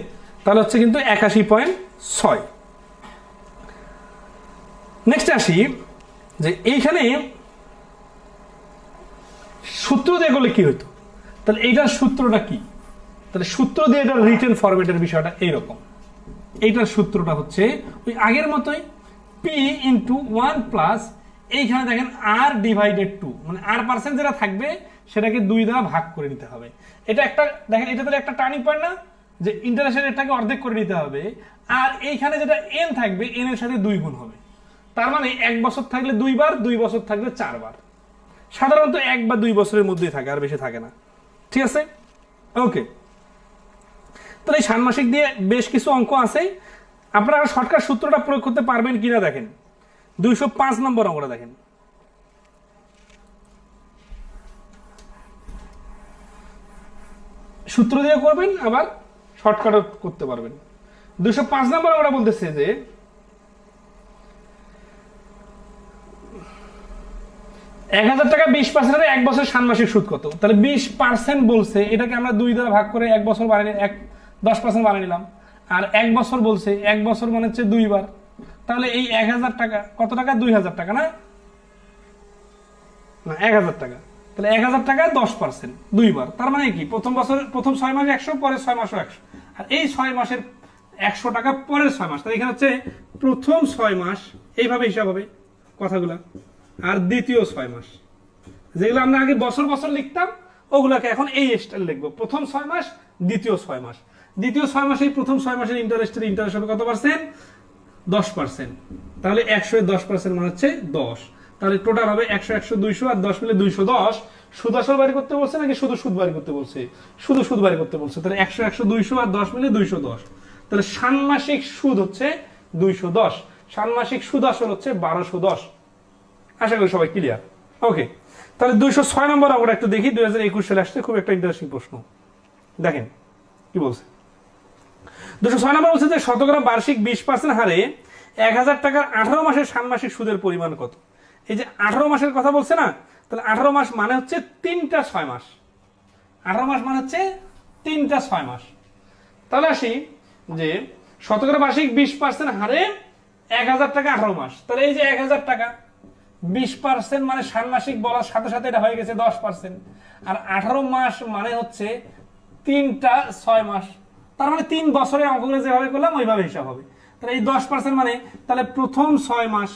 তাহলে হচ্ছে কিন্তু 81.6। নেক্সট আসি যে এইখানে সূত্র দিয়ে করলে কি হইতো। তাহলে এইটার সূত্রটা কি? তাহলে সূত্র দিয়ে এটা রিটেন ফরম্যাটের বিষয়টা এইরকম। এইটার সূত্রটা হচ্ছে ওই আগের মতোই, পি ইন্টু 1 প্লাস এইখানে দেখেন আর ডিভাইডেড 2, মানে আর পার্সেন্ট যেটা থাকবে সেটাকে 2 দ্বারা ভাগ করে নিতে হবে। এটা একটা দেখেন, এটা তাহলে একটা টার্নিং পয়েন্ট না, যে ইন্টারেস্টের রেটটাকে অর্ধেক করে নিতে হবে, আর এইখানে যেটা এন থাকবে এন এর সাথে 2 গুণ হবে। তার মানে 1 বছর থাকলে 2 বার, 2 বছর থাকলে 4 বার। সাধারণত 1 বা 2 বছরের মধ্যেই থাকে, আর বেশি থাকে না। ঠিক আছে, ওকে। তাহলে এই ষান্মাসিক দিয়ে বেশ কিছু অঙ্ক আছে, আপনারা শর্টকাট সূত্রটা প্রয়োগ করতে পারবেন কিনা দেখেন। 205 নম্বর অঙ্কটা দেখেন। সূত্র দিয়ে করবেন, আবার শর্টকাটও করতে পারবেন। 205 নম্বর অঙ্কটা বলতেছে যে 1000 টাকা 20% 1 বছর ষান্মাসিক সুদ কত? তাহলে 20% বলছে, এটাকে আমরা 2 দ্বারা ভাগ করে 1 বছর বাড়িয়ে 10% বানিয়ে নিলাম। আর 1 বছর বলছে, 1 বছর মানে হচ্ছে 2 বার। তাহলে এই 1000 টাকা কত টাকা? 2000 টাকা না 1000 টাকা। তাহলে 1000 টাকা 10% 2 বার। তার মানে কি প্রথম বছর প্রথম 6 মাসে 100, পরের 6 মাসও 100, আর এই 6 মাসের 100 টাকা পরের 6 মাস। তাহলে এখানে হচ্ছে প্রথম 6 মাস এইভাবে হিসাব হবে কথাগুলা, আর দ্বিতীয় 6 মাস যেগুলো আমরা আগে বছর বছর লিখতাম ওগুলাকে এখন এই স্টাইল লিখবো। প্রথম 6 মাস, দ্বিতীয় 6 মাস। দ্বিতীয় 6 মাসে প্রথম 6 মাসের ইন্টারেস্ট হবে কত পার্সেন্ট? 10%। তাহলে 100 এর 10% মানে হচ্ছে 10। তাহলে টোটাল হবে 100 100 200 আর 10 মিলে 210। সুদ আসল বাড়ি করতে বলছে নাকি শুধু সুদ বাড়ি করতে বলছে? শুধু সুদ বাড়ি করতে বলছে। তাহলে 100 100 200 আর 10 মিলে 210। তাহলে ষান্মাসিক সুদ হচ্ছে 210, ষান্মাসিক সুদ আসল হচ্ছে 1210। আশা করি সবাই ক্লিয়ার, ওকে। তাহলে 206 নম্বর আমরা একটু দেখি, 2021 সালে আসছে, খুব একটা ইন্টারেস্টিং প্রশ্ন। দেখেন কি বলছে। 206 নম্বর বলছে যে শতকরা বার্ষিক 20% হারে 1000 টাকার 18 মাসের ষান্মাসিক সুদের পরিমাণ কত? এই যে 18 মাসের কথা বলছে না, তাহলে 18 মাস মানে হচ্ছে 3টা 6 মাস। 18 মাস মানে হচ্ছে 3টা 6 মাস। তাহলে আসি যে শতকরা বার্ষিক 20% হারে 1000 টাকা 18 মাস। তাহলে এই যে 1000 টাকা 20% মানে ষান্মাসিক বলার সাথে সাথে এটা হয়ে গেছে 10%, আর 18 মাস মানে হচ্ছে 3টা 6 মাস। তার মানে 3 বছরে অঙ্কগুলো যেভাবে করলাম ওইভাবে হিসাব হবে। তাহলে এই 10% মানে তাহলে প্রথম 6 মাস,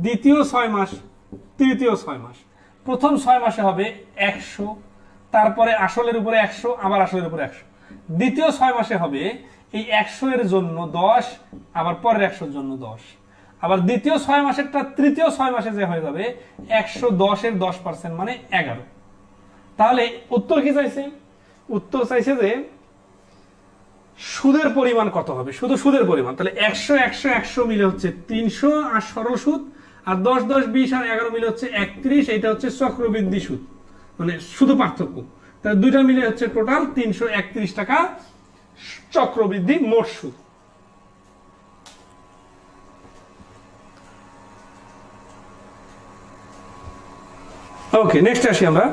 দ্বিতীয় 6 মাস, তৃতীয় 6 মাস। প্রথম 6 মাসে হবে 100, তারপরে আসলের উপরে 100, আবার আসলের উপরে 100। দ্বিতীয় 6 মাসে হবে এই 100 এর জন্য 10, আবার পরের 100 এর জন্য 10। আবার দ্বিতীয় 6 মাসেরটা তৃতীয় 6 মাসে যে হয়ে যাবে 110 এর 10% মানে 11। তাহলে উত্তর কি চাইছে? উত্তর চাইছে যে সুদের পরিমাণ কত হবে, শুধু সুদের পরিমাণ। তাহলে 100 100 100 মিলে হচ্ছে 300 আর সরল সুদ, আর 10 10 20 আর 11 মিলে হচ্ছে 31। এটা হচ্ছে চক্রবৃদ্ধি সুদ, মানে শুধু পার্থক্য। তাহলে দুইটা মিলে হচ্ছে টোটাল 331 টাকা চক্রবৃদ্ধি মোট সুদ। ওকে, নেক্সট আসি আমরা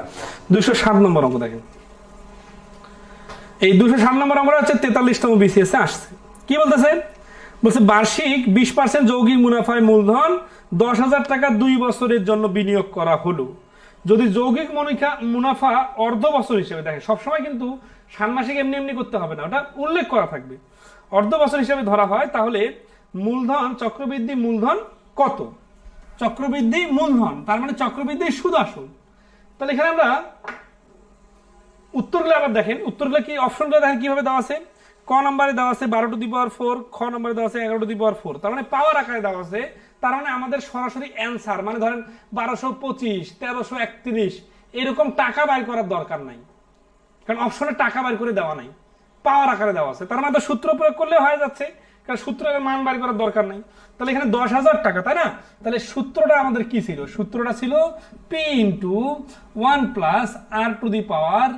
207 নম্বর অঙ্ক। দেখেন এই 207 নম্বর অঙ্কটা হচ্ছে 43তম বিসিএস এ আসছে। কি বলতেছে? বলছে বার্ষিক 20% যৌগিক মুনাফায় মূলধন 10,000 টাকা 2 বছরের জন্য বিনিয়োগ করা হলো। যদি যৌগিক মুনাফা অর্ধ বছর হিসেবে, দেখেন সবসময় কিন্তু ষান্মাসিক এমনি এমনি করতে হবে না, ওটা উল্লেখ করা থাকবে। অর্ধ বছর হিসেবে ধরা হয়, তাহলে মূলধন চক্রবৃদ্ধি মূলধন কত? চক্রবৃদ্ধি মূলধন তার মানে চক্রবৃদ্ধি সুদ আসল। তাহলে এখানে আমরা উত্তরগুলো আবার দেখেন, উত্তরগুলো কি অপশনগুলো দেখেন কিভাবে দেওয়া আছে। ক নম্বরে দেওয়া আছে 12 টু দি পাওয়ার 4, খ নম্বরে দেওয়া আছে 11 টু দি পাওয়ার 4। তার মানে পাওয়ার আকারে দেওয়া আছে। তার মানে আমাদের সরাসরি অ্যান্সার, মানে ধরেন 1225, 1331 এরকম টাকা বাইর করার দরকার নাই, কারণ অপশনে টাকা বাইর করে দেওয়া নাই, পাওয়ার আকারে দেওয়া আছে। তার মানে তো সূত্র প্রয়োগ করলে হয়ে যাচ্ছে, কারণ সূত্রের মান বাইর করার দরকার নাই। তাহলে এখানে 10,000 টাকা, তাই না? তাহলে সূত্রটা আমাদের কি ছিল? সূত্রটা ছিল P into 1 plus R to the power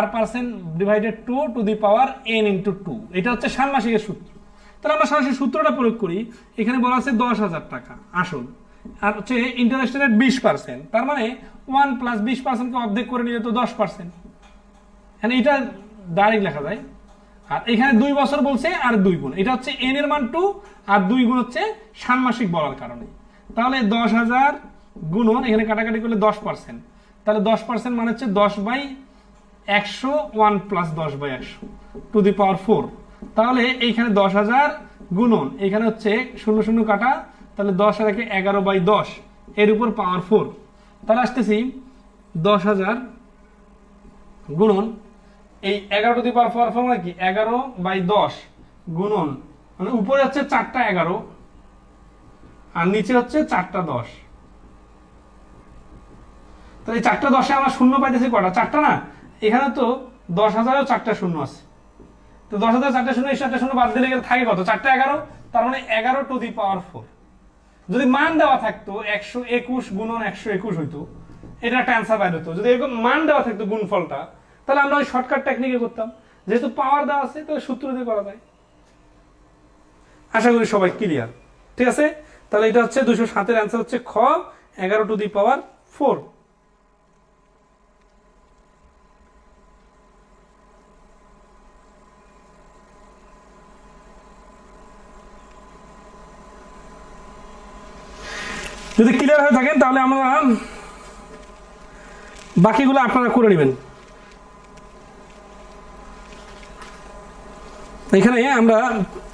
r% divided 2 to the power n into 2। এটা হচ্ছে ষান্মাসিকের সূত্র। তাহলে আমরা সরাসরি সূত্রটা প্রয়োগ করি। এখানে বলা আছে 10,000 টাকা আসল, আর হচ্ছে ইন্টারেস্ট রেট 20%। তার মানে 1 প্লাস 20% কে অর্ধেক করে নিলে তো 10%। এখানে এটা ডাইরেক্ট লেখা যায়। আর এখানে 2 বছর বলছে আর 2 গুণ, এটা হচ্ছে n এর মান 2 আর 2 গুণ হচ্ছে ষান্মাসিক বলার কারণে। তাহলে 10,000 গুণন এখানে কাটাকাটি করলে 10%, তাহলে 10% মানে হচ্ছে 10/100 1 + 10/100 টু দি পাওয়ার 4। তাহলে এইখানে 10,000 গুণন এখানে হচ্ছে 0 0 কাটা, তাহলে 10 আর 11/10 এর উপর পাওয়ার 4। তাহলে আসতেছি 10,000 গুণন এই 11 টু দি পাওয়ার 4 ফর্মুলা কি 11/10 গুণন, মানে উপরে হচ্ছে 4টা 11 আর নিচে হচ্ছে 4টা 10। তো এই 4টা 10-এ আমরা শূন্য পাইতেছি কটা? 4টা না, এখানে তো 10,000-এও 4টা শূন্য আছে। তো 10,000 4টা শূন্য, এই 4টা শূন্য বাদ দিলে থাকে কত? 4টা 11, তার মানে 11 টু দি পাওয়ার 4। যদি মান দেওয়া থাকতো 121 গুণন 121 হইতো, এটা একটা অ্যান্সার বাইর হতো। যদি এরকম মান দেওয়া থাকতো গুণফলটা, তাহলে আমরা ওই শর্টকাট টেকনিকে করতাম। যেহেতু পাওয়ার দেওয়া আছে তাহলে সূত্র দিয়ে করা যায়। আশা করি সবাই ক্লিয়ার, ঠিক আছে? তাহলে এটা হচ্ছে 207-এর অ্যান্সার হচ্ছে খ 11 টু দি পাওয়ার 4। যদি ক্লিয়ার হয়ে থাকেন তাহলে আমরা বাকিগুলো আপনারা করে নেবেন। এখানে আমরা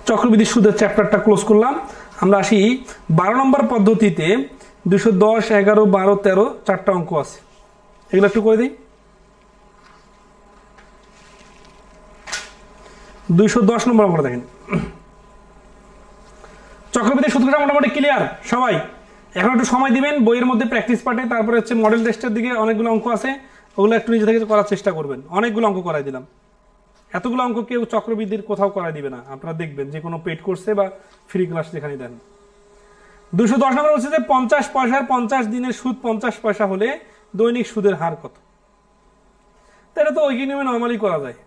চক্রবৃদ্ধি সুদের চ্যাপ্টারটা ক্লোজ করলাম। আমরা আসি 12 নম্বর পদ্ধতিতে 210, 11, 12, 13 4টা অঙ্ক আছে, এগুলো একটু করে দিই। 210 নম্বর অঙ্কটা দেখেন। চক্রবৃদ্ধি সূত্রটা মোটামুটি ক্লিয়ার সবাই? এখন একটু সময় দিবেন বইয়ের মধ্যে প্র্যাকটিস পার্টে, তারপরে হচ্ছে মডেল টেস্টের দিকে অনেকগুলো অঙ্ক আছে, ওগুলো একটু নিজে থেকে করার চেষ্টা করবেন। অনেকগুলো অঙ্ক করাই দিলাম, এতগুলো অঙ্ক কেউ চক্রবৃদ্ধির কোথাও করাই দিবে না, আপনারা দেখবেন যে কোনো পেড কোর্সে বা ফ্রি ক্লাস যেখানে দেন। 210 নম্বর হচ্ছে যে 50 পয়সার 50 দিনের সুদ 50 পয়সা হলে দৈনিক সুদের হার কত? তো এটা তো ওই নিয়মে নর্মালি করা যায়।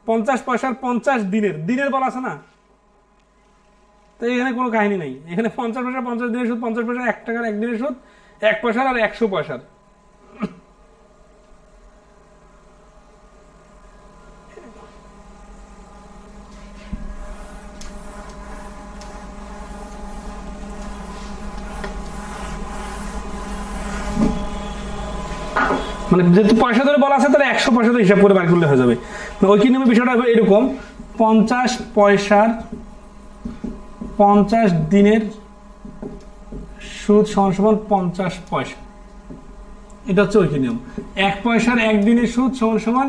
50 পয়সার 50 দিনের বলা আছে না, তো এখানে কোনো কাহিনী নেই। এখানে 50 পয়সা 50 দিনের সুদ, 50 পয়সা 1 টাকার 1 দিনের সুদ, 1 পয়সার আর 100 পয়সার। মানে যেহেতু পয়সা ধরে বলা আছে তাহলে 100 পয়সা তো হিসাব করে বার করলে হয়ে যাবে। ওই কি নিয়মে বিষয়টা হবে এরকম, 50 পয়সার 50 দিনের সুদ সমান 50 পয়সা, এটা হচ্ছে ওই কি নিয়ম। 1 পয়সার 1 দিনের সুদ সমান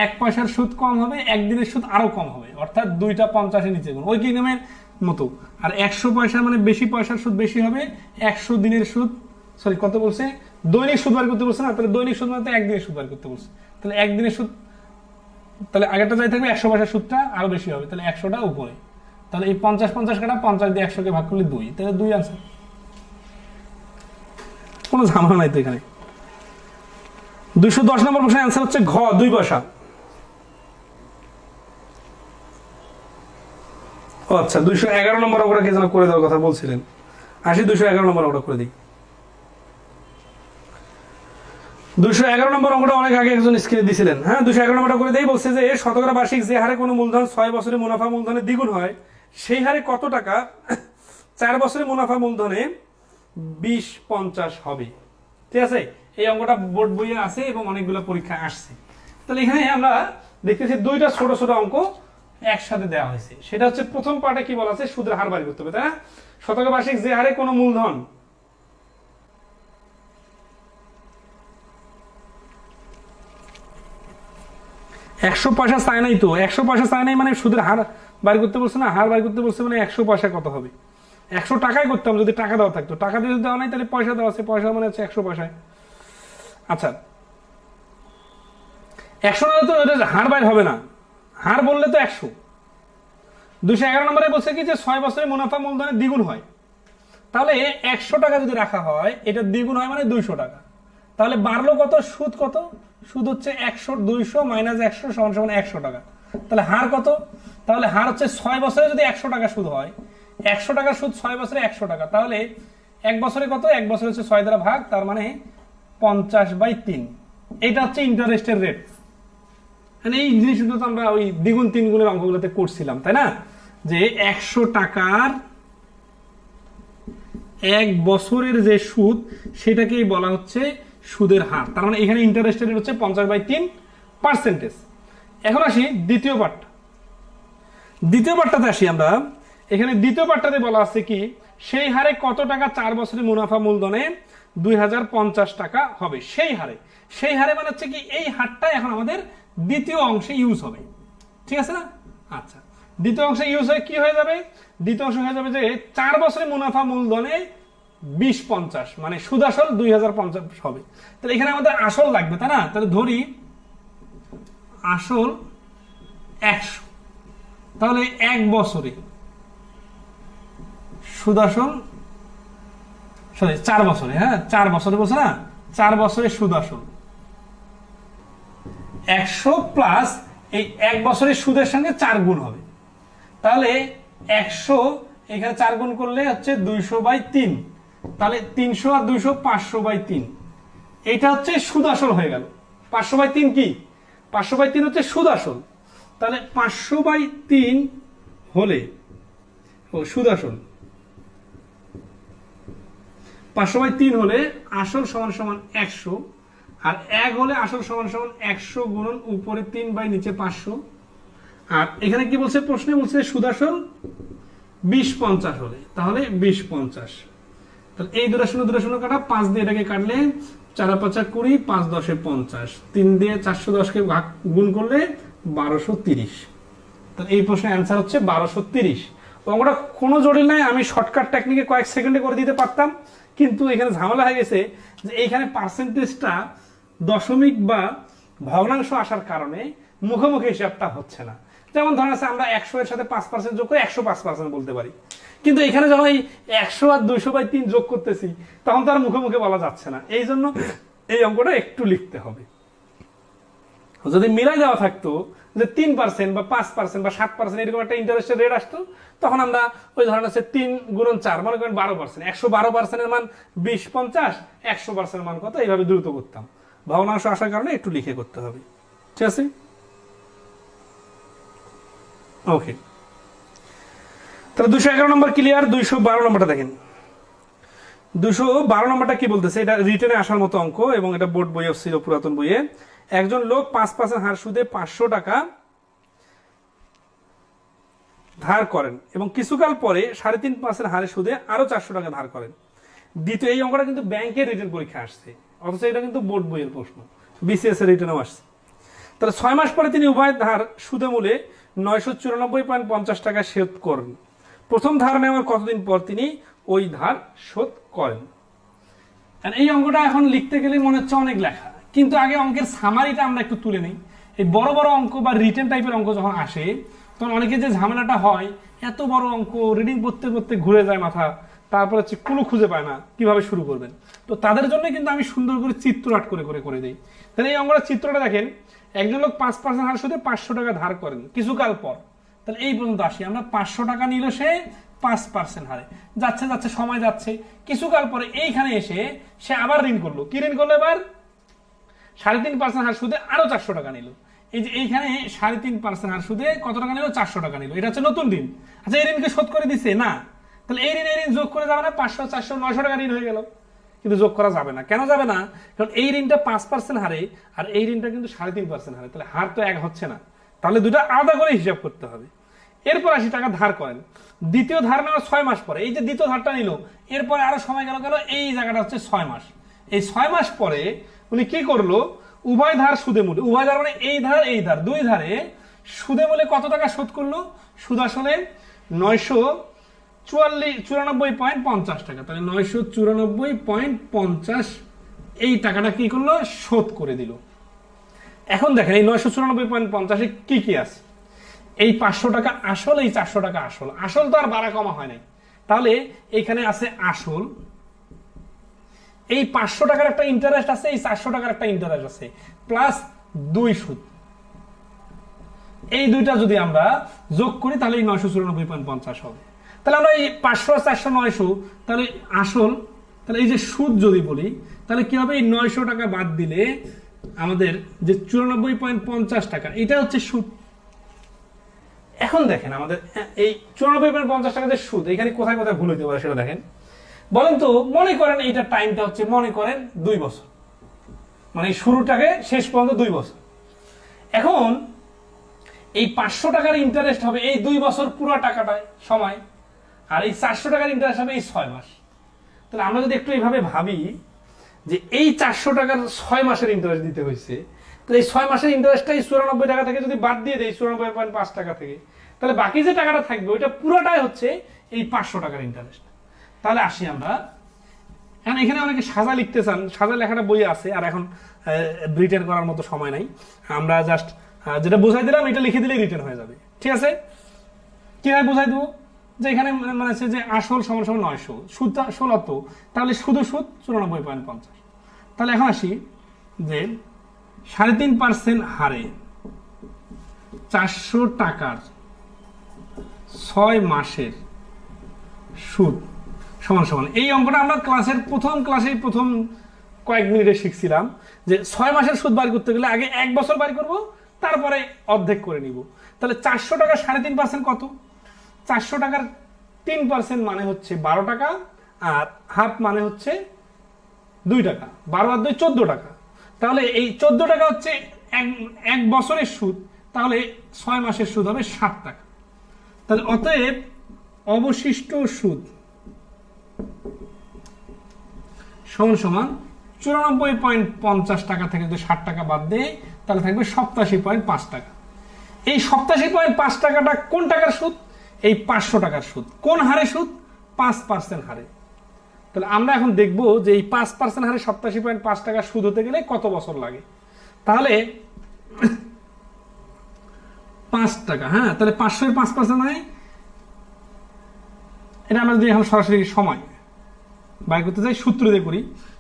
1 পয়সার সুদ কম হবে, 1 দিনের সুদ আরো কম হবে, অর্থাৎ দুইটা 50-এর নিচে গুণ, ওই কি নিয়মের মতো। আর 100 পয়সা মানে বেশি পয়সার সুদ বেশি হবে, 100 দিনের সুদ কত বলছে? দৈনিক সুদ বার করতে বলছে না, তাহলে দৈনিক সুদ মানে 1 দিনের সুদ বার করতে বলছে। তাহলে 1 দিনের সুদ, তাহলে আগেরটা যাই থাকবে 100 পয়সার সুদটা আরো বেশি হবে, তাহলে 100টা উপরে। তাহলে এই 50 কাটা 50 দিয়ে 100-কে ভাগ করলে 2, তাহলে 2 আনসার। কোনো ঝামেলা নাই তো এখানে। 210 নম্বর প্রশ্নের অ্যান্সার হচ্ছে ঘ 2 পয়সা। ও আচ্ছা, 211 নম্বর অঙ্কটা কে যেন করে দেওয়ার কথা বলছিলেন। আসি 211 নম্বর অঙ্কটা করে দিই। 211 নম্বর অঙ্কটা অনেক আগে একজন স্ক্রিনে দিয়েছিলেন। হ্যাঁ, 211 নম্বরটা করে দেই। বলছে যে শতকরা বার্ষিক যে হারে কোনো মূলধন 6 বছরে মুনাফা মূলধনে দ্বিগুণ হয়, সেই হারে কত টাকা 4 বছরে মুনাফা মূলধনে 20-50 হবে। ঠিক আছে, এই অঙ্কটা বোর্ড বইয়ে আছে এবং অনেকগুলো পরীক্ষা আসছে। তাহলে এখানে আমরা দেখতেছি দুইটা ছোট ছোট অঙ্ক একসাথে দেওয়া হয়েছে। সেটা হচ্ছে প্রথম পার্টে কি বলা আছে, সুদের হার বাড়ি করতে হবে, তাই না? শতকরা বার্ষিক যে হারে কোনো মূলধন 100 পয়সা চায় নাই, তো 100 পয়সা চায় নাই মানে সুদের হার বাড়ি করতে বলছে না, হার বাড়ি করতে বলছে মানে 100 পয়সা কত হবে? 100 টাকায় করতাম যদি টাকা দেওয়া থাকতো, টাকা দিয়ে দেওয়া নাই তাহলে পয়সা দেওয়া আছে, পয়সা মানে হচ্ছে 100 পয়সায়। আচ্ছা, 100 না তো এটা হার বাইর হবে না, হার বললে তো 100। 211 নম্বরে বলছে কি যে 6 বছরে মুনাফা মূলধনের দ্বিগুণ হয়, তাহলে 100 টাকা যদি রাখা হয় এটা দ্বিগুণ হয় মানে 200 টাকা। তাহলে বাড়লো কত? সুদ কত? সুদ হচ্ছে 100, 200 মাইনাস 100 সমান 100 টাকা। তাহলে হার কত? তাহলে হার হচ্ছে 6 বছরে যদি 100 টাকা সুদ হয়, 100 টাকা সুদ 6 বছরে 100 টাকা, তাহলে 1 বছরে কত? 1 বছর হচ্ছে 6 দ্বারা ভাগ, তার মানে 50/3। এটা হচ্ছে ইন্টারেস্টের রেট। মানে এই জিনিসগুলো তো আমরা ওই দ্বিগুণ 3 গুণের অঙ্কগুলোতে করছিলাম, তাই না? যে 100 টাকার 1 বছরের যে সুদ সেটাকেই বলা হচ্ছে সুদের হার, তার মানে এখানে ইন্টারেস্ট রেট হচ্ছে 50/3%। এখন আসি দ্বিতীয় পার্টটা। দ্বিতীয় পার্টটাতে আসি আমরা। এখানে দ্বিতীয় পার্টটাতে বলা আছে কি, সেই হারে কত টাকা 4 বছরের মুনাফা মূলধনে 2050 টাকা হবে, সেই হারে। সেই হারে মানে হচ্ছে কি, এই হারটা এখন আমাদের দ্বিতীয় অংশে ইউজ হবে, ঠিক আছে না? আচ্ছা, দ্বিতীয় অংশে ইউজ হয়ে কি হয়ে যাবে? দ্বিতীয় অংশ হয়ে যাবে যে 4 বছরের মুনাফা মূলধনে 2050, মানে সুদ আসল 2050 হবে। তাহলে এখানে আমাদের আসল লাগবে, তাই না? তাহলে ধরি আসল 100, তাহলে 1 বছরে সুদ আসল, সরি 4 বছরে, হ্যাঁ 4 বছরে বলছে না, 4 বছরে সুদ আসল 100 প্লাস এই 1 বছরের সুদের সঙ্গে 4 গুণ হবে। তাহলে 100 এখানে 4 গুণ করলে হচ্ছে 200/3, তাহলে 300 আর 200 500/3। এটা হচ্ছে সুদ আসল হয়ে গেল। 500/3 কি? 500/3 হচ্ছে সুদ আসল। তাহলে 500/3 হলে সুদ আসল 500/3 হলে আসল সমান সমান 100, আর 1 হলে আসল সমান সমান 100 গুণন উপরে 3 বাই নিচে 500। আর এখানে কি বলছে প্রশ্নে, বলছে সুদ আসল 2050 হলে, তাহলে 2050। তাহলে এই দুটো শূন্য কাটা, 5 দিয়ে এটাকে কাটলে 4 5 20, 5 10 50, 3 দিয়ে 410কে গুণ করলে 1230। তাহলে এই প্রশ্নের অ্যান্সার হচ্ছে 1230। অঙ্কটা কোনো জটিল নাই, আমি শর্টকাট টেকনিকে কয়েক সেকেন্ডে করে দিতে পারতাম, কিন্তু এখানে ঝামেলা হয়ে গেছে যে এইখানে পার্সেন্টেজটা দশমিক বা ভগ্নাংশ আসার কারণে মুখোমুখি হিসাবটা হচ্ছে না। যেমন ধরেন আছে আমরা 100 এর সাথে 5% যোগ করে 105% বলতে পারি, কিন্তু এখানে যখন এই 100 আর 200/3 যোগ করতেছি তখন তো আর মুখোমুখি বলা যাচ্ছে না। এই জন্য এই অঙ্কটা একটু লিখতে হবে। যদি মিলাই দেওয়া থাকতো যে 3% বা 5% বা 7% এরকম একটা ইন্টারেস্টের রেট আসতো, তখন আমরা ওই ধরেন আছে 3 গুণন 4 মনে করেন 12%, 112% এর মান 2050, 100% মান কত, এইভাবে দ্রুত করতাম। ভগ্নাংশ আসার কারণে একটু লিখে করতে হবে, ঠিক আছে? ওকে, তাহলে 211 নম্বর ক্লিয়ার। 212 নম্বরটা দেখেন। 212 নম্বরটা কি বলতেছে, এটা রিটেনে আসার মতো অঙ্ক এবং এটা বোর্ড বইয়ে ছিল, পুরাতন বইয়ে। একজন লোক 5% হার সুদে 500 টাকা ধার করেন এবং কিছুকাল পরে 3.5% হারে সুদে আরো 400 টাকা ধার করেন। দ্বিতীয়, এই অঙ্কটা কিন্তু ব্যাংকের রিটেন পরীক্ষা আসছে, অথচ এটা কিন্তু বোর্ড বইয়ের প্রশ্ন, বিসিএস এর রিটেনও আসছে। তাহলে 6 মাস পরে তিনি উভয় ধার সুদে মূলে 994.50 টাকা শোধ করেন। প্রথম ধার নেওয়ার কতদিন পর তিনি ওই ধার শোধ করেন? এই অঙ্কটা এখন লিখতে গেলে মনে হচ্ছে অনেক লেখা, কিন্তু আগে অঙ্কের সামারিটা আমরা একটু তুলে নিই। এই বড় বড় অঙ্ক বা রিটেন টাইপের অঙ্ক যখন আসে, তখন অনেকে যে ঝামেলাটা হয়, এত বড় অঙ্ক রিডিং করতে করতে ঘুরে যায় মাথা, তারপর হচ্ছে কোনো খুঁজে পায় না কিভাবে শুরু করবেন। তো তাদের জন্য কিন্তু আমি সুন্দর করে চিত্র আট করে করে করে দিই। তাহলে এই অঙ্কটা চিত্রটা দেখেন, একজন লোক 5% হার সুদে 500 টাকা ধার করেন কিছুকাল পর। তাহলে এই পর্যন্ত আসি আমরা, 500 টাকা নিল সে 5% হারে, যাচ্ছে যাচ্ছে সময় যাচ্ছে, কিছুকাল পরে এইখানে এসে সে আবার ঋণ করলো। কি ঋণ করলো? এবার 3.5% হার সুদে আরো 400 টাকা নিল। এই যে এইখানে 3.5% হার সুদে কত টাকা নিল? 400 টাকা নিল। এটা হচ্ছে নতুন ঋণ। আচ্ছা, এই ঋণকে শোধ করে দিছে না, তাহলে এই ঋণ যোগ করে যাবে না? 500 400 900 টাকা ঋণ হয়ে গেল, কিন্তু যোগ করা যাবে না। কেন যাবে না? কারণ এই ঋণটা 5% হারে আর এই ঋণটা কিন্তু 3.5% হারে, তাহলে হার তো এক হচ্ছে না, তাহলে দুটো আলাদা করে হিসাব করতে হবে। এরপর 80 টাকা ধার করেন, দ্বিতীয় ধার নেওয়ার 6 মাস পরে, এই যে দ্বিতীয় ধারটা নিল, এরপরে আরো সময় গেল, এই জায়গাটা হচ্ছে 6 মাস। এই 6 মাস পরে উনি কি করলো? উভয় ধার সুদে মূলে, উভয় ধার মানে এই ধার দুই ধারে সুদে মূলে কত টাকা শোধ করলো? সুদ আসলে 994.50 টাকা। তাহলে 994.50 এই টাকাটা কি করলো? শোধ করে দিল। এখন দেখেন এই 994.50 কি কি আছে? এই 500 টাকা আসল, এই 400 টাকা আসল। আসল তো আর বাড়া কমা হয় নাই, তাহলে এখানে আছে আসল, এই 500 টাকার একটা ইন্টারেস্ট আছে, এই 400 টাকার একটা ইন্টারেস্ট আছে, প্লাস 2 সুদ। এই দুইটা যদি আমরা যোগ করি তাহলে এই 994.50 হবে। তাহলে আমরা এই 500 400 900, তাহলে আসল, তাহলে এই যে সুদ যদি বলি, তাহলে কি হবে? এই 900 টাকা বাদ দিলে আমাদের যে 94.50 টাকা, এটা হচ্ছে সুদ। এখন দেখেন আমাদের এই 94.50 টাকা যে সুদ, এখানে কোথায় কোথায় ভুল হইতে পারে সেটা দেখেন। বলেন তো, মনে করেন এইটা টাইমটা হচ্ছে মনে করেন 2 বছর, মানে শুরুটাকে শেষ পর্যন্ত 2 বছর। এখন এই 500 টাকার ইন্টারেস্ট হবে এই 2 বছর পুরো টাকাটায় সময়, আর এই 400 টাকার ইন্টারেস্ট হবে এই 6 মাস। তাহলে আমরা যদি একটু এইভাবে ভাবি যে এই 400 টাকার 6 মাসের ইন্টারেস্ট দিতে হয়েছে, তো এই 6 মাসের ইন্টারেস্টটাই 94 টাকা থেকে যদি বাদ দিয়ে দেয় 94.5 টাকা থেকে, তাহলে বাকি যে টাকাটা থাকবে ওইটা পুরোটাই হচ্ছে এই 500 টাকার ইন্টারেস্ট। তাহলে আসি আমরা, এখন এখানে অনেকে সাজা লিখতে চান, সাজা লেখাটা বই আছে, আর এখন রিটার্ন করার মতো সময় নাই, আমরা জাস্ট যেটা বোঝাই দিলাম এটা লিখে দিলেই রিটার্ন হয়ে যাবে। ঠিক আছে, কিভাবে বোঝাই দেবো, যে এখানে মানে হচ্ছে যে আসল সমান সমান 900, সুদ 16, তাহলে শুধু সুদ 94.50। তাহলে এখন আসি যে 3.5% হারে 400 টাকার 6 মাসের সুদ সমান সমান, এই অঙ্কটা আমরা প্রথম কয়েক মিনিটে শিখছিলাম যে 6 মাসের সুদ বার করতে গেলে আগে 1 বছর বার করব, তারপরে অর্ধেক করে নিব। তাহলে 400 টাকার 3.5% কত? 400 টাকার 3% মানে হচ্ছে 12 টাকা, আর হাফ মানে হচ্ছে 2 টাকা, 12 আর 2 14 টাকা। তাহলে এই 14 টাকা হচ্ছে এক বছরের সুদ, তাহলে 6 মাসের সুদ হবে 7 টাকা। তাহলে অতএব অবশিষ্ট সুদ সমান সমান 94.50 টাকা থেকে যদি 60 টাকা বাদ দেয় তাহলে থাকবে 87.5 টাকা। এই 87.5 টাকাটা কোন টাকার সুদ? এই 500 টাকার সুদ। কোন হারে সুদ? 5% হারে। তাহলে আমরা এখন দেখব যে এই 5% হারে 87.5 টাকা সুদ হতে গেলে কত বছর লাগে। তাহলে 5 টাকা, হ্যাঁ, তাহলে 500 এর 5% হয়, এটা আমরা যদি এখন সরাসরি সময় বাইর করতে চাই সূত্র দিয়ে করি।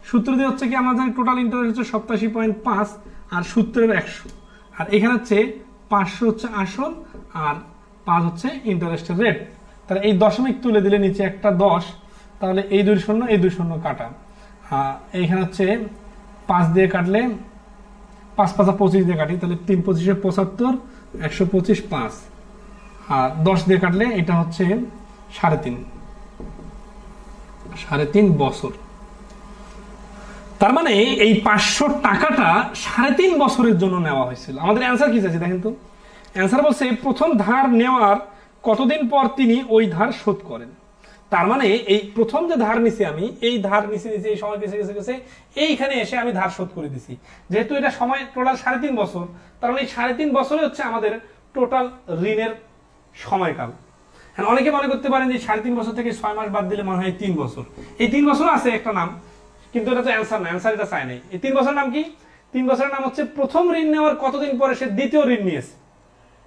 সূত্র দিয়ে হচ্ছে কি, আমরা জানি টোটাল ইন্টারেস্ট হচ্ছে 87.5 আর সূত্রের 100, আর এখানে হচ্ছে 500 হচ্ছে আসল আর 5 হচ্ছে ইন্টারেস্টের রেট। তাহলে এই দশমিক তুলে দিলে নিচে একটা 10, তাহলে এই 2 শূন্য এই 2 শূন্য কাটা, এইখানে হচ্ছে 5 দিয়ে কাটলে 5 5 25 দিয়ে কাটি, তাহলে 3 25 75, 125 5, আর 10 দিয়ে কাটলে এটা হচ্ছে 3.5 বছর। তার মানে এই 500 টাকাটা 3.5 বছরের জন্য নেওয়া হয়েছিল। আমাদের অ্যান্সার কি চাইছে দেখেন তো, অ্যান্সার বলছে প্রথম ধার নেওয়ার কতদিন পর তিনি ওই ধার শোধ করেন। তার মানে এই প্রথম যে ধার নিছি আমি, এই ধার নিছি এই সময় গেছে এইখানে এসে আমি ধার শোধ করে দিছি। যেহেতু এটা সময় টোটাল 3.5 বছর, তার মানে এই 3.5 বছরে হচ্ছে আমাদের টোটাল ঋণের সময়কাল। হ্যাঁ, অনেকে মনে করতে পারেন যে 3.5 বছর থেকে 6 মাস বাদ দিলে মনে হয় 3 বছর। এই 3 বছর আছে একটা নাম, কিন্তু এটা তো অ্যান্সার না, অ্যান্সার এটা চাই নাই। এই 3 বছরের নাম কি? 3 বছরের নাম হচ্ছে প্রথম ঋণ নেওয়ার কতদিন পরে সে দ্বিতীয় ঋণ নিয়েছে।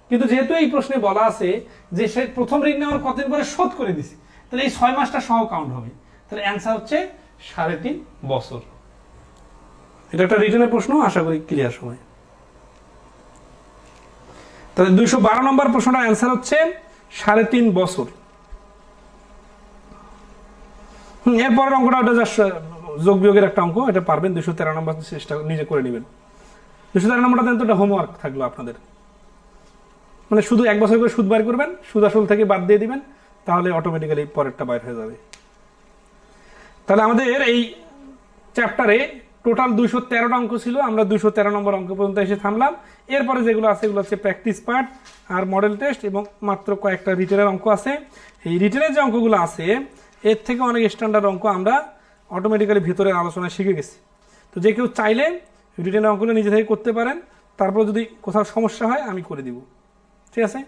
কিন্তু যেহেতু এই প্রশ্নে বলা আছে যে সে প্রথম ঋণ নেওয়ার কতদিন পরে শোধ করে দিছে, তাহলে এই 6 মাসটা সহ কাউন্ট হবে। তাহলে অ্যান্সার হচ্ছে 3.5 বছর। এটা একটা রিটেনের প্রশ্ন, আশা করি ক্লিয়ার সময়। তাহলে 212 নম্বর প্রশ্নটা অ্যান্সার হচ্ছে 3.5 বছর। এরপরের অঙ্কটা ওটা যোগ বিয়োগের একটা অঙ্ক, এটা পারবেন। 213 নম্বর চেষ্টা নিজে করে নেবেন। 213 নম্বরটা দেন তো, এটা হোমওয়ার্ক থাকলো আপনাদের। মানে শুধু 1 বছর করে সুদ বাইর করবেন, সুদ আসল থেকে বাদ দিয়ে দিবেন, তাহলে অটোমেটিক্যালি পরেরটা বাইর হয়ে যাবে। তাহলে আমাদের এই চ্যাপ্টারে টোটাল 213টা অঙ্ক ছিল, আমরা 213 নম্বর অঙ্ক পর্যন্ত এসে থামলাম। এরপরে যেগুলো আছে এগুলো হচ্ছে প্র্যাকটিস পার্ট আর মডেল টেস্ট, এবং মাত্র কয়েকটা রিটেনের অঙ্ক আছে। এই রিটেনের যে অঙ্কগুলো আছে এর থেকে অনেক স্ট্যান্ডার্ড অঙ্ক আমরা অটোমেটিক্যালি ভিতরের আলোচনায় শিখে গেছি। তো যে কেউ চাইলে রিটেনের অঙ্কগুলো নিজে থেকে করতে পারেন, তারপর যদি কোথাও সমস্যা হয় আমি করে দিব। ঠিক আছে,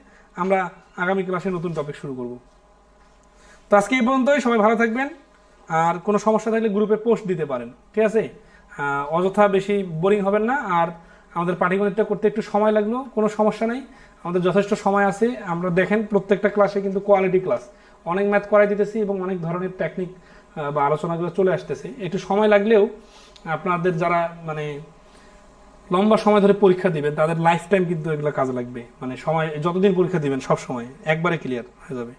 আমরা আগামী ক্লাসে নতুন টপিক শুরু করব। তো আজকে এই পর্যন্তই, সবাই ভালো থাকবেন। আর কোনো সমস্যা থাকলে গ্রুপে পোস্ট দিতে পারেন। ঠিক আছে, অযথা বেশি বোরিং হবেন না। আর আমাদের পাটিগণিতটা করতে একটু সময় লাগলো, কোনো সমস্যা নেই, আমাদের যথেষ্ট সময় আছে। আমরা দেখেন প্রত্যেকটা ক্লাসে কিন্তু কোয়ালিটি ক্লাস, অনেক ম্যাথ করাই দিতেছি এবং অনেক ধরনের টেকনিক বা আলোচনাগুলো চলে আসতেছে। একটু সময় লাগলেও আপনাদের যারা মানে লম্বা সময় ধরে পরীক্ষা দিবেন তাদের লাইফ টাইম কিন্তু এগুলো কাজে লাগবে। মানে সময় যতদিন পরীক্ষা দিবেন সব সময় একবারে ক্লিয়ার হয়ে যাবে।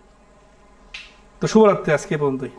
তো শুভরাত্রি, আজকে পর্যন্তই।